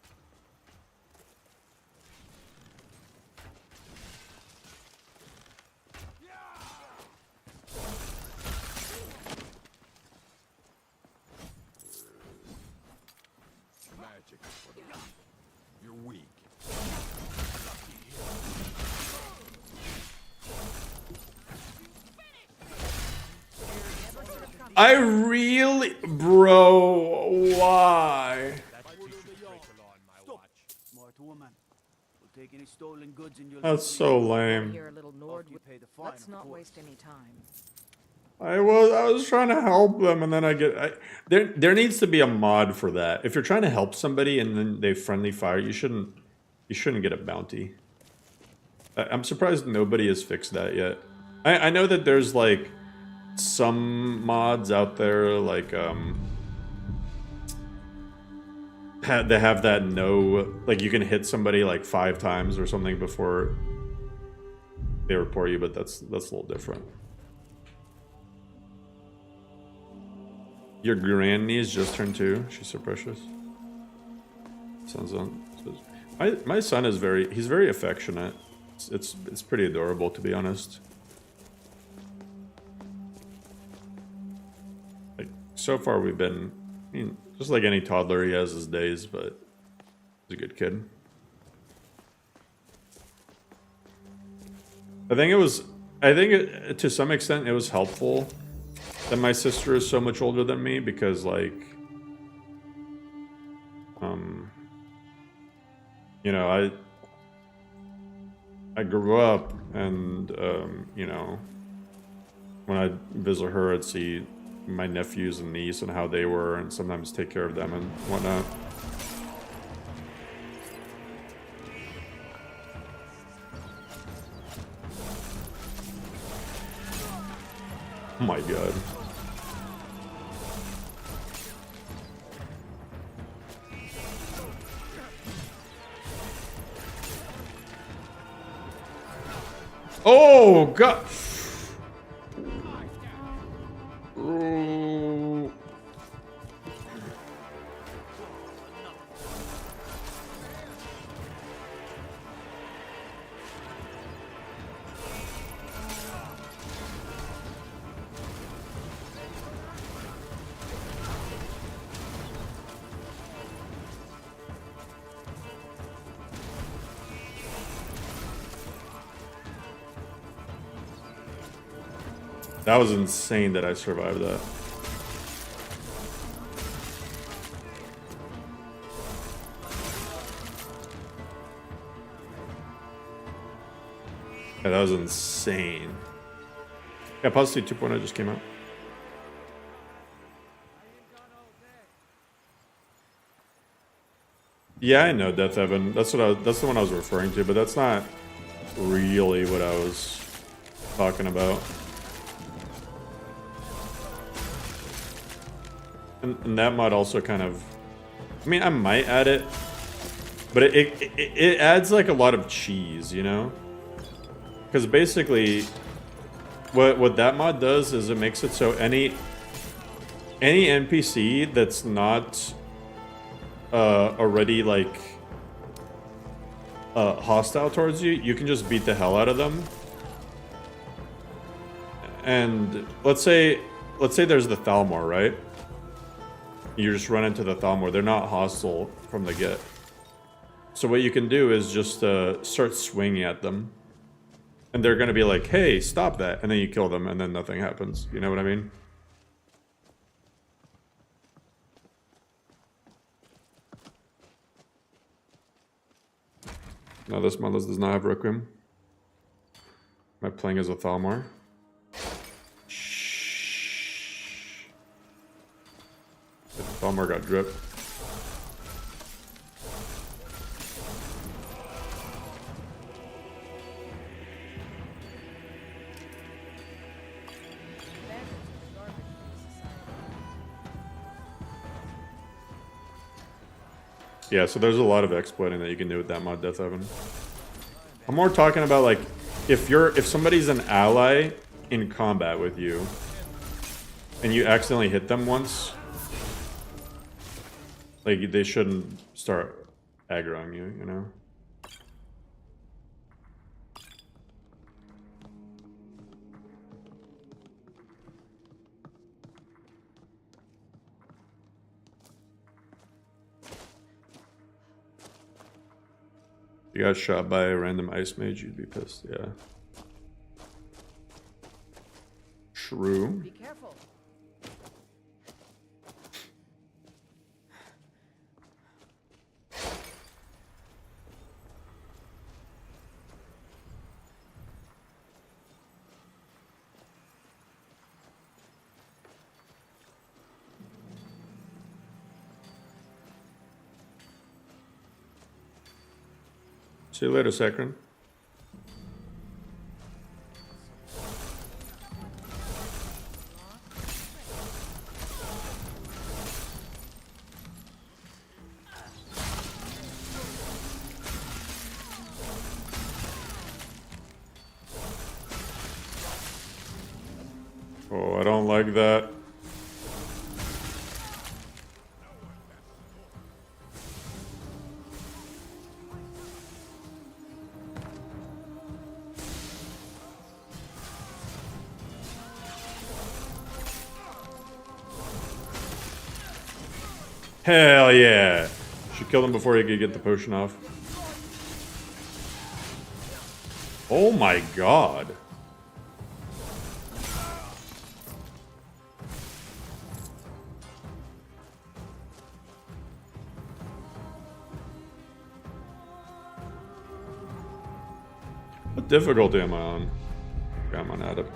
Magic. You're weak. I really... Bro, why? Smart woman. We'll take any stolen goods and you'll That's so lame. Here, little Nord. Let's not waste any time. I was trying to help them, and then there needs to be a mod for that. If you're trying to help somebody and then they friendly fire, you shouldn't get a bounty. I'm surprised nobody has fixed that yet. I know that there's like some mods out there, like they have that like you can hit somebody like 5 times or something before they report you, but that's a little different. Your grandniece just turned 2. She's so precious. Sounds on. My son is he's very affectionate. It's pretty adorable, to be honest. Like so far we've been, I mean, just like any toddler, he has his days, but he's a good kid. I think to some extent it was helpful that my sister is so much older than me, because like you know, I grew up and you know, when I visit her, I'd see my nephews and niece and how they were, and sometimes take care of them and whatnot. Oh my god. Oh god. Oh. That was insane that I survived that. Yeah, that was insane. Yeah, Apostasy 2.0 just came out. Yeah, I know Death Heaven. That's the one I was referring to, but that's not really what I was talking about. And that mod also kind of, I mean, I might add it, but it adds like a lot of cheese, you know? Because basically, what that mod does is it makes it so any NPC that's not already like hostile towards you, you can just beat the hell out of them, And let's say there's the Thalmor, right? You just run into the Thalmor. They're not hostile from the get. So what you can do is just start swinging at them. And they're going to be like, hey, stop that. And then you kill them and then nothing happens. You know what I mean? No, this Monolith does not have Requiem. Am I playing as a Thalmor? Shh. The Thalmor got dripped. Yeah, so there's a lot of exploiting that you can do with that mod, Death Heaven. I'm more talking about like if somebody's an ally in combat with you and you accidentally hit them once, like they shouldn't start aggroing you, you know? If you got shot by a random ice mage, you'd be pissed, yeah. True. Be careful. See you later, Sakrin. Oh, I don't like that. Hell yeah! Should kill him before he could get the potion off. Oh my god. What difficulty am I on? Okay, I'm on Adept.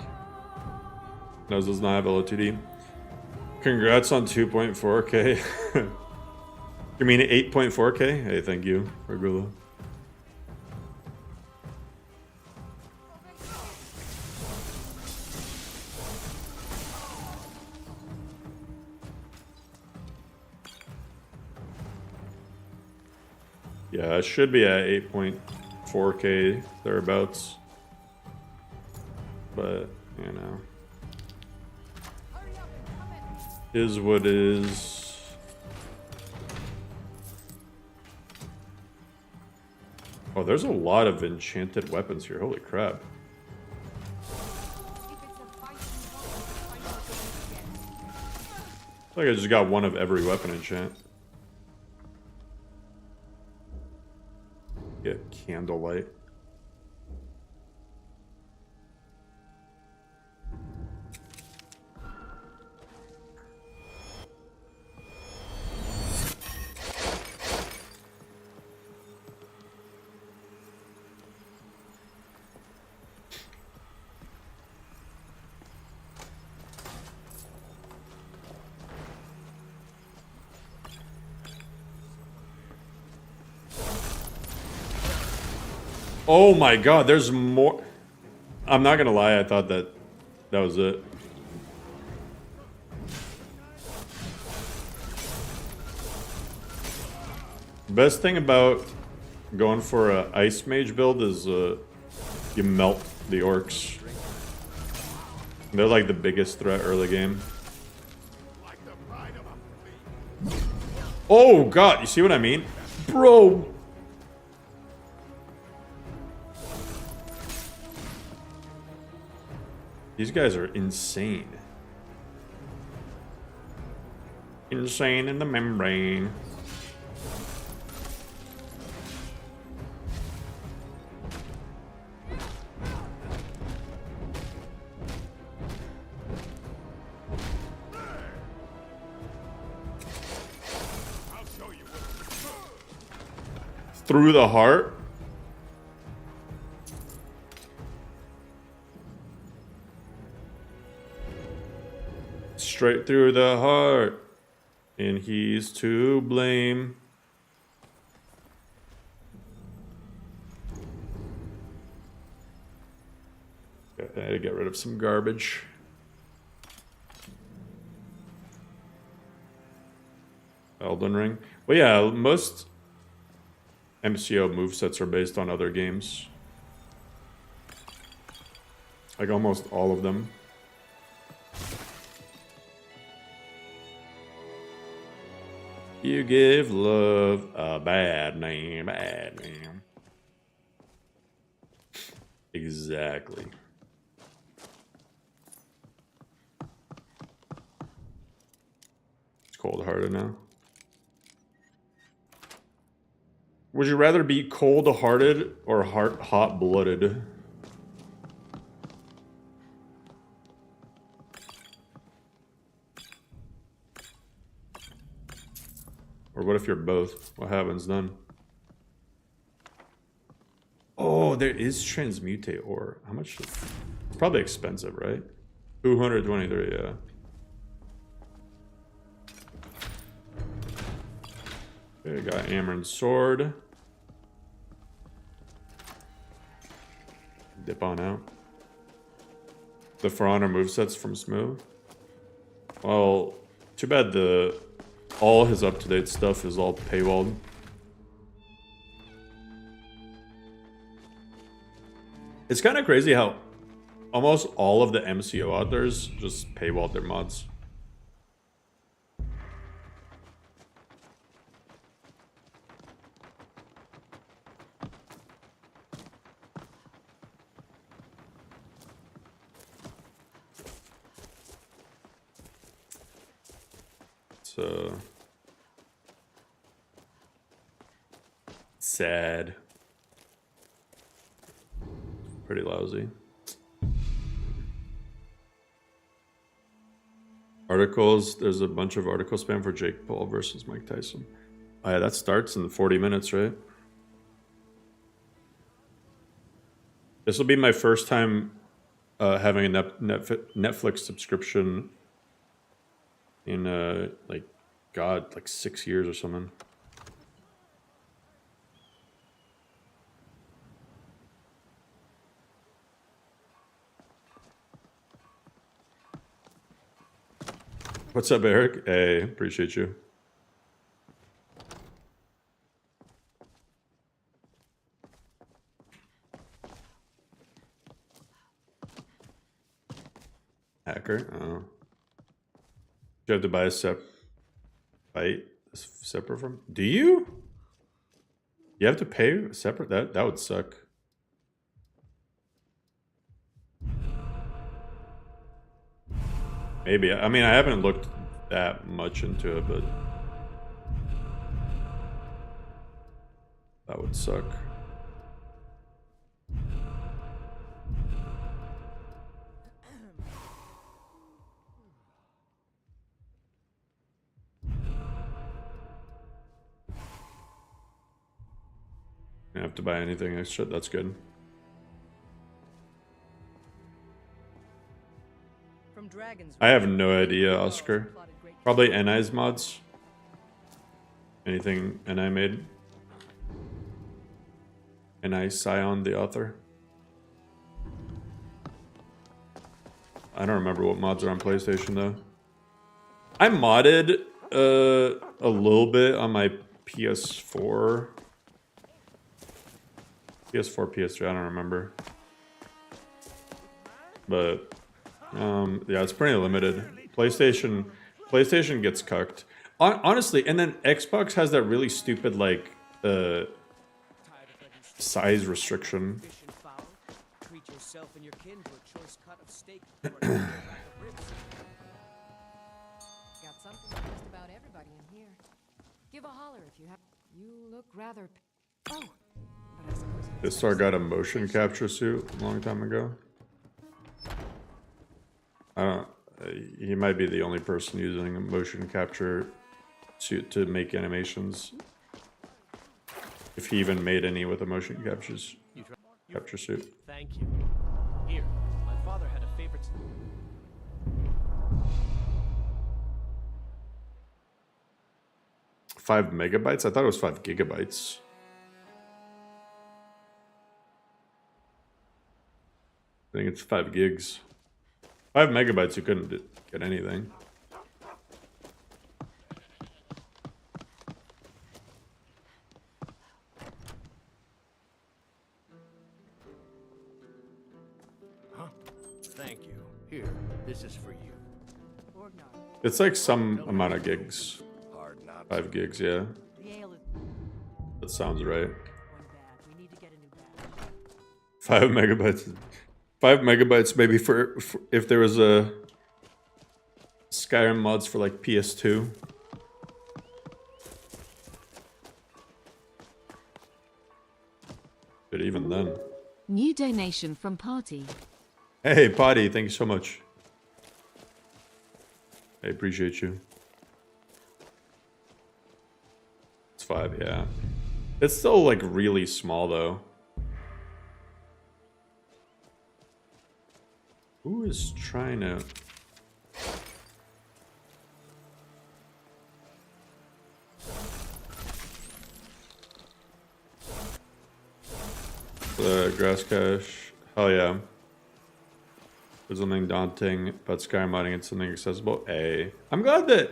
Nose does not have LOTD. Congrats on 2.4k. You mean 8.4k? Hey, thank you, Regula. Yeah, I should be at 8.4k thereabouts. But, you know. Is what is. Oh, there's a lot of enchanted weapons here. Holy crap. I feel like I just got one of every weapon enchant. Get candlelight. Oh my god, there's more. I'm not gonna lie, I thought that was it. Best thing about going for a ice mage build is you melt the orcs. They're like the biggest threat early game. Oh god, you see what I mean? Bro! These guys are insane. Insane in the membrane. Through the heart? Straight through the heart. And he's to blame. I had to get rid of some garbage. Elden Ring. Well, yeah, most MCO movesets are based on other games. Like almost all of them. You give love a bad name, bad name. Exactly. It's cold-hearted now. Would you rather be cold-hearted or hot-blooded? Or what if you're both? What happens then? Oh, there is transmutate ore. How much? It's probably expensive, right? 223, yeah. Okay, got Amaran's sword. Dip on out. The For Honor movesets from Smooth. Well, too bad all his up-to-date stuff is all paywalled. It's kind of crazy how almost all of the MCO authors just paywalled their mods. So sad. Pretty lousy. Articles. There's a bunch of article spam for Jake Paul versus Mike Tyson. Oh yeah, that starts in 40 minutes, right? This will be my first time having a Netflix subscription in like 6 years or something. What's up, Eric? Hey, appreciate you. Hacker? Oh. You have to buy a separate from? Do you? You have to pay separate? That would suck. Maybe. I mean, I haven't looked that much into it, but that would suck. I have to buy anything extra. That's good. I have no idea, Oscar. Probably NI's mods. Anything NI made. NI Scion, the author. I don't remember what mods are on PlayStation though. I modded a little bit on my PS4. PS4, PS3, I don't remember. But yeah, it's pretty limited. PlayStation gets cucked. Honestly, and then Xbox has that really stupid size restriction. yourself and your kin to a choice cut of steak or a rack of ribs. Got something for just about everybody in here. Give a holler if you have. You look rather. Oh, but I suppose. This star got a motion capture suit a long time ago. I don't. He might be the only person using a motion capture suit to make animations. If he even made any with a motion capture suit. Thank you. Here, my father had a favorite. 5 megabytes? I thought it was 5 gigabytes. I think it's 5 gigs. 5 megabytes, you couldn't get anything. Huh? Thank you. Here, this is for you. It's like some amount of gigs. 5 gigs, yeah. That sounds right. 5 megabytes. 5 megabytes maybe for if there was a Skyrim mods for like PS2. But even then. New donation from Party. Hey, Potty, thank you so much. I appreciate you. It's 5, yeah. It's still like really small though. Who is trying to... The grass cache. Hell yeah. There's something daunting about Skyrim modding and something accessible. Hey. I'm glad that...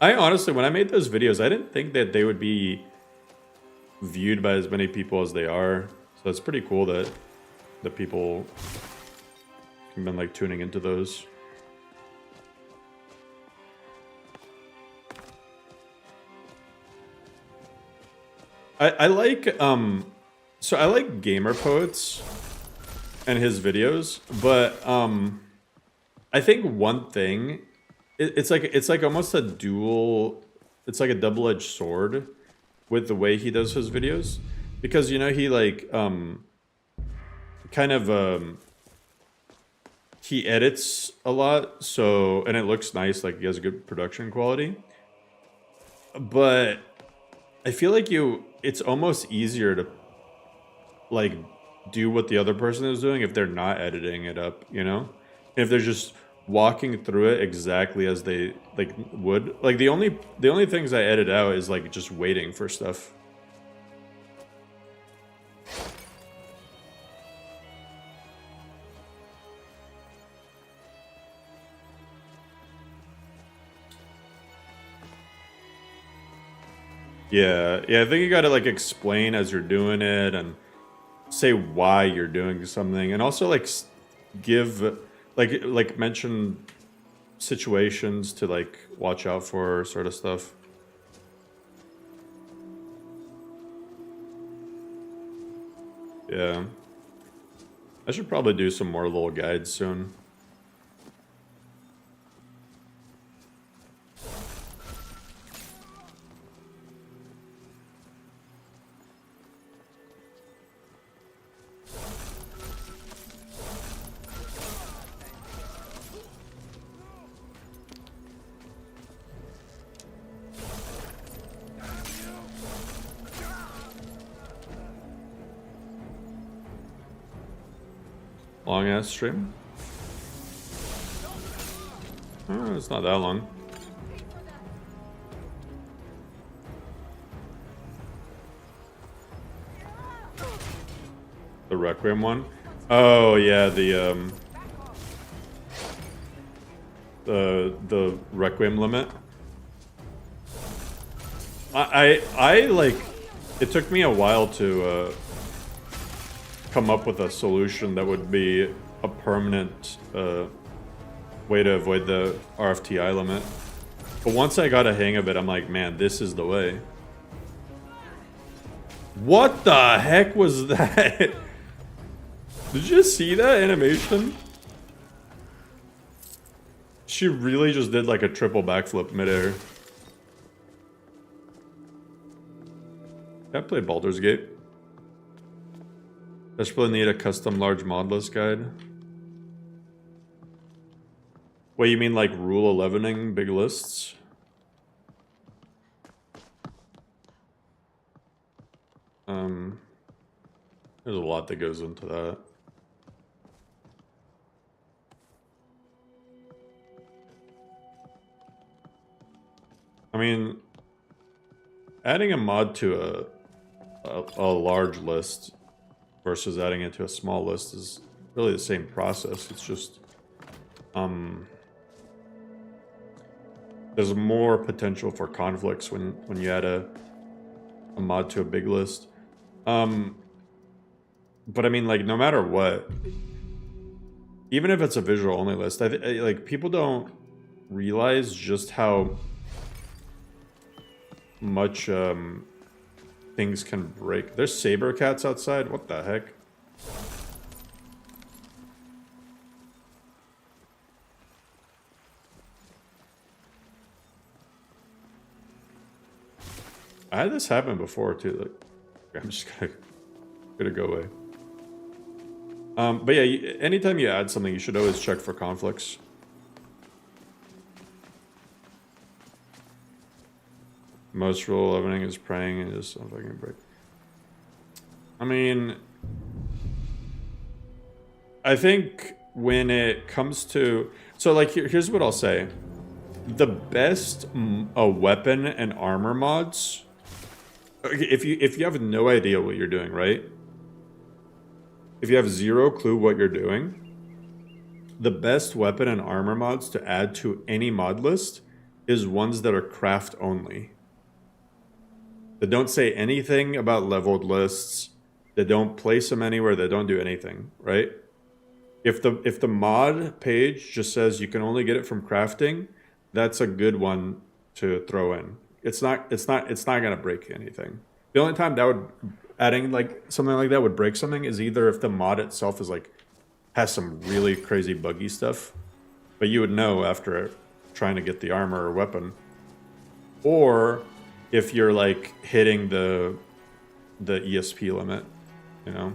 I honestly, when I made those videos, I didn't think that they would be viewed by as many people as they are. So it's pretty cool that the people have been like tuning into those. I like so I like Gamer Poets and his videos, but I think one thing it's like almost a it's like a double-edged sword with the way he does his videos, because you know he like kind of he edits a lot, so, and it looks nice, like he has a good production quality, but I feel like it's almost easier to like do what the other person is doing if they're not editing it up, you know? If they're just walking through it exactly as they like would. Like the only things I edit out is like just waiting for stuff. Yeah, I think you gotta like explain as you're doing it and say why you're doing something, and also like give like mention situations to like watch out for, sort of stuff. Yeah, I should probably do some more little guides soon. Long ass stream? Oh, it's not that long. The Requiem one? Oh yeah, the Requiem limit. I like, it took me a while to come up with a solution that would be a permanent way to avoid the RFTI limit. But once I got a hang of it, I'm like, man, this is the way. What the heck was that? Did you see that animation? She really just did like a triple backflip midair. I played Baldur's Gate. I should probably need a custom large mod list guide. What, you mean like rule 11ing big lists? There's a lot that goes into that. I mean, adding a mod to a large list versus adding it to a small list is really the same process. It's just there's more potential for conflicts when you add a mod to a big list. But I mean, like, no matter what, even if it's a visual only list, like, people don't realize just how much things can break. There's saber cats outside. What the heck? I had this happen before too. Like, I'm just gonna go away. But yeah, anytime you add something, you should always check for conflicts. Most rule 11ing is praying and just fucking break. I mean, I think when it comes to, so like here's what I'll say: the best weapon and armor mods. If you have no idea what you're doing, right? If you have zero clue what you're doing, the best weapon and armor mods to add to any mod list is ones that are craft only. They don't say anything about leveled lists. They don't place them anywhere. They don't do anything, right? If the mod page just says you can only get it from crafting, that's a good one to throw in. It's not gonna break anything. The only time that would adding like something like that would break something is either if the mod itself is like has some really crazy buggy stuff, but you would know after trying to get the armor or weapon, or if you're like hitting the ESP limit, you know.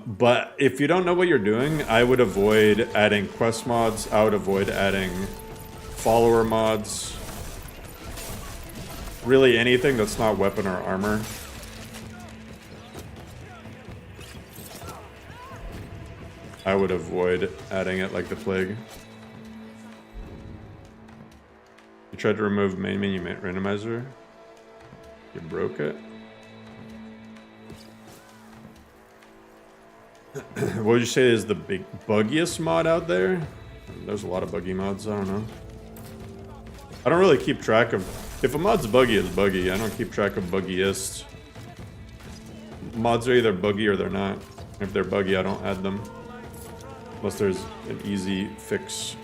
But if you don't know what you're doing, I would avoid adding quest mods. I would avoid adding follower mods. Really anything that's not weapon or armor. I would avoid adding it like the plague. You tried to remove main menu randomizer. You broke it. What would you say is the buggiest mod out there? There's a lot of buggy mods. I don't know. I don't really keep track of. If a mod's buggy, it's buggy. I don't keep track of buggiest. Mods are either buggy or they're not. If they're buggy, I don't add them. Unless there's an easy fix.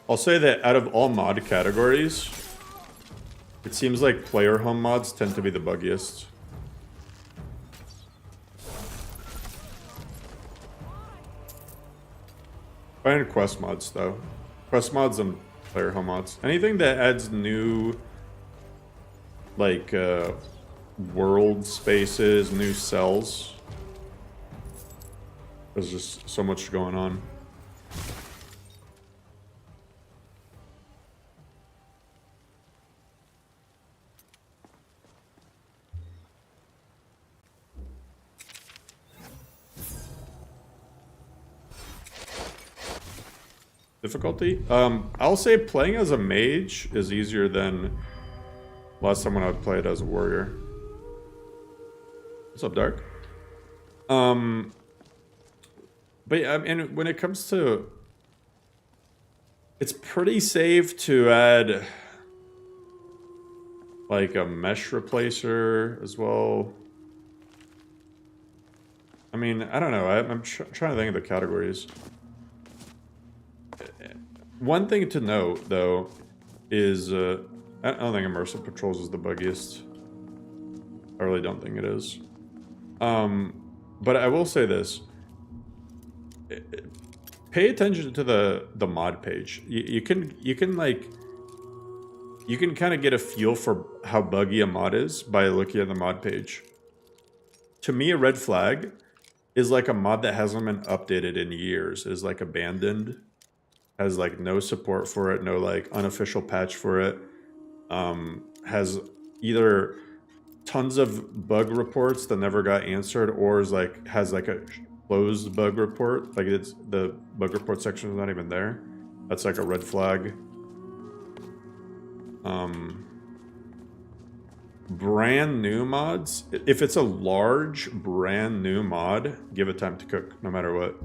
I'll say that out of all mod categories, it seems like player home mods tend to be the buggiest. Find quest mods though. Quest mods and player home mods. Anything that adds new, like, world spaces, new cells. There's just so much going on. Difficulty? I'll say playing as a mage is easier than last time when I would play it as a warrior. What's up, Dark? But yeah, I mean, when it comes to... It's pretty safe to add like a mesh replacer as well. mean, I don't know. I'm trying to think of the categories. One thing to note, though, is I don't think immersive patrols is the buggiest. I really don't think it is. But I will say this: pay attention to the mod page. You can kind of get a feel for how buggy a mod is by looking at the mod page. To me, a red flag is like a mod that hasn't been updated in years. It is like abandoned, has like no support for it, no like unofficial patch for it. Has either tons of bug reports that never got answered, or is like has like a closed bug report. Like it's the bug report section is not even there. That's like a red flag. Brand new mods. If it's a large brand new mod, give it time to cook no matter what.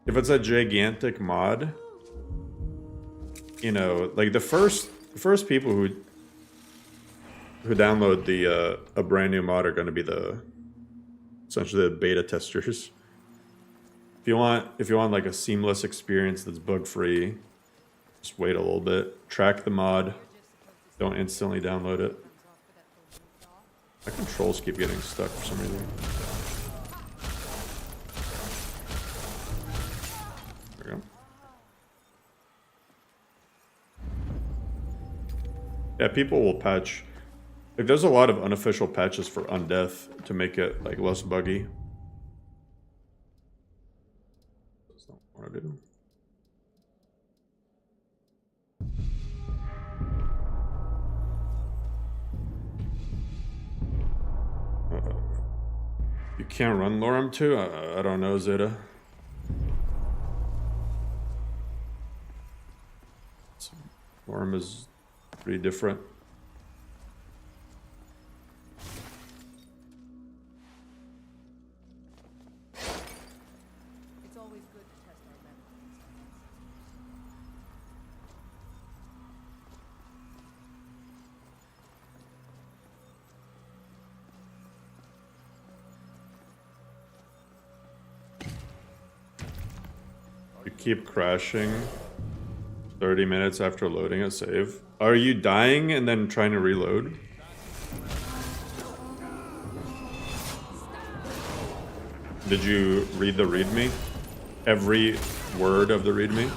If it's a gigantic mod, you know, like the first people who download the a brand new mod are going to be essentially the beta testers. If you want like a seamless experience that's bug free, just wait a little bit. Track the mod. Don't instantly download it. My controls keep getting stuck for some reason. There we go. Yeah, people will patch. Like, there's a lot of unofficial patches for Undeath to make it like less buggy. That's not what I want to do. You can't run Laurum too? I don't know, Zeta. Laurum is pretty different. It's always good to test our methods. You keep crashing 30 minutes after loading a save. Are you dying and then trying to reload? Did you read the readme? Every word of the readme?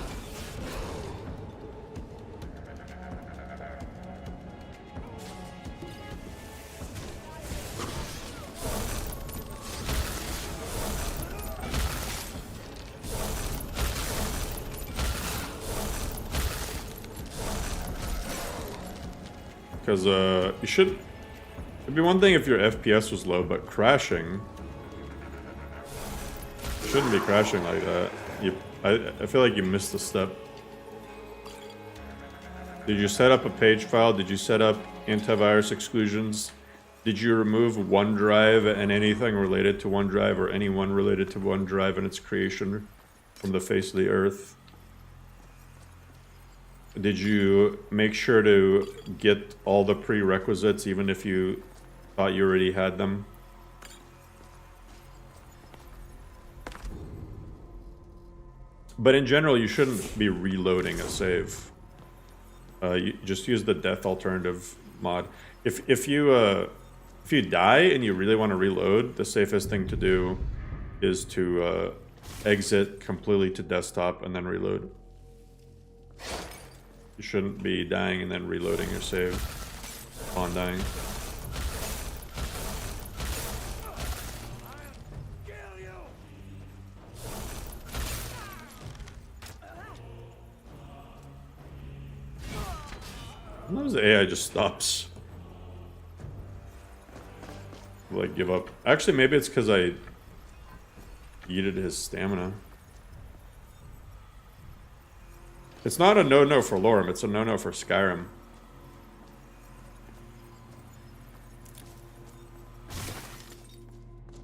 Because you should. It'd be one thing if your FPS was low, but crashing shouldn't be crashing like that. I feel like you missed a step. Did you set up a page file? Did you set up antivirus exclusions? Did you remove OneDrive and anything related to OneDrive or anyone related to OneDrive and its creation from the face of the earth? Did you make sure to get all the prerequisites even if you thought you already had them? But in general, you shouldn't be reloading a save. You just use the death alternative mod. If you die and you really want to reload, the safest thing to do is to exit completely to desktop and then reload. You shouldn't be dying and then reloading your save upon dying. Sometimes the AI just stops. Like, give up. Actually, maybe it's because I yeeted his stamina. It's not a no-no for Laurum, it's a no-no for Skyrim.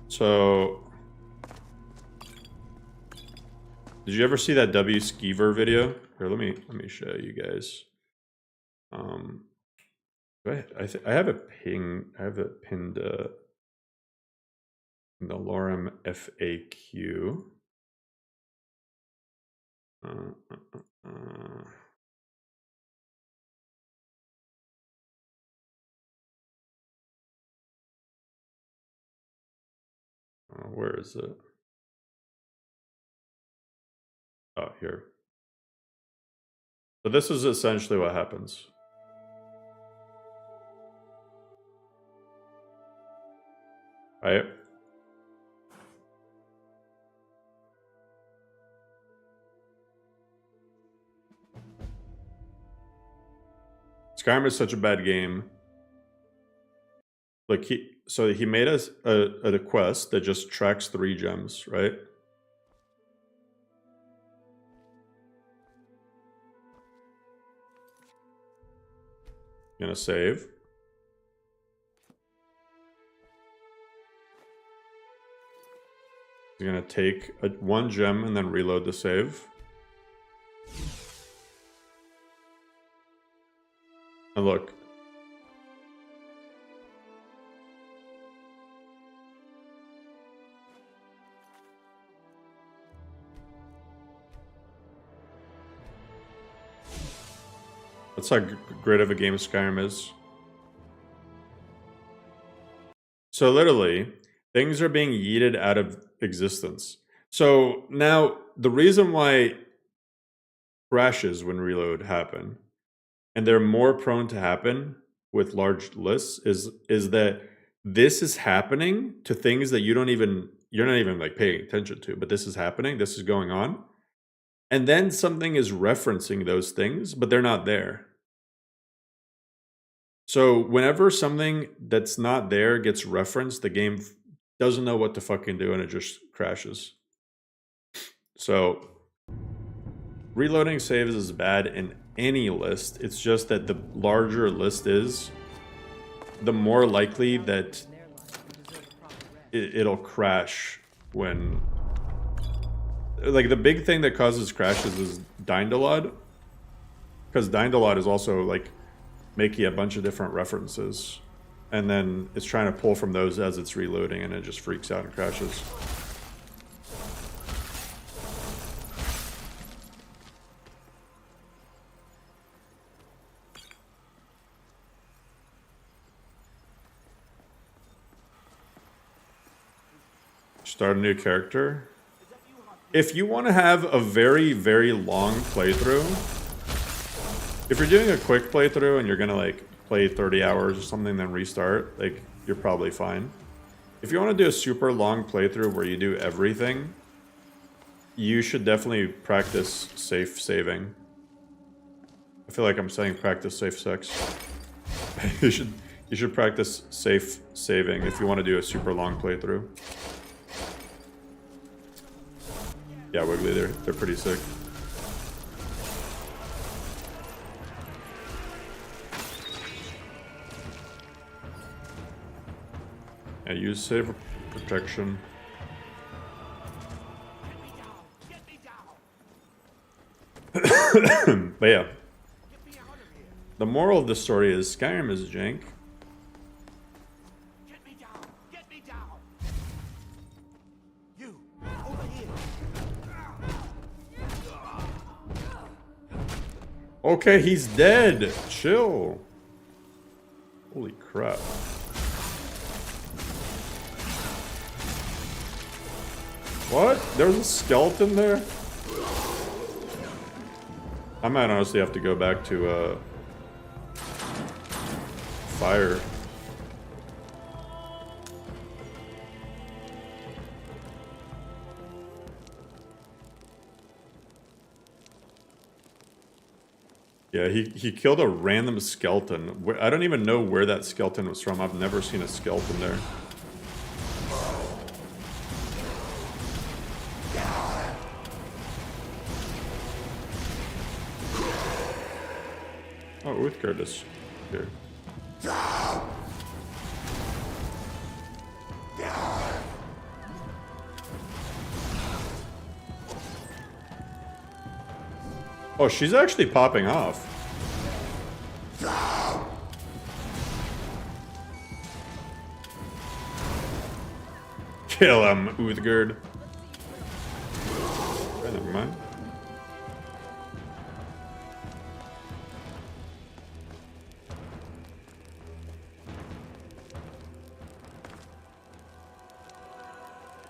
So... Did you ever see that W Skeever video? Here, let me show you guys. I have it pinned The Laurum FAQ. Where is it? Oh, here. So this is essentially what happens. Right? Skyrim is such a bad game. Like he made us a quest that just tracks 3 gems, right? Gonna save. He's gonna take 1 gem and then reload the save. And look. That's how great of a game Skyrim is. So literally, things are being yeeted out of existence. So now, the reason why crashes when reload happen, and they're more prone to happen with large lists, is that this is happening to things that you're not even like paying attention to, but this is happening, this is going on. And then something is referencing those things, but they're not there. So whenever something that's not there gets referenced, the game doesn't know what to fucking do and it just crashes. So reloading saves is bad in any list. It's just that the larger list is, the more likely that it'll crash when... Like, the big thing that causes crashes is Dindalod. Because Dindalod is also, like, making a bunch of different references. And then it's trying to pull from those as it's reloading, and it just freaks out and crashes. Start a new character. If you want to have a very, very long playthrough, if you're doing a quick playthrough and you're gonna like play 30 hours or something, then restart, like, you're probably fine. If you want to do a super long playthrough where you do everything, you should definitely practice safe saving. I feel like I'm saying practice safe sex. you should practice safe saving if you want to do a super long playthrough. Yeah, Wiggly, they're pretty sick. Yeah, use save protection. But yeah, the moral of the story is Skyrim is jank. Okay, he's dead. Chill. Holy crap. What? There's a skeleton there? I might honestly have to go back to fire. Yeah, he killed a random skeleton. I don't even know where that skeleton was from. I've never seen a skeleton there. Oh, Uthgard is here. Oh, she's actually popping off. Kill him, Uthgerd. Okay, never mind.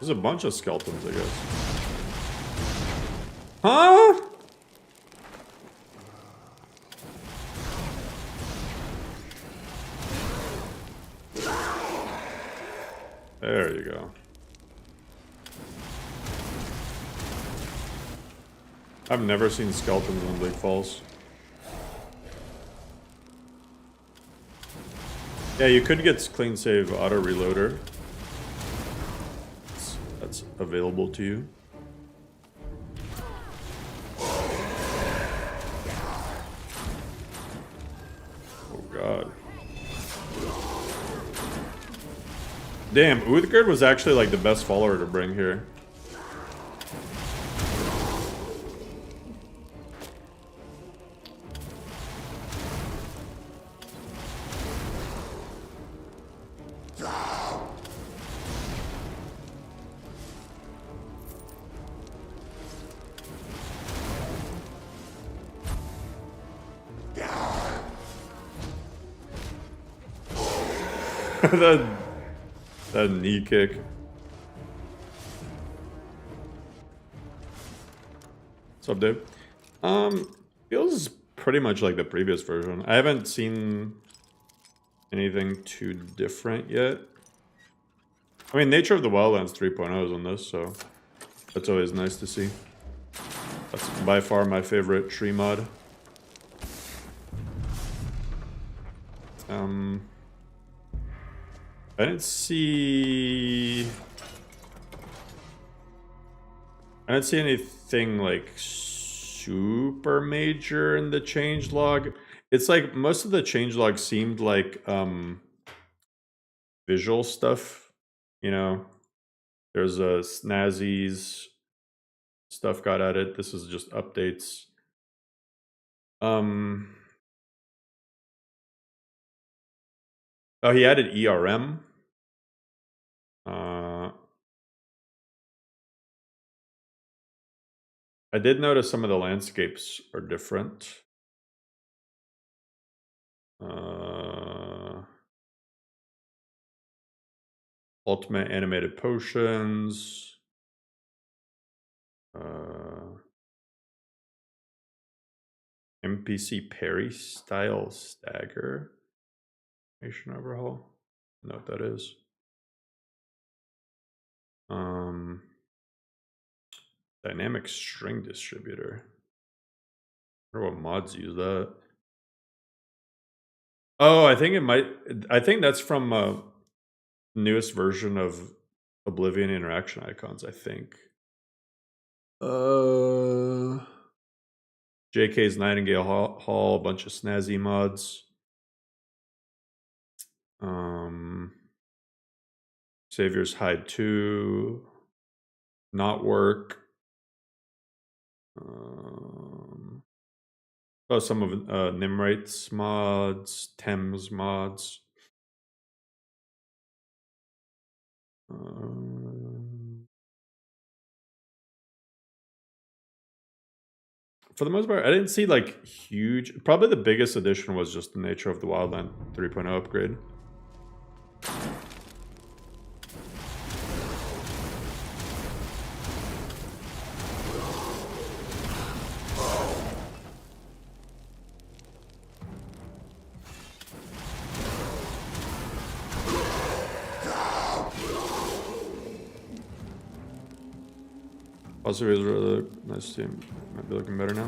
There's a bunch of skeletons, I guess. Huh? There you go. I've never seen skeletons on Bleak Falls. Yeah, you could get clean save auto reloader. That's available to you. Oh god. Damn, Uthgerd was actually like the best follower to bring here. that knee kick. What's up, dude? Feels pretty much like the previous version. I haven't seen anything too different yet. I mean, Nature of the Wildlands 3.0 is on this, so that's always nice to see. That's by far my favorite tree mod. I didn't see anything like super major in the changelog. It's like most of the changelog seemed like visual stuff, you know. There's a snazzies stuff got added. This is just updates. Oh, he added ERM. I did notice some of the landscapes are different. Ultimate animated potions. NPC parry style stagger. Nation overhaul. I don't know what that is. Dynamic string distributor. I wonder what mods use that. Oh, I think it might. I think that's from newest version of Oblivion interaction icons, I think. JK's Nightingale Hall, a bunch of snazzy mods. Savior's Hide 2. Not work. Oh, some of Nimrate's mods, Thames mods. For the most part, I didn't see like huge. Probably the biggest addition was just the Nature of the Wildland 3.0 upgrade. Also, is really nice team. Might be looking better now.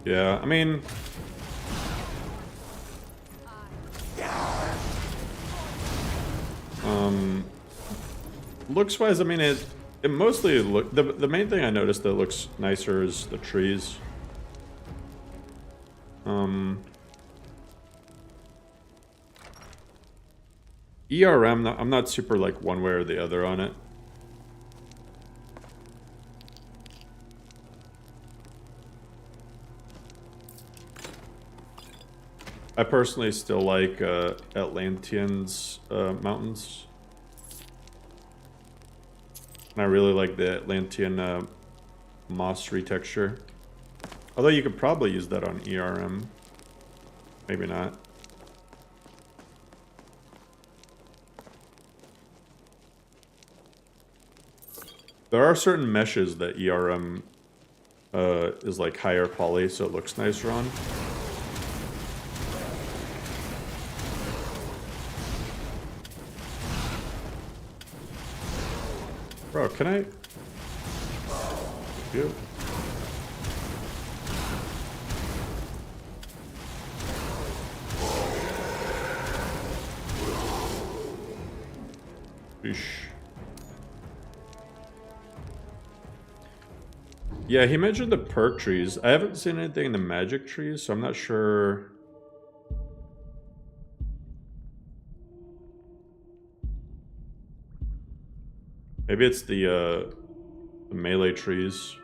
Yeah, I mean, looks wise, I mean it mostly look. The main thing I noticed that looks nicer is the trees. ERM, I'm not super like one way or the other on it. I personally still like Atlantean's mountains. And I really like the Atlantean moss retexture. Although you could probably use that on ERM. Maybe not. There are certain meshes that ERM is like higher poly, so it looks nicer on. Bro, can I? You. Eesh. Yeah, he mentioned the perk trees. I haven't seen anything in the magic trees, so I'm not sure. Maybe it's the melee trees.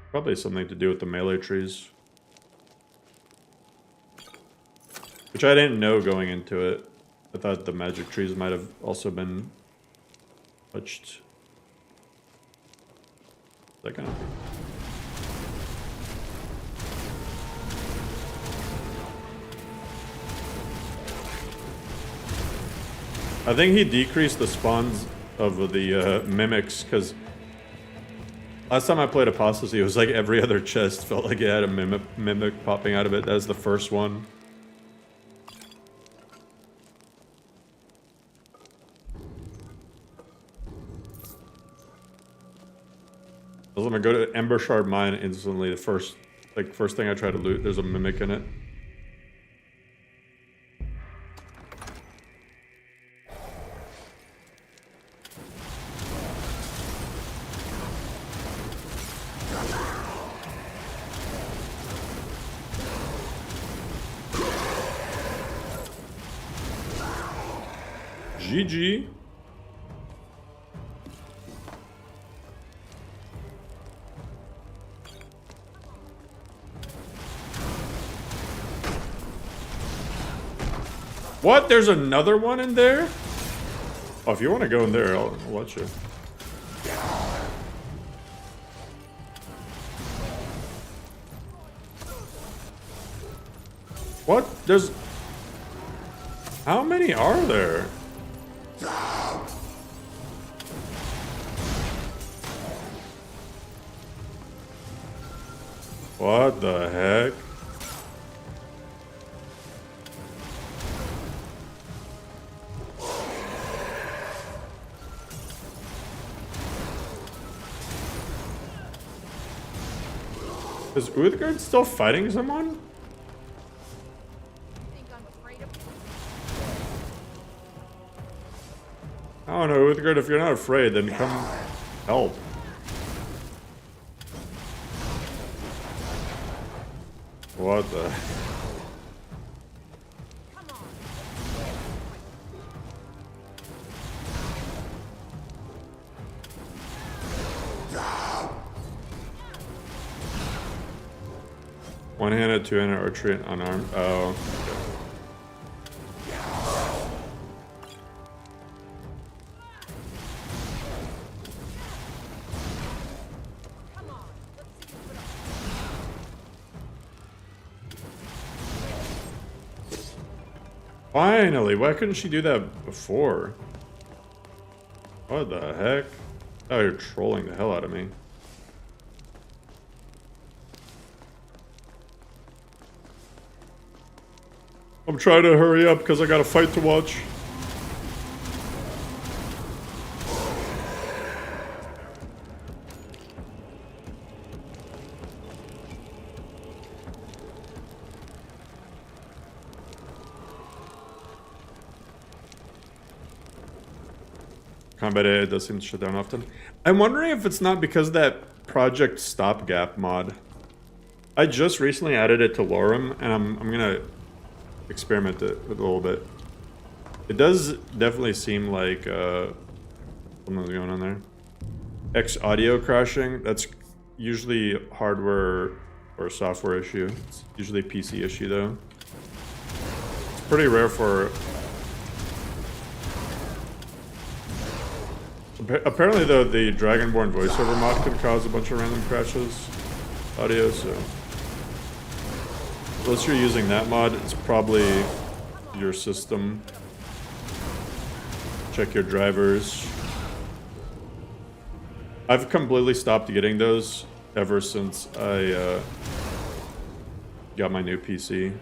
Probably something to do with the melee trees. Which I didn't know going into it. I thought the magic trees might have also been touched. Is that gonna be? I think he decreased the spawns of the mimics, because last time I played Apostasy, it was like every other chest felt like it had a mimic popping out of it. That was the first one. I'm gonna go to Ember Shard Mine instantly. The first thing I try to loot, there's a mimic in it. GG. What? There's another one in there? Oh, if you want to go in there, I'll let you. What? There's... How many are there? What the heck? Is Uthgard still fighting someone? I don't know, Uthgard, if you're not afraid, then come help. What the... One-handed, two-handed archery, and unarmed. Oh. Finally, why couldn't she do that before? What the heck? Oh, you're trolling the hell out of me. I'm trying to hurry up because I got a fight to watch. Combat AI does seem to shut down often. I'm wondering if it's not because of that Project Stopgap mod. I just recently added it to Laurum, and I'm gonna experiment it with a little bit. It does definitely seem like something's going on there. X audio crashing. That's usually hardware or software issue. It's usually a PC issue though. It's pretty rare for. Apparently though, the Dragonborn voiceover mod can cause a bunch of random crashes. Audio, so. Unless you're using that mod, it's probably your system. Check your drivers. I've completely stopped getting those ever since I got my new PC.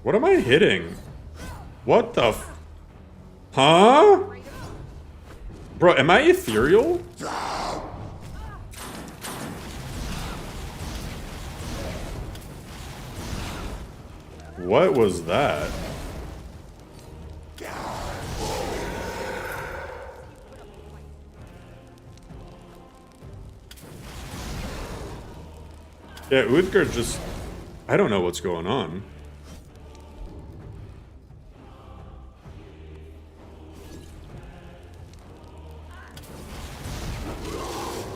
What am I hitting? What the f- Huh? Bro, am I ethereal? What was that? Yeah, Uthgar just... I don't know what's going on.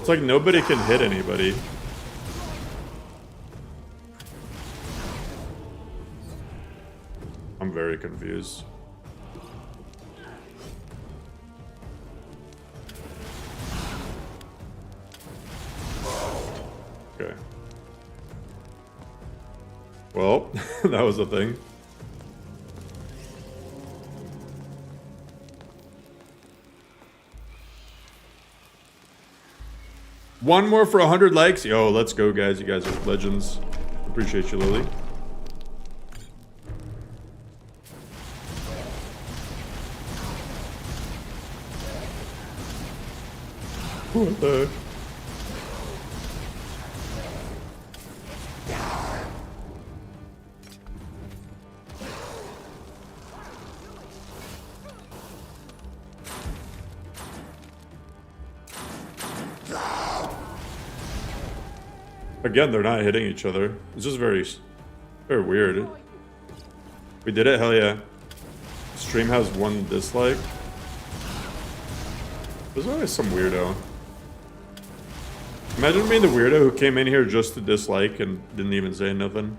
It's like nobody can hit anybody. I'm very confused. Okay. Well, that was a thing. One more for 100 likes. Yo, let's go, guys. You guys are legends. Appreciate you, Lily. What the? Again, they're not hitting each other. It's just very weird. We did it, hell yeah. Stream has 1 dislike. There's always some weirdo. Imagine being the weirdo who came in here just to dislike and didn't even say nothing.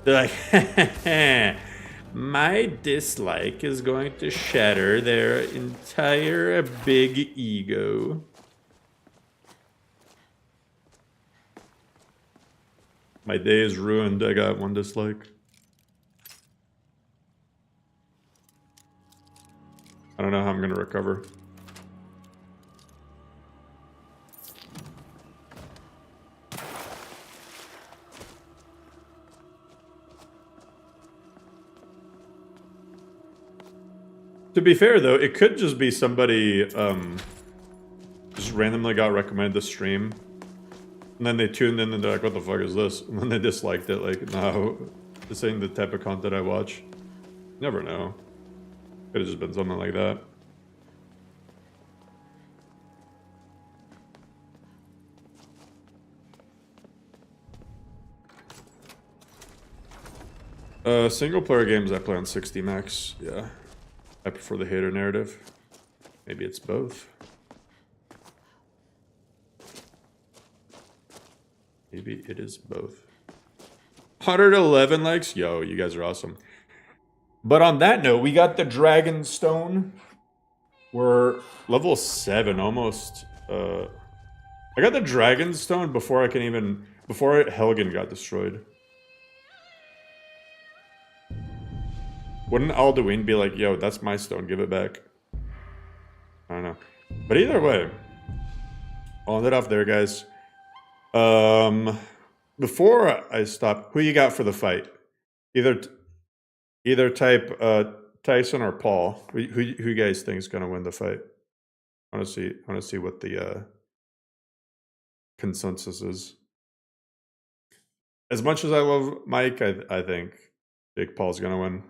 They're like, my dislike is going to shatter their entire big ego. My day is ruined. I got 1 dislike. I don't know how I'm gonna recover. To be fair though, it could just be somebody just randomly got recommended the stream. And then they tuned in and they're like, what the fuck is this? And then they disliked it, like, no, this ain't the type of content I watch. Never know. Could have just been something like that. Single player games I play on 60 max, yeah. I prefer the hater narrative. Maybe it's both. Maybe it is both. 111 likes? Yo, you guys are awesome. But on that note, we got the Dragon Stone. We're level 7, almost. I got the Dragon Stone before I can even... Before Helgen got destroyed. Wouldn't Alduin be like, yo, that's my stone, give it back? I don't know. But either way, I'll end it off there, guys. Before I stop, who you got for the fight? Either type Tyson or Paul. Who you guys think is gonna win the fight? I want to see what the consensus is. As much as I love Mike, I think Jake Paul's gonna win.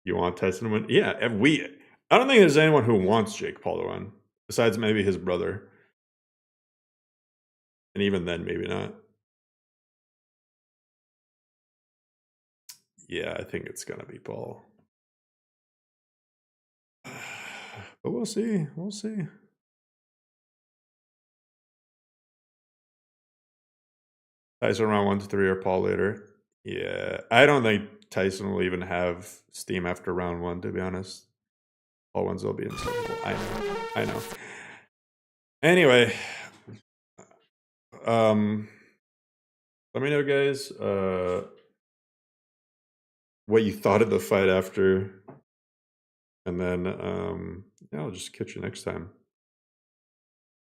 You want Tyson to win? Yeah, I don't think there's anyone who wants Jake Paul to win, besides maybe his brother. And even then, maybe not. Yeah, I think it's gonna be Paul. But we'll see. We'll see. Tyson around 1 to 3 or Paul later. Yeah, I don't think Tyson will even have Steam after round 1, to be honest. Paul ones will be inseparable. I know. Anyway, let me know, guys, what you thought of the fight after, and then yeah, I'll just catch you next time.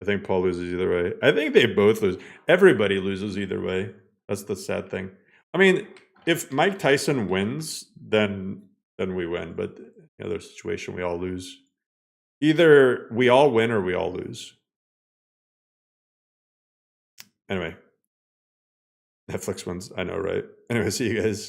I think Paul loses either way. I think they both lose. Everybody loses either way. That's the sad thing. I mean, if Mike Tyson wins, then we win. But in the other situation, we all lose. Either we all win or we all lose. Anyway, Netflix wins. I know, right? Anyway, see you guys.